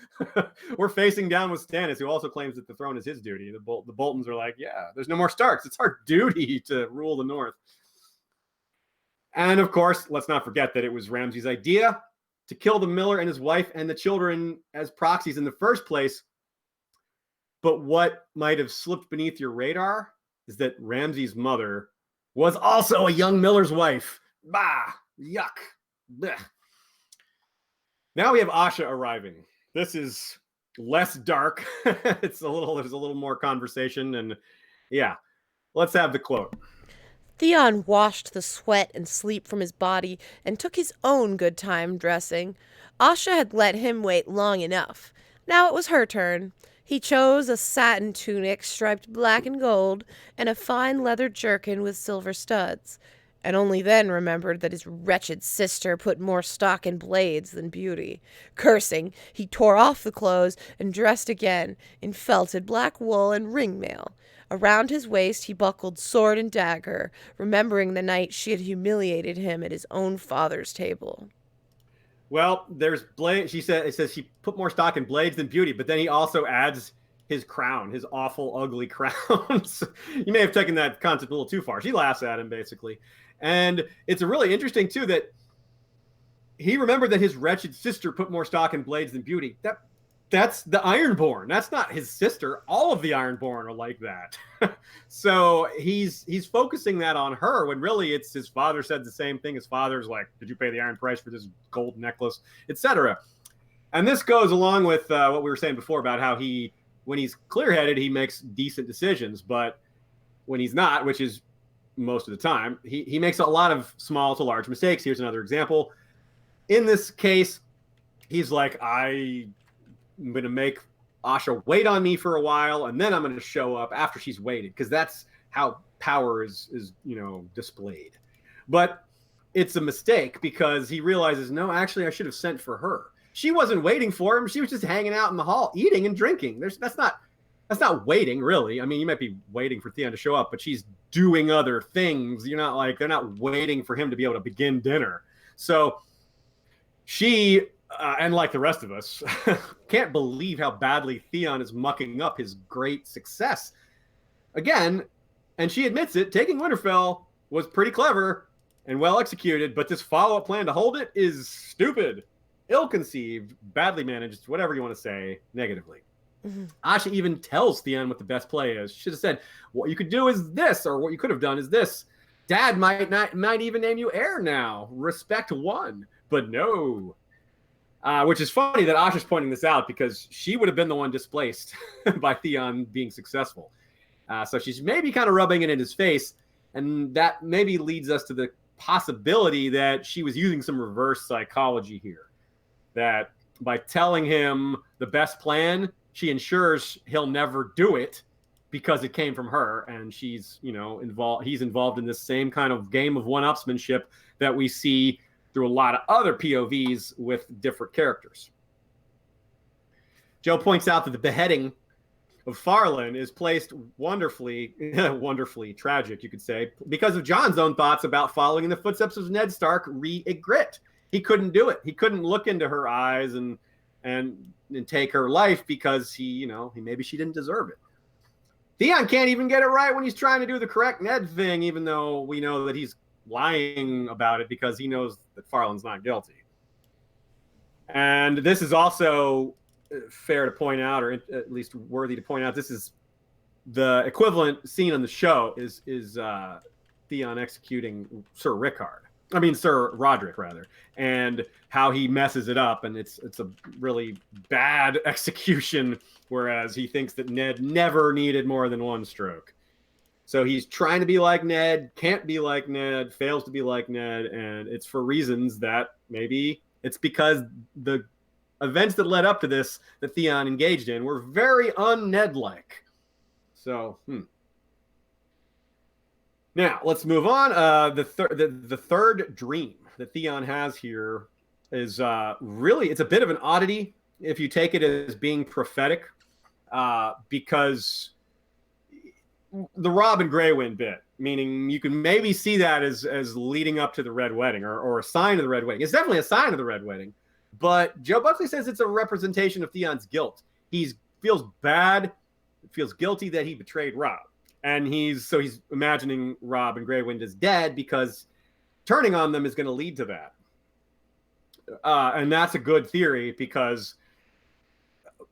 We're facing down with Stannis, who also claims that the throne is his duty. The Boltons are like, yeah, there's no more Starks. It's our duty to rule the North. And of course, let's not forget that it was Ramsay's idea to kill the miller and his wife and the children as proxies in the first place. But what might have slipped beneath your radar is that Ramsay's mother was also a young miller's wife. Bah, yuck. Blech. Now we have Asha arriving. This is less dark. There's a little more conversation, and yeah, let's have the quote. Theon washed the sweat and sleep from his body and took his own good time dressing. Asha had let him wait long enough. Now it was her turn. He chose a satin tunic striped black and gold and a fine leather jerkin with silver studs. and only then remembered that his wretched sister put more stock in blades than beauty. Cursing, he tore off the clothes and dressed again in felted black wool and ringmail. Around his waist he buckled sword and dagger, remembering the night she had humiliated him at his own father's table. Well, there's blade. It says she put more stock in blades than beauty, but then he also adds his crown, his awful, ugly crown. So you may have taken that concept a little too far. She laughs at him, basically. And it's really interesting, too, that he remembered that his wretched sister put more stock in blades than beauty. That's the Ironborn. That's not his sister. All of the Ironborn are like that. So he's focusing that on her when really it's his father said the same thing. His father's like, did you pay the iron price for this gold necklace, etc. And this goes along with what we were saying before about how when he's clear-headed, he makes decent decisions, but when he's not, which is most of the time, he makes a lot of small to large mistakes. Here's another example. In this case, he's like, I'm going to make Asha wait on me for a while, and then I'm going to show up after she's waited, because that's how power is displayed. But it's a mistake because he realizes, no, actually, I should have sent for her. She wasn't waiting for him. She was just hanging out in the hall, eating and drinking. That's not waiting, really. I mean, you might be waiting for Theon to show up, but she's doing other things. They're not waiting for him to be able to begin dinner. So she, and like the rest of us, can't believe how badly Theon is mucking up his great success. Again, and she admits it, taking Winterfell was pretty clever and well executed, but this follow-up plan to hold it is stupid, ill-conceived, badly managed, whatever you want to say, negatively. Mm-hmm. Asha even tells Theon what the best play is. She should have said, what you could do is this, or what you could have done is this. Dad might even name you heir now. Respect one. But no. Which is funny that Asha's pointing this out, because she would have been the one displaced by Theon being successful. So she's maybe kind of rubbing it in his face, and that maybe leads us to the possibility that she was using some reverse psychology here. That by telling him the best plan, she ensures he'll never do it because it came from her, and she's, involved. He's involved in this same kind of game of one-upsmanship that we see through a lot of other POVs with different characters. Joe points out that the beheading of Farland is placed wonderfully tragic, you could say, because of Jon's own thoughts about following in the footsteps of Ned Stark re-Ygritte. He couldn't do it. He couldn't look into her eyes and take her life because maybe she didn't deserve it. Theon can't even get it right when he's trying to do the correct Ned thing, even though we know that he's lying about it because he knows that Farland's not guilty. And this is also fair to point out, or at least worthy to point out, this is the equivalent scene on the show is Theon executing Sir Roderick, rather, and how he messes it up, and it's a really bad execution, whereas he thinks that Ned never needed more than one stroke. So he's trying to be like Ned, can't be like Ned, fails to be like Ned, and it's for reasons that maybe it's because the events that led up to this that Theon engaged in were very un-Ned-like. So, Now, let's move on. The third dream that Theon has here is really, it's a bit of an oddity if you take it as being prophetic, because the Robb and Greywind bit, meaning you can maybe see that as leading up to the Red Wedding or a sign of the Red Wedding. It's definitely a sign of the Red Wedding, but Joe Buckley says it's a representation of Theon's guilt. He feels bad, feels guilty that he betrayed Robb. And he's imagining Robb and Greywind as dead because turning on them is going to lead to that. And that's a good theory because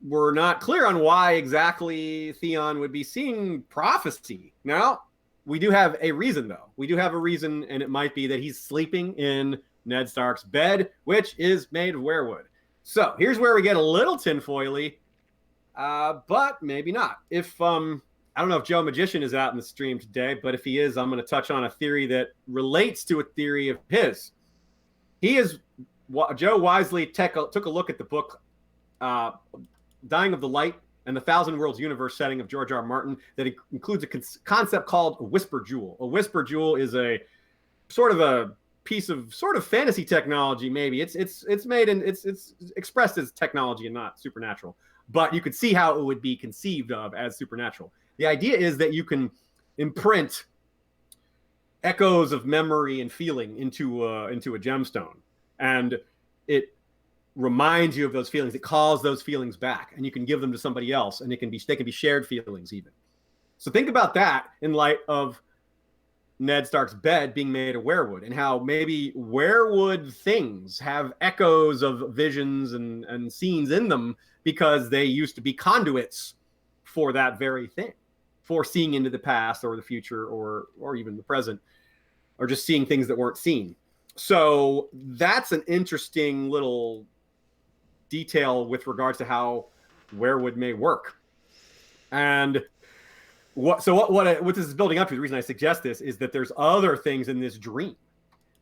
we're not clear on why exactly Theon would be seeing prophecy. Now, we do have a reason, though. We do have a reason, and it might be that he's sleeping in Ned Stark's bed, which is made of weirwood. So here's where we get a little tinfoily, but maybe not. If I don't know if Joe Magician is out in the stream today, but if he is, I'm going to touch on a theory that relates to a theory of his. Joe wisely took a look at the book Dying of the Light and the Thousand Worlds universe setting of George R. R. Martin that includes a concept called a whisper jewel. A whisper jewel is a sort of a piece of sort of fantasy technology. Maybe it's made and it's expressed as technology and not supernatural, but you could see how it would be conceived of as supernatural. The idea is that you can imprint echoes of memory and feeling into a gemstone, and it reminds you of those feelings. It calls those feelings back, and you can give them to somebody else, and they can be shared feelings even. So think about that in light of Ned Stark's bed being made of weirwood, and how maybe weirwood things have echoes of visions and scenes in them because they used to be conduits for that very thing, for seeing into the past or the future or even the present, or just seeing things that weren't seen. So that's an interesting little detail with regards to how weirwood may work. And what this is building up to, the reason I suggest this is that there's other things in this dream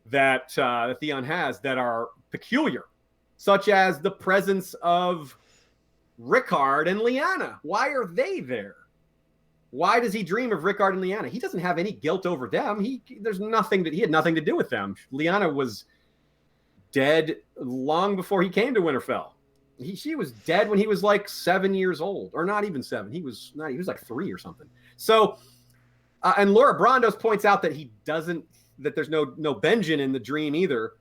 that Theon has that are peculiar, such as the presence of Rickard and Lyanna. Why are they there? Why does he dream of Rickard and Lyanna? He doesn't have any guilt over them. He had nothing to do with them. Lyanna was dead long before he came to Winterfell. She was dead when he was like 7 years old, or not even 7. He was like 3 or something. So, and Laura Brandos points out that that there's no Benjen in the dream either.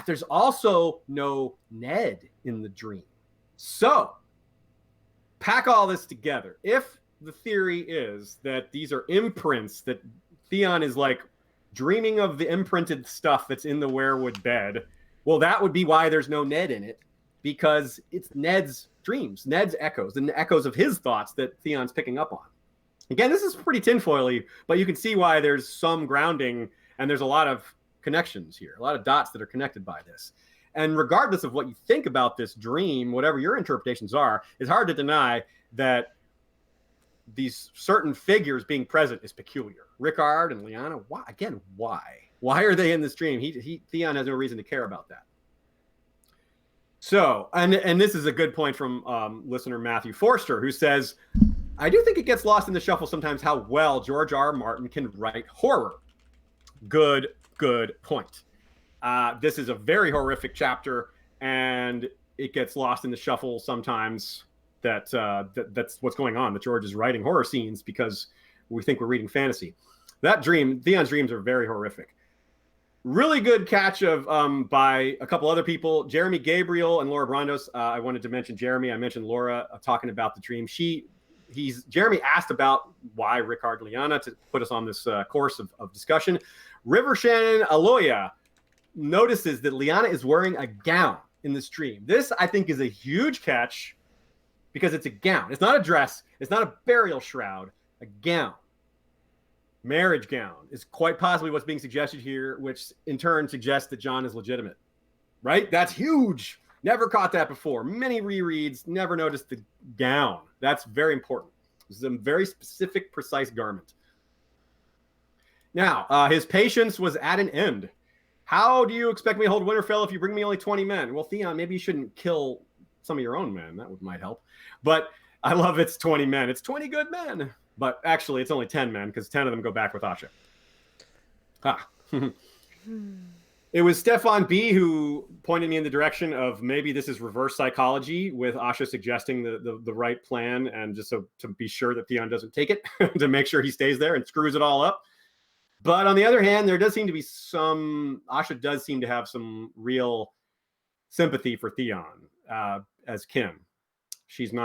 There's also no Ned in the dream. So, pack all this together. If the theory is that these are imprints, that Theon is like dreaming of the imprinted stuff that's in the weirwood bed, well, that would be why there's no Ned in it, because it's Ned's dreams, Ned's echoes, and the echoes of his thoughts that Theon's picking up on. Again, this is pretty tinfoily, but you can see why there's some grounding, and there's a lot of connections here, a lot of dots that are connected by this. And regardless of what you think about this dream, whatever your interpretations are, it's hard to deny that these certain figures being present is peculiar. Rickard and Lyanna, why? Again, why? Why are they in this dream? Theon has no reason to care about that. So, and this is a good point from listener Matthew Forster, who says, I do think it gets lost in the shuffle sometimes how well George R. R. Martin can write horror. Good point. This is a very horrific chapter, and it gets lost in the shuffle sometimes that's what's going on, that George is writing horror scenes because we think we're reading fantasy. That dream, Theon's dreams are very horrific. Really good catch of by a couple other people, Jeremy Gabriel and Laura Brandos. I wanted to mention Jeremy. I mentioned Laura talking about the dream. Jeremy asked about why Rickard and Lyanna to put us on this course of discussion. River Shannon Aloya notices that Lyanna is wearing a gown in this dream. This, I think, is a huge catch because it's a gown. It's not a dress. It's not a burial shroud. A gown. Marriage gown is quite possibly what's being suggested here, which in turn suggests that Jon is legitimate. Right? That's huge. Never caught that before. Many rereads, never noticed the gown. That's very important. This is a very specific, precise garment. Now, his patience was at an end. How do you expect me to hold Winterfell if you bring me only 20 men? Well, Theon, maybe you shouldn't might some of your own men. That might help. But I love it's 20 men. It's 20 good men. But actually, it's only 10 men because 10 of them go back with Asha. It was Stefan B. who pointed me in the direction of maybe this is reverse psychology, with Asha suggesting the right plan, and just so to be sure that Theon doesn't take it, to make sure he stays there and screws it all up. But on the other hand, there does seem to be Asha does seem to have some real sympathy for Theon as Kim. She's no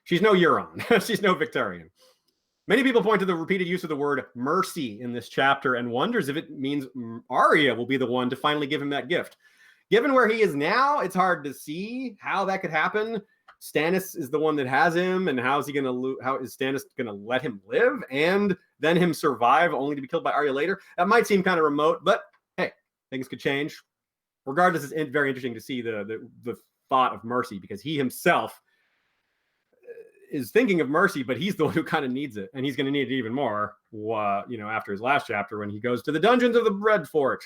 Euron. She's no Victorian. Many people point to the repeated use of the word mercy in this chapter and wonders if it means Arya will be the one to finally give him that gift. Given where he is now, it's hard to see how that could happen. Stannis is the one that has him, and how is Stannis going to let him live and then him survive only to be killed by Arya later? That might seem kind of remote, but hey, things could change. Regardless, it's very interesting to see the thought of mercy, because he himself is thinking of mercy, but he's the one who kind of needs it, and he's going to need it even more, after his last chapter when he goes to the dungeons of the Red Fort.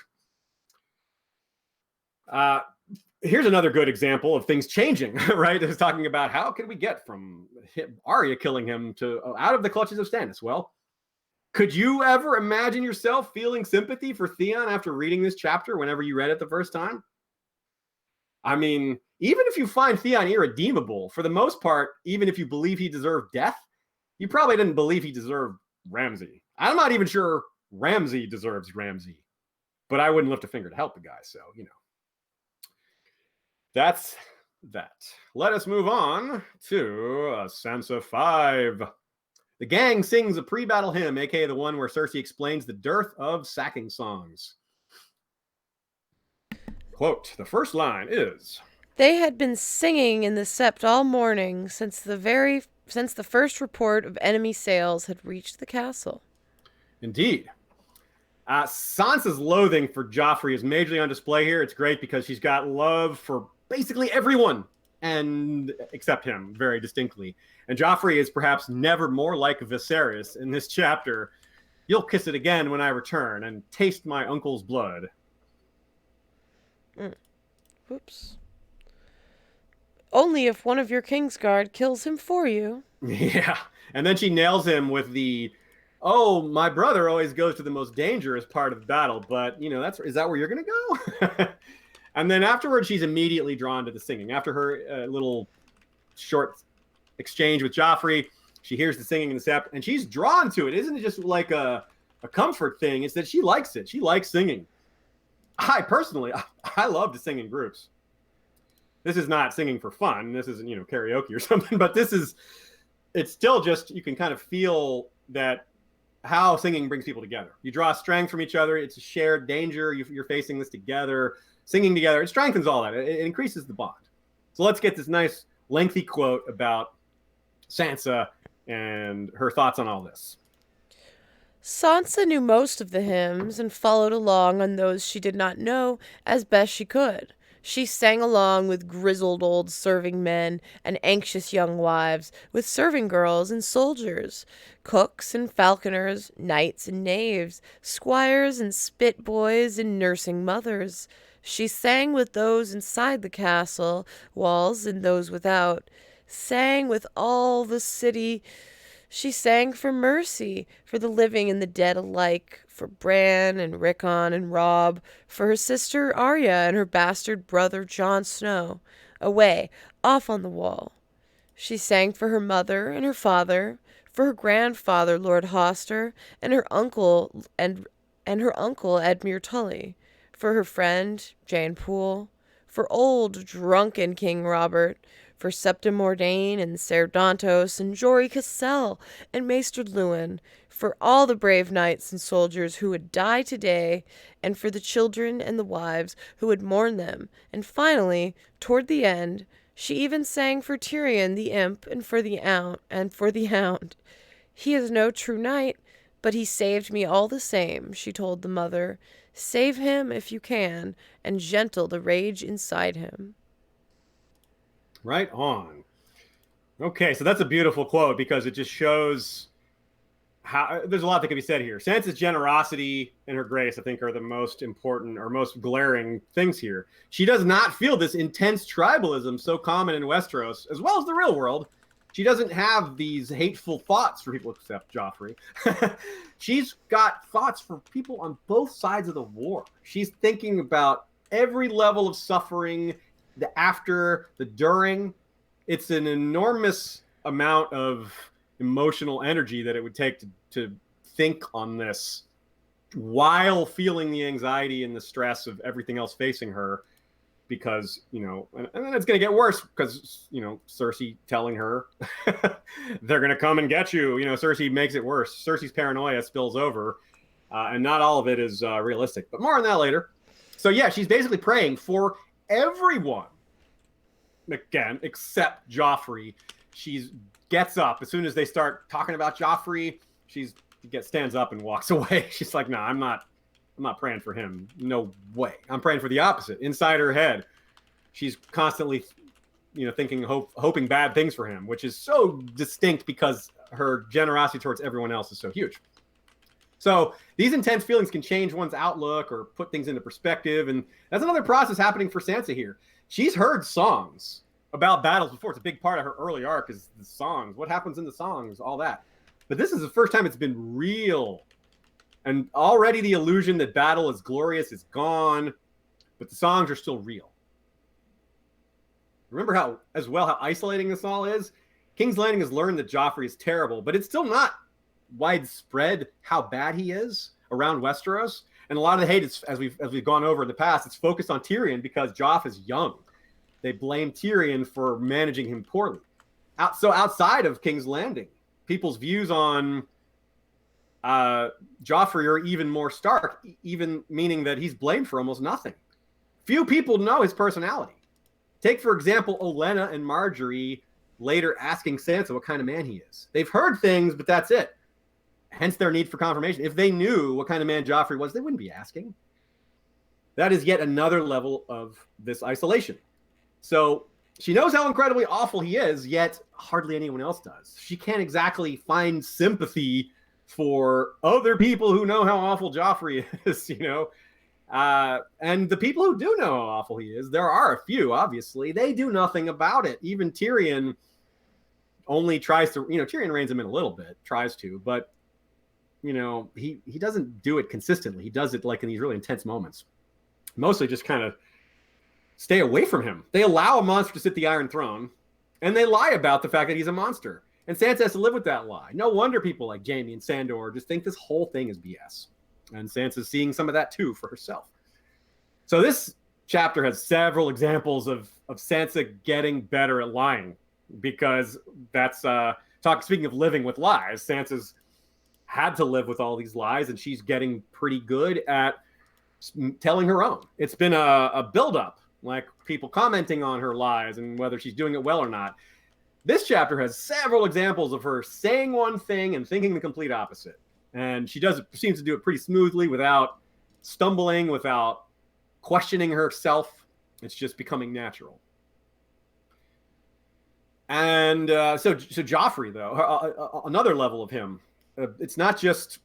Here's another good example of things changing, right? It's talking about how can we get from Arya killing him to out of the clutches of Stannis. Well, Could you ever imagine yourself feeling sympathy for Theon after reading this chapter whenever you read it the first time? I mean, even if you find Theon irredeemable, for the most part, even if you believe he deserved death, you probably didn't believe he deserved Ramsay. I'm not even sure Ramsay deserves Ramsay, but I wouldn't lift a finger to help the guy. So, that's that. Let us move on to Sansa 5. The gang sings a pre-battle hymn, aka the one where Cersei explains the dearth of sacking songs. Quote, the first line is, "They had been singing in the sept all morning since the first report of enemy sails had reached the castle." Indeed. Sansa's loathing for Joffrey is majorly on display here. It's great because she's got love for basically everyone, and except him, very distinctly. And Joffrey is perhaps never more like Viserys in this chapter. You'll kiss it again when I return and taste my uncle's blood. Whoops. "Only if one of your Kingsguard kills him for you." Yeah. And then she nails him with the, oh, my brother always goes to the most dangerous part of the battle, but, is that where you're going to go? And then afterwards, she's immediately drawn to the singing. After her little short exchange with Joffrey, she hears the singing in the sept, and she's drawn to it. Isn't it just like a comfort thing? It's that she likes it. She likes singing. I personally love to sing in groups. This is not singing for fun. This isn't, karaoke or something, but it's still just, you can kind of feel that how singing brings people together. You draw strength from each other. It's a shared danger. You're facing this together, singing together. It strengthens all that. It increases the bond. So let's get this nice lengthy quote about Sansa and her thoughts on all this. Sansa knew most of the hymns and followed along on those she did not know as best she could. She sang along with grizzled old serving men and anxious young wives, with serving girls and soldiers, cooks and falconers, knights and knaves, squires and spit boys and nursing mothers. She sang with those inside the castle walls and those without, sang with all the city. She sang for mercy, for the living and the dead alike, for Bran and Rickon and Robb, for her sister Arya and her bastard brother Jon Snow, away, off on the wall. She sang for her mother and her father, for her grandfather Lord Hoster, and her uncle her uncle Edmure Tully, for her friend Jane Poole, for old drunken King Robert, for Septim Mordain and Ser Dantos and Jory Cassel and Maester Luwin, for all the brave knights and soldiers who would die today, and for the children and the wives who would mourn them. And finally, toward the end, she even sang for Tyrion the imp and for the hound. "He is no true knight, but he saved me all the same," she told the mother. "Save him if you can, and gentle the rage inside him." Right on. Okay, so that's a beautiful quote because it just shows how there's a lot that can be said here. Sansa's generosity and her grace, I think, are the most important or most glaring things here. She does not feel this intense tribalism so common in Westeros, as well as the real world. She doesn't have these hateful thoughts for people except Joffrey. She's got thoughts for people on both sides of the war. She's thinking about every level of suffering, the after, the during. It's an enormous amount of emotional energy that it would take to think on this while feeling the anxiety and the stress of everything else facing her, because and then it's going to get worse because Cersei telling her they're going to come and get you. Cersei makes it worse. Cersei's paranoia spills over, and not all of it is realistic, but more on that later. So yeah, she's basically praying for everyone, again, except Joffrey. She gets up as soon as they start talking about Joffrey. She stands up and walks away. She's like, "No, I'm not praying for him. No way. I'm praying for the opposite." Inside her head, she's constantly, thinking, hoping bad things for him, which is so distinct because her generosity towards everyone else is so huge. So these intense feelings can change one's outlook or put things into perspective. And that's another process happening for Sansa here. She's heard songs about battles before. It's a big part of her early arc is the songs. What happens in the songs, all that. But this is the first time it's been real. And already the illusion that battle is glorious is gone, but the songs are still real. Remember how isolating this all is? King's Landing has learned that Joffrey is terrible, but it's still not widespread how bad he is around Westeros. And a lot of the hate, as we've gone over in the past, it's focused on Tyrion because Joff is young. They blame Tyrion for managing him poorly. So outside of King's Landing, people's views on Joffrey are even more stark, even meaning that he's blamed for almost nothing. Few people know his personality. Take, for example, Olenna and Marjorie later asking Sansa what kind of man he is. They've heard things, but that's it. Hence their need for confirmation. If they knew what kind of man Joffrey was, they wouldn't be asking. That is yet another level of this isolation. So she knows how incredibly awful he is, yet hardly anyone else does. She can't exactly find sympathy for other people who know how awful Joffrey is, you know. And the people who do know how awful he is, there are a few, obviously. They do nothing about it. Even Tyrion only tries to, Tyrion reins him in a little bit, tries to, but, he doesn't do it consistently. He does it like in these really intense moments. Mostly just kind of stay away from him. They allow a monster to sit the Iron Throne, and they lie about the fact that he's a monster. And Sansa has to live with that lie. No wonder people like Jaime and Sandor just think this whole thing is BS. And Sansa's seeing some of that too for herself. So this chapter has several examples of Sansa getting better at lying, because that's speaking of living with lies, Sansa's had to live with all these lies, and she's getting pretty good at telling her own. It's been a buildup, like people commenting on her lies and whether she's doing it well or not. This chapter has several examples of her saying one thing and thinking the complete opposite. And she seems to do it pretty smoothly without stumbling, without questioning herself. It's just becoming natural. And so Joffrey, though, another level of him, it's not just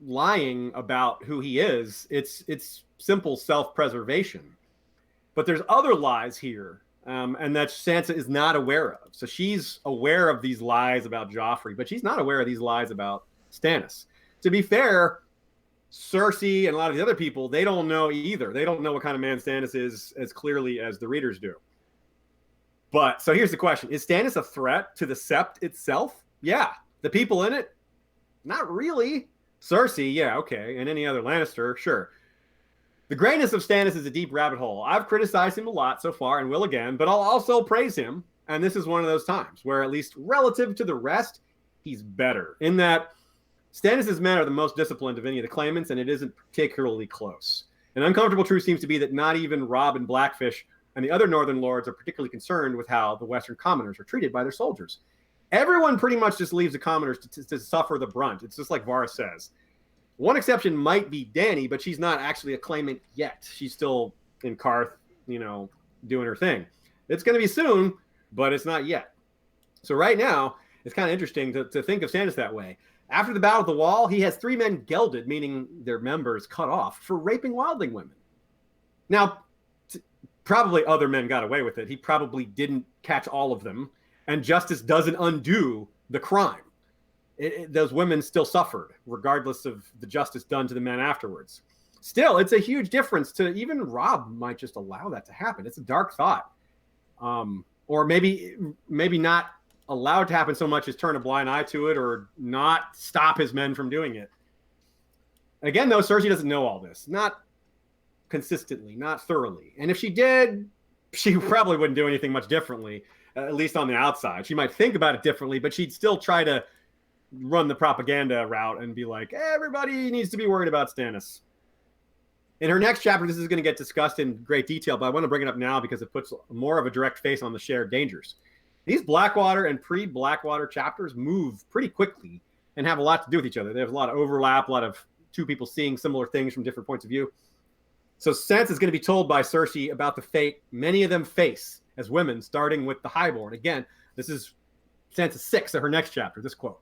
lying about who he is. It's simple self-preservation. But there's other lies here, and that Sansa is not aware of. So she's aware of these lies about Joffrey, but she's not aware of these lies about Stannis. To be fair, Cersei and a lot of the other people, they don't know either. They don't know what kind of man Stannis is as clearly as the readers do. But so here's the question. Is Stannis a threat to the Sept itself? Yeah. The people in it? Not really. Cersei, yeah, okay. And any other Lannister, sure. The greatness of Stannis is a deep rabbit hole. I've criticized him a lot so far and will again, but I'll also praise him. And this is one of those times where, at least relative to the rest, he's better. In that Stannis' men are the most disciplined of any of the claimants, and it isn't particularly close. An uncomfortable truth seems to be that not even Robb and Blackfish and the other northern lords are particularly concerned with how the western commoners are treated by their soldiers. Everyone pretty much just leaves the commoners to suffer the brunt. It's just like Varys says. One exception might be Dany, but she's not actually a claimant yet. She's still in Karth, doing her thing. It's going to be soon, but it's not yet. So right now, it's kind of interesting to think of Stannis that way. After the Battle of the Wall, he has 3 men gelded, meaning their members cut off, for raping wildling women. Now, probably other men got away with it. He probably didn't catch all of them, and justice doesn't undo the crime. Those women still suffered, regardless of the justice done to the men afterwards. Still, it's a huge difference to even Robb might just allow that to happen. It's a dark thought. Or maybe not allow it to happen so much as turn a blind eye to it or not stop his men from doing it. Again, though, Cersei doesn't know all this. Not consistently, not thoroughly. And if she did, she probably wouldn't do anything much differently, at least on the outside. She might think about it differently, but she'd still try to run the propaganda route and be like, everybody needs to be worried about Stannis. In her next chapter, this is going to get discussed in great detail, but I want to bring it up now because it puts more of a direct face on the shared dangers. These Blackwater and pre-Blackwater chapters move pretty quickly and have a lot to do with each other. There's a lot of overlap, a lot of two people seeing similar things from different points of view. So Sansa is going to be told by Cersei about the fate many of them face as women, starting with the Highborn. Again, this is Sansa 6 of her next chapter, this quote.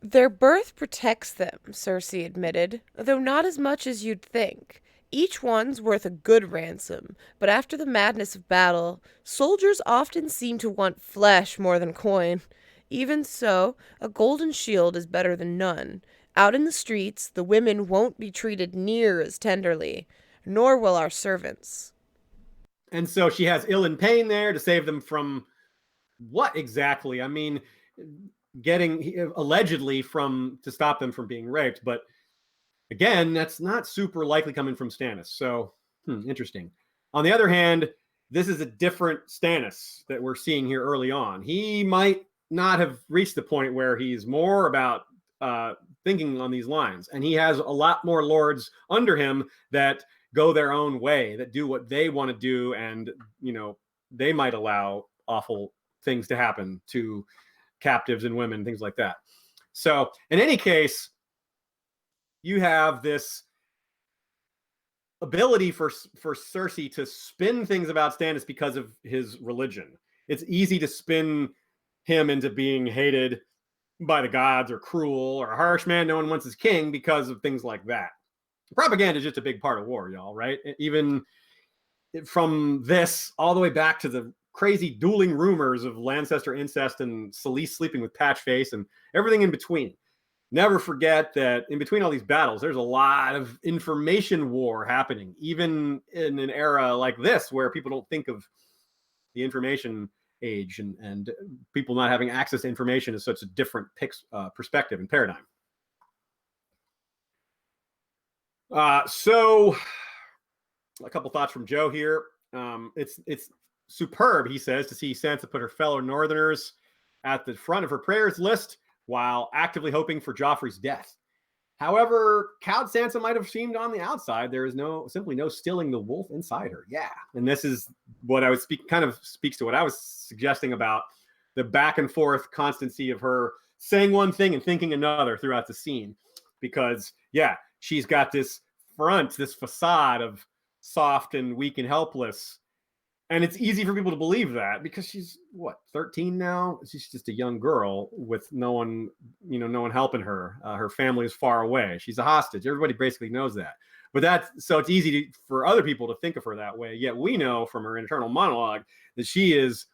Their birth protects them, Cersei admitted, though not as much as you'd think. Each one's worth a good ransom, but after the madness of battle, soldiers often seem to want flesh more than coin. Even so, a golden shield is better than none. Out in the streets, the women won't be treated near as tenderly, nor will our servants. And so she has ill and pain there to save them from what exactly? I mean, getting allegedly to stop them from being raped, but again, that's not super likely coming from Stannis. So, interesting. On the other hand, this is a different Stannis that we're seeing here early on. He might not have reached the point where he's more about thinking on these lines. And he has a lot more lords under him that go their own way, that do what they want to do. And, they might allow awful things to happen to captives and women, things like that. So in any case, you have this ability for Cersei to spin things about Stannis because of his religion. It's easy to spin him into being hated by the gods or cruel or a harsh man no one wants as king because of things like that. Propaganda is just a big part of war, y'all, right? Even from this all the way back to the crazy dueling rumors of Lancaster incest and Selyse sleeping with Patchface and everything in between. Never forget that in between all these battles, there's a lot of information war happening, even in an era like this where people don't think of the information age and people not having access to information is such a different perspective and paradigm. So a couple thoughts from Joe here. It's superb, he says, to see Sansa put her fellow Northerners at the front of her prayers list while actively hoping for Joffrey's death. However, cowed Sansa might have seemed on the outside. There is simply no stilling the wolf inside her. Yeah, and this is what I would kind of speaks to what I was suggesting about the back and forth constancy of her saying one thing and thinking another throughout the scene. Because, yeah, she's got this facade of soft and weak and helpless. And it's easy for people to believe that because she's 13 now? She's just a young girl with no one helping her. Her family is far away. She's a hostage. Everybody basically knows that. But so it's easy for other people to think of her that way. Yet we know from her internal monologue that she is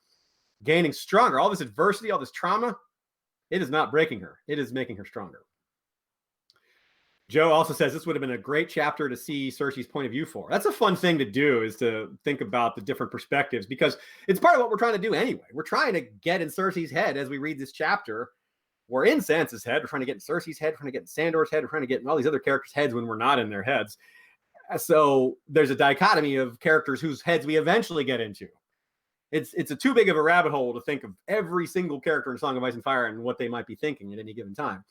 gaining stronger. All this adversity, all this trauma, it is not breaking her. It is making her stronger. Joe also says this would have been a great chapter to see Cersei's point of view for. That's a fun thing to do, is to think about the different perspectives, because it's part of what we're trying to do anyway. We're trying to get in Cersei's head as we read this chapter. We're in Sansa's head. We're trying to get in Cersei's head. We're trying to get in Sandor's head. We're trying to get in all these other characters' heads when we're not in their heads. So there's a dichotomy of characters whose heads we eventually get into. It's a too big of a rabbit hole to think of every single character in Song of Ice and Fire and what they might be thinking at any given time.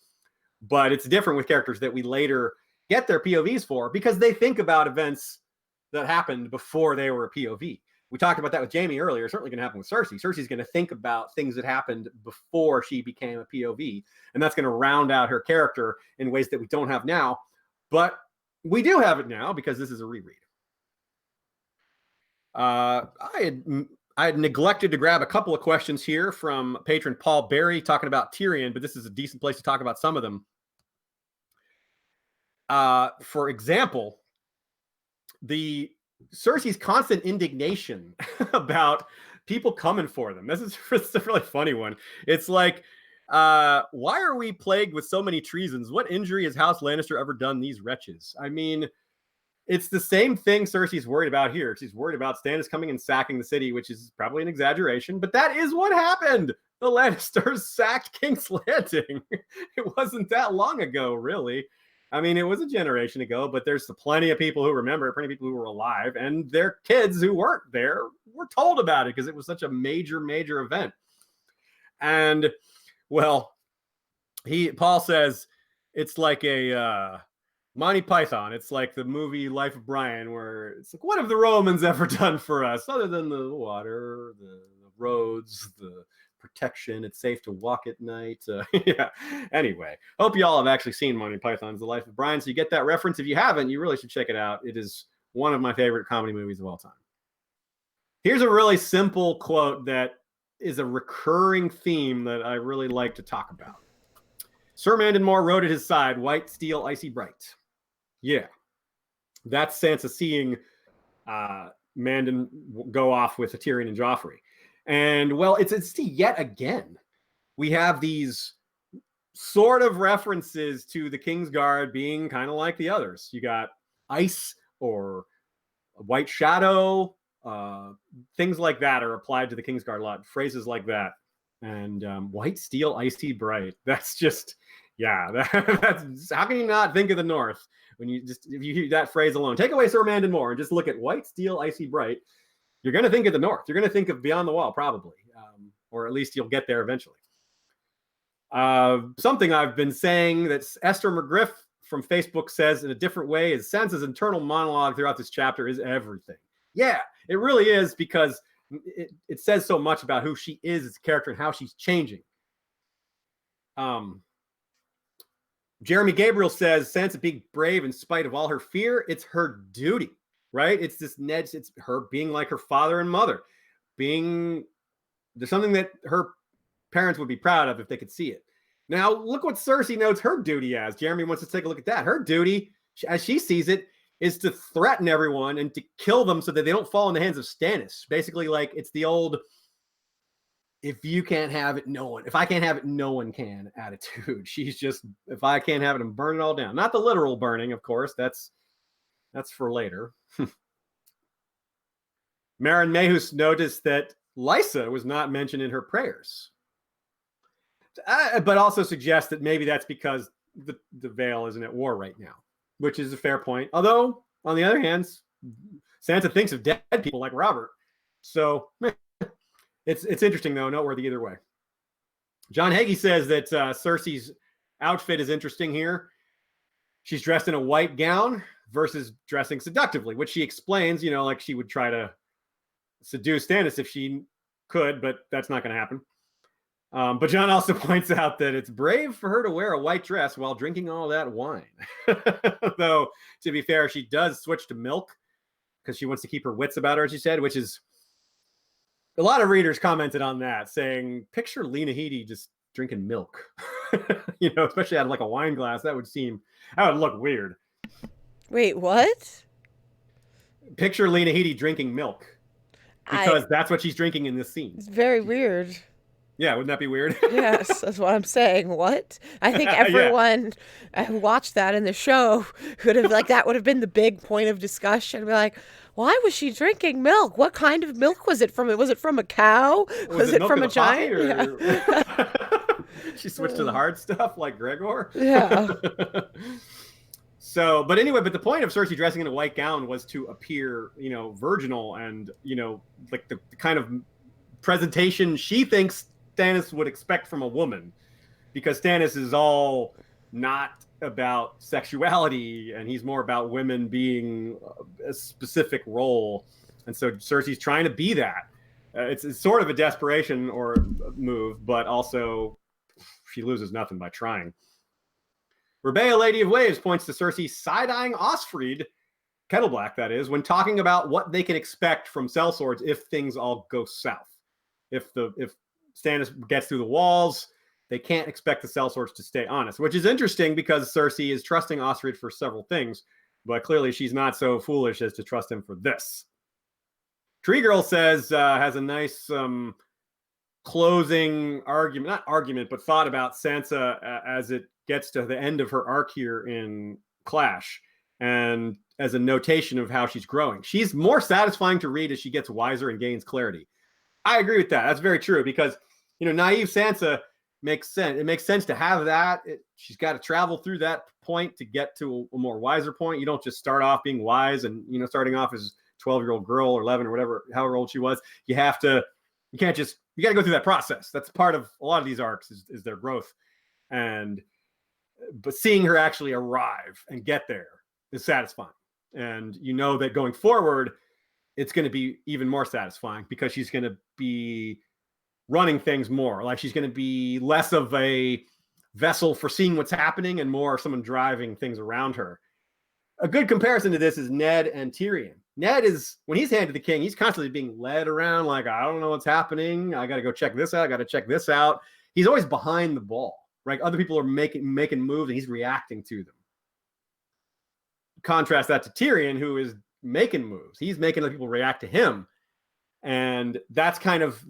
But it's different with characters that we later get their POVs for because they think about events that happened before they were a POV. We talked about that with Jaime earlier. It's certainly going to happen with Cersei. Cersei's going to think about things that happened before she became a POV. And that's going to round out her character in ways that we don't have now. But we do have it now because this is a reread. I had neglected to grab a couple of questions here from patron Paul Berry talking about Tyrion, but this is a decent place to talk about some of them. For example, the Cersei's constant indignation about people coming for them. It's a really funny one. It's like, why are we plagued with so many treasons? What injury has House Lannister ever done these wretches? I mean, it's the same thing Cersei's worried about here. She's worried about Stannis coming and sacking the city, which is probably an exaggeration, but that is what happened. The Lannisters sacked King's Landing. It wasn't that long ago, really. I mean, it was a generation ago, but there's plenty of people who remember, plenty of people who were alive, and their kids who weren't there were told about it because it was such a major, major event. And, well, Paul says it's like a Monty Python. It's like the movie Life of Brian, where it's like, what have the Romans ever done for us other than the water, the roads, the protection? It's safe to walk at night. Yeah. Anyway, hope you all have actually seen Monty Python's The Life of Brian, so you get that reference. If you haven't, you really should check it out. It is one of my favorite comedy movies of all time. Here's a really simple quote that is a recurring theme that I really like to talk about. Sir Mandon Moore wrote at his side, white steel, icy bright. Yeah. That's Sansa seeing Mandon go off with Tyrion and Joffrey. And, well, it's yet again, we have these sort of references to the Kingsguard being kind of like the others. You got ice or white shadow, things like that are applied to the Kingsguard a lot. Phrases like that. And white steel, icy bright. That's just, that's how can you not think of the North when if you hear that phrase alone? Take away Sir Mandon Moore and just look at white steel, icy bright. You're going to think of the North. You're going to think of Beyond the Wall, probably, or at least you'll get there eventually. Something I've been saying that Esther McGriff from Facebook says in a different way is Sansa's internal monologue throughout this chapter is everything. Yeah, it really is, because it says so much about who she is as a character and how she's changing. Jeremy Gabriel says Sansa being brave in spite of all her fear, it's her duty, right? It's her being like her father and mother, there's something that her parents would be proud of if they could see it. Now, look what Cersei notes her duty as. Jeremy wants to take a look at that. Her duty, as she sees it, is to threaten everyone and to kill them so that they don't fall in the hands of Stannis. Basically, like, it's the old, if you can't have it, no one. If I can't have it, no one can attitude. She's just, if I can't have it, I'm burning it all down. Not the literal burning, of course. That's for later. Marin Mehus noticed that Lysa was not mentioned in her prayers. But also suggests that maybe that's because the Vale isn't at war right now, which is a fair point. Although, on the other hand, Sansa thinks of dead people like Robert. So it's interesting, though, noteworthy either way. John Hagee says that Cersei's outfit is interesting here. She's dressed in a white gown versus dressing seductively, which she explains, like she would try to seduce Stannis if she could, but that's not going to happen. But John also points out that it's brave for her to wear a white dress while drinking all that wine. Though, to be fair, she does switch to milk because she wants to keep her wits about her, as she said, which is a lot of readers commented on that, saying, picture Lena Headey just drinking milk, especially out of like a wine glass. That would look weird. Wait, what? Picture Lena Headey drinking milk because that's what she's drinking in this scene. It's very weird. Yeah, wouldn't that be weird? Yes, that's what I'm saying. What? I think everyone who watched that in the show would have that would have been the big point of discussion. Be like, why was she drinking milk? What kind of milk was it from? Was it from a cow? Was it from a giant? Yeah. She switched to the hard stuff like Gregor. Yeah. So, but the point of Cersei dressing in a white gown was to appear, virginal and, like the kind of presentation she thinks Stannis would expect from a woman, because Stannis is all not about sexuality and he's more about women being a specific role. And so Cersei's trying to be that. It's sort of a desperation or a move, but also she loses nothing by trying. Rebea, Lady of Waves, points to Cersei side-eyeing Osfried, Kettleblack that is, when talking about what they can expect from sellswords if things all go south. If Stannis gets through the walls, they can't expect the sellswords to stay honest, which is interesting because Cersei is trusting Osfried for several things, but clearly she's not so foolish as to trust him for this. Tree Girl says, has a nice closing argument, not argument, but thought about Sansa as it gets to the end of her arc here in Clash, and as a notation of how she's growing. She's more satisfying to read as she gets wiser and gains clarity. I agree with that. That's very true because, naive Sansa makes sense. It makes sense to have that. She's got to travel through that point to get to a more wiser point. You don't just start off being wise and, starting off as a 12-year-old girl or 11 or whatever, however old she was. You got to go through that process. That's part of a lot of these arcs is their growth. But seeing her actually arrive and get there is satisfying. And that going forward, it's going to be even more satisfying because she's going to be running things more. Like she's going to be less of a vessel for seeing what's happening and more someone driving things around her. A good comparison to this is Ned and Tyrion. Ned is, when he's Hand of the King, he's constantly being led around like, I don't know what's happening. I got to go check this out. I got to check this out. He's always behind the ball, right? Other people are making moves and he's reacting to them. contrast that to Tyrion, who is making moves. He's making other people react to him. And that's kind of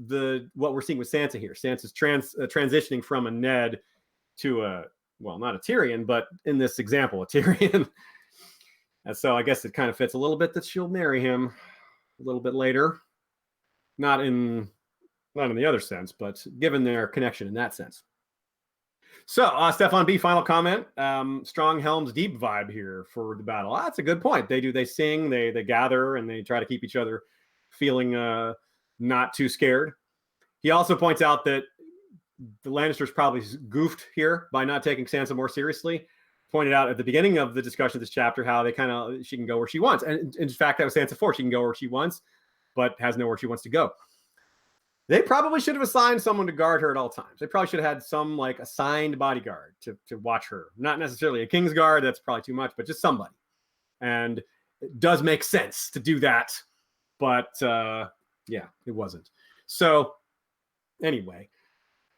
what we're seeing with Sansa here. Sansa's transitioning from a Ned to not a Tyrion, but in this example, a Tyrion. And so I guess it kind of fits a little bit that she'll marry him a little bit later. Not in the other sense, but given their connection in that sense. So, Stefan B, final comment. Strong Helm's Deep vibe here for the battle. That's a good point. They sing, they gather, and they try to keep each other feeling not too scared. He also points out that the Lannisters probably goofed here by not taking Sansa more seriously. Pointed out at the beginning of the discussion of this chapter how she can go where she wants. And in fact, that was Sansa 4. She can go where she wants, but has nowhere she wants to go. They probably should have assigned someone to guard her at all times. They probably should have had some assigned bodyguard to watch her. Not necessarily a King's Guard, that's probably too much, but just somebody. And it does make sense to do that. But it wasn't. So anyway,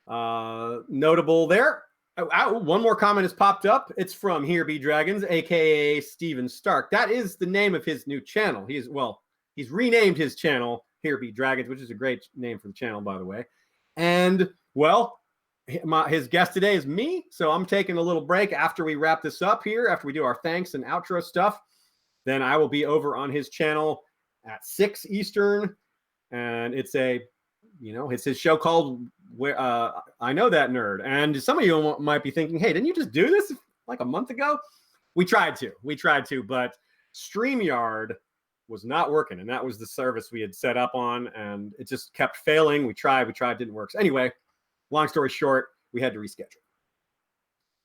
notable there. One more comment has popped up. It's from Here Be Dragons, aka Steven Stark. That is the name of his new channel. He's renamed his channel Here Be Dragons, which is a great name for the channel, by the way. And his guest today is me, so I'm taking a little break after we wrap this up here, after we do our thanks and outro stuff. Then I will be over on his channel at 6 Eastern, and it's his show called I Know That Nerd. And some of you might be thinking, hey, didn't you just do this like a month ago? We tried to, but StreamYard was not working, and that was the service we had set up on, and it just kept failing. We tried, didn't work. So anyway, long story short, we had to reschedule.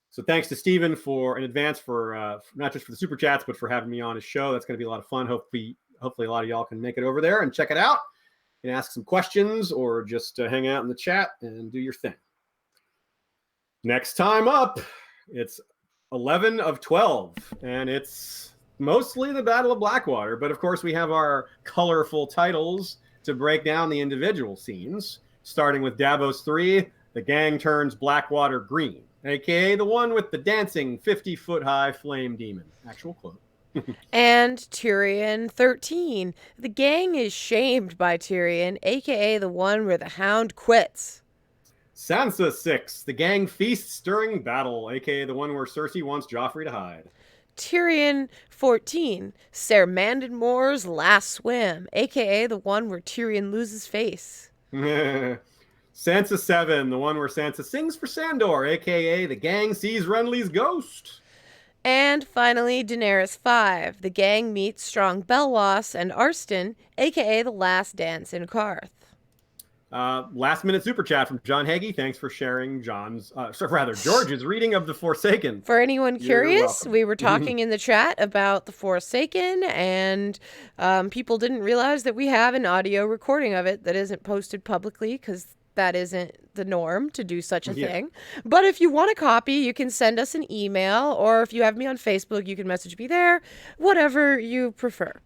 So thanks to Steven in advance for not just for the super chats, but for having me on his show. That's going to be a lot of fun. Hopefully a lot of y'all can make it over there and check it out. You can ask some questions or just hang out in the chat and do your thing. Next time up, it's 11 of 12, and it's mostly the Battle of Blackwater. But of course, we have our colorful titles to break down the individual scenes, starting with Davos 3, the gang turns Blackwater green, aka the one with the dancing 50-foot-high flame demon. Actual quote. And Tyrion 13. The gang is shamed by Tyrion, aka the one where the hound quits. Sansa 6. The gang feasts during battle, aka the one where Cersei wants Joffrey to hide. Tyrion 14. Ser Mandonmoor's last swim, aka the one where Tyrion loses face. Sansa 7. The one where Sansa sings for Sandor, aka the gang sees Renly's ghost. And finally, Daenerys 5. The gang meets Strong Belwas and Arstan, a.k.a. the last dance in Karth. Last minute super chat from John Hagee. Thanks for sharing George's reading of The Forsaken. For anyone curious, we were talking in the chat about The Forsaken, and people didn't realize that we have an audio recording of it that isn't posted publicly because that isn't the norm to do such a thing. But if you want a copy, you can send us an email, or if you have me on Facebook, you can message me there, whatever you prefer.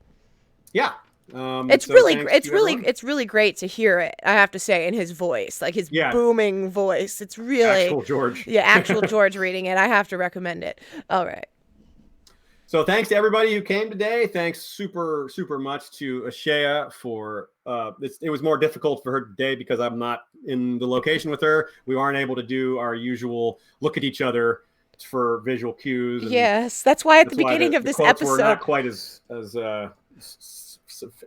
Yeah. It's really great to hear it, I have to say, in his voice, like his booming voice. It's really actual George. Yeah, actual George reading it. I have to recommend it. All right. So thanks to everybody who came today. Thanks super, super much to Ashea for it was more difficult for her today because I'm not in the location with her. We aren't able to do our usual look at each other for visual cues. Yes, that's why at the beginning of this episode, we're not quite as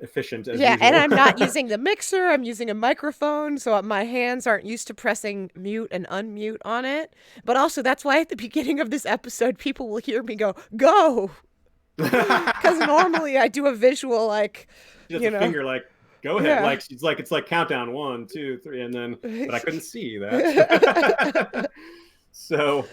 efficient as usual. And I'm not using the mixer. I'm using a microphone, so my hands aren't used to pressing mute and unmute on it. But also, that's why at the beginning of this episode, people will hear me go, because normally I do a visual finger go ahead, it's like countdown 1, 2, 3, and then but I couldn't see that. So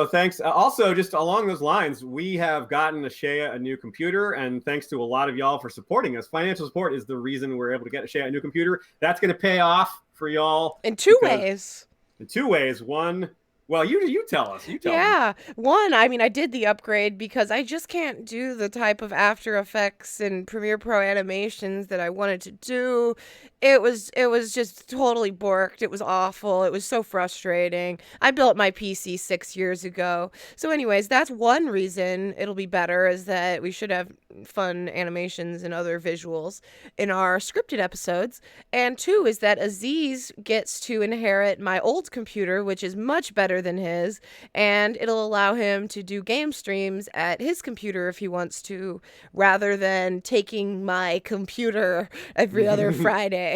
thanks. Also, just along those lines, we have gotten Ashea a new computer, and thanks to a lot of y'all for supporting us. Financial support is the reason we're able to get Ashea a new computer. That's going to pay off for y'all in two ways. In 2 ways. One, Well, you tell us. You tell me. Yeah. One, I mean, I did the upgrade because I just can't do the type of After Effects and Premiere Pro animations that I wanted to do. It was just totally borked. It was awful. It was so frustrating. I built my PC 6 years ago. So anyways, that's one reason it'll be better, is that we should have fun animations and other visuals in our scripted episodes. And two is that Aziz gets to inherit my old computer, which is much better than his, and it'll allow him to do game streams at his computer if he wants to, rather than taking my computer every other Friday.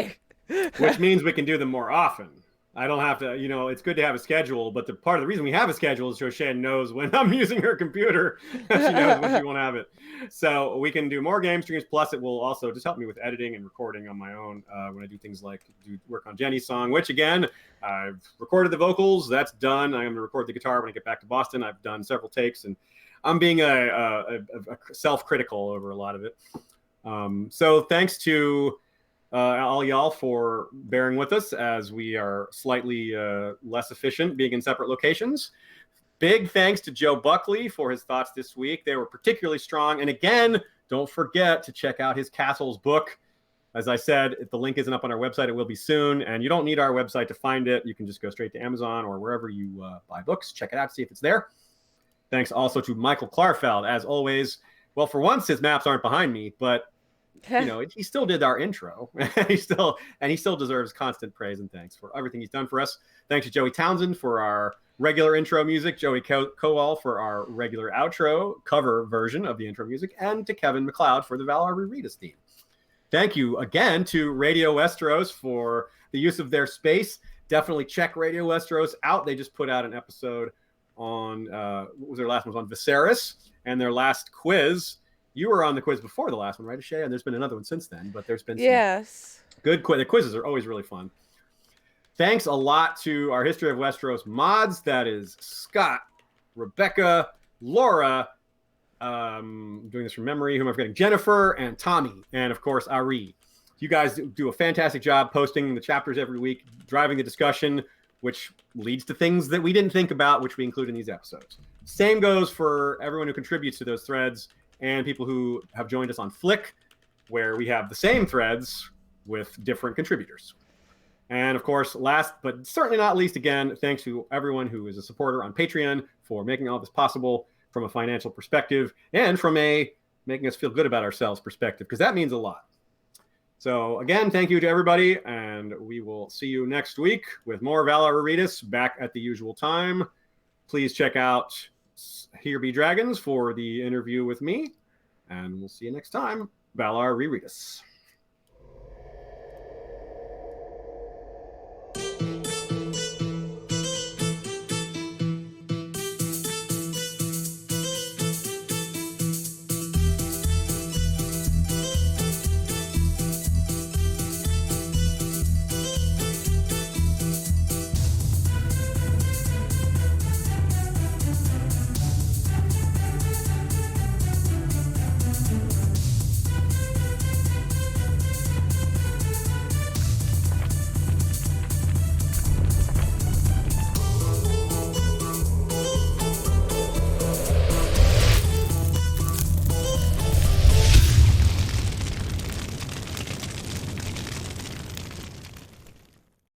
Which means we can do them more often. I don't have to, it's good to have a schedule, but the part of the reason we have a schedule is so Shan knows when I'm using her computer. She knows when she won't have it. So we can do more game streams. Plus, it will also just help me with editing and recording on my own when I do things like do work on Jenny's song, which again, I've recorded the vocals. That's done. I'm going to record the guitar when I get back to Boston. I've done several takes, and I'm being a self-critical over a lot of it. So thanks to all y'all for bearing with us as we are slightly less efficient being in separate locations. Big thanks to Joe Buckley for his thoughts this week. They were particularly strong. And again, don't forget to check out his Castles book. As I said, if the link isn't up on our website, it will be soon. And you don't need our website to find it. You can just go straight to Amazon or wherever you buy books. Check it out, see if it's there. Thanks also to Michael Klarfeld, as always. Well, for once, his maps aren't behind me, but he still did our intro. he still deserves constant praise and thanks for everything he's done for us. Thanks to Joey Townsend for our regular intro music, Joey Kowal for our regular outro cover version of the intro music, and to Kevin MacLeod for the Valar Rereadis theme. Thank you again to Radio Westeros for the use of their space. Definitely check Radio Westeros out. They just put out an episode on what was their last one? Was on Viserys, and their last quiz. You were on the quiz before the last one, right, Asha? And there's been another one since then, but there's been some good quiz. The quizzes are always really fun. Thanks a lot to our History of Westeros mods. That is Scott, Rebecca, Laura, I'm doing this from memory. Who am I forgetting? Jennifer and Tommy, and of course, Ari. You guys do a fantastic job posting the chapters every week, driving the discussion, which leads to things that we didn't think about, which we include in these episodes. Same goes for everyone who contributes to those threads and people who have joined us on Flick, where we have the same threads with different contributors. And of course, last but certainly not least, again, thanks to everyone who is a supporter on Patreon for making all this possible from a financial perspective and from a making us feel good about ourselves perspective, because that means a lot. So again, thank you to everybody, and we will see you next week with more Valar Rereadis back at the usual time. Please check out Here Be Dragons for the interview with me, and we'll see you next time. Valar Rereadis.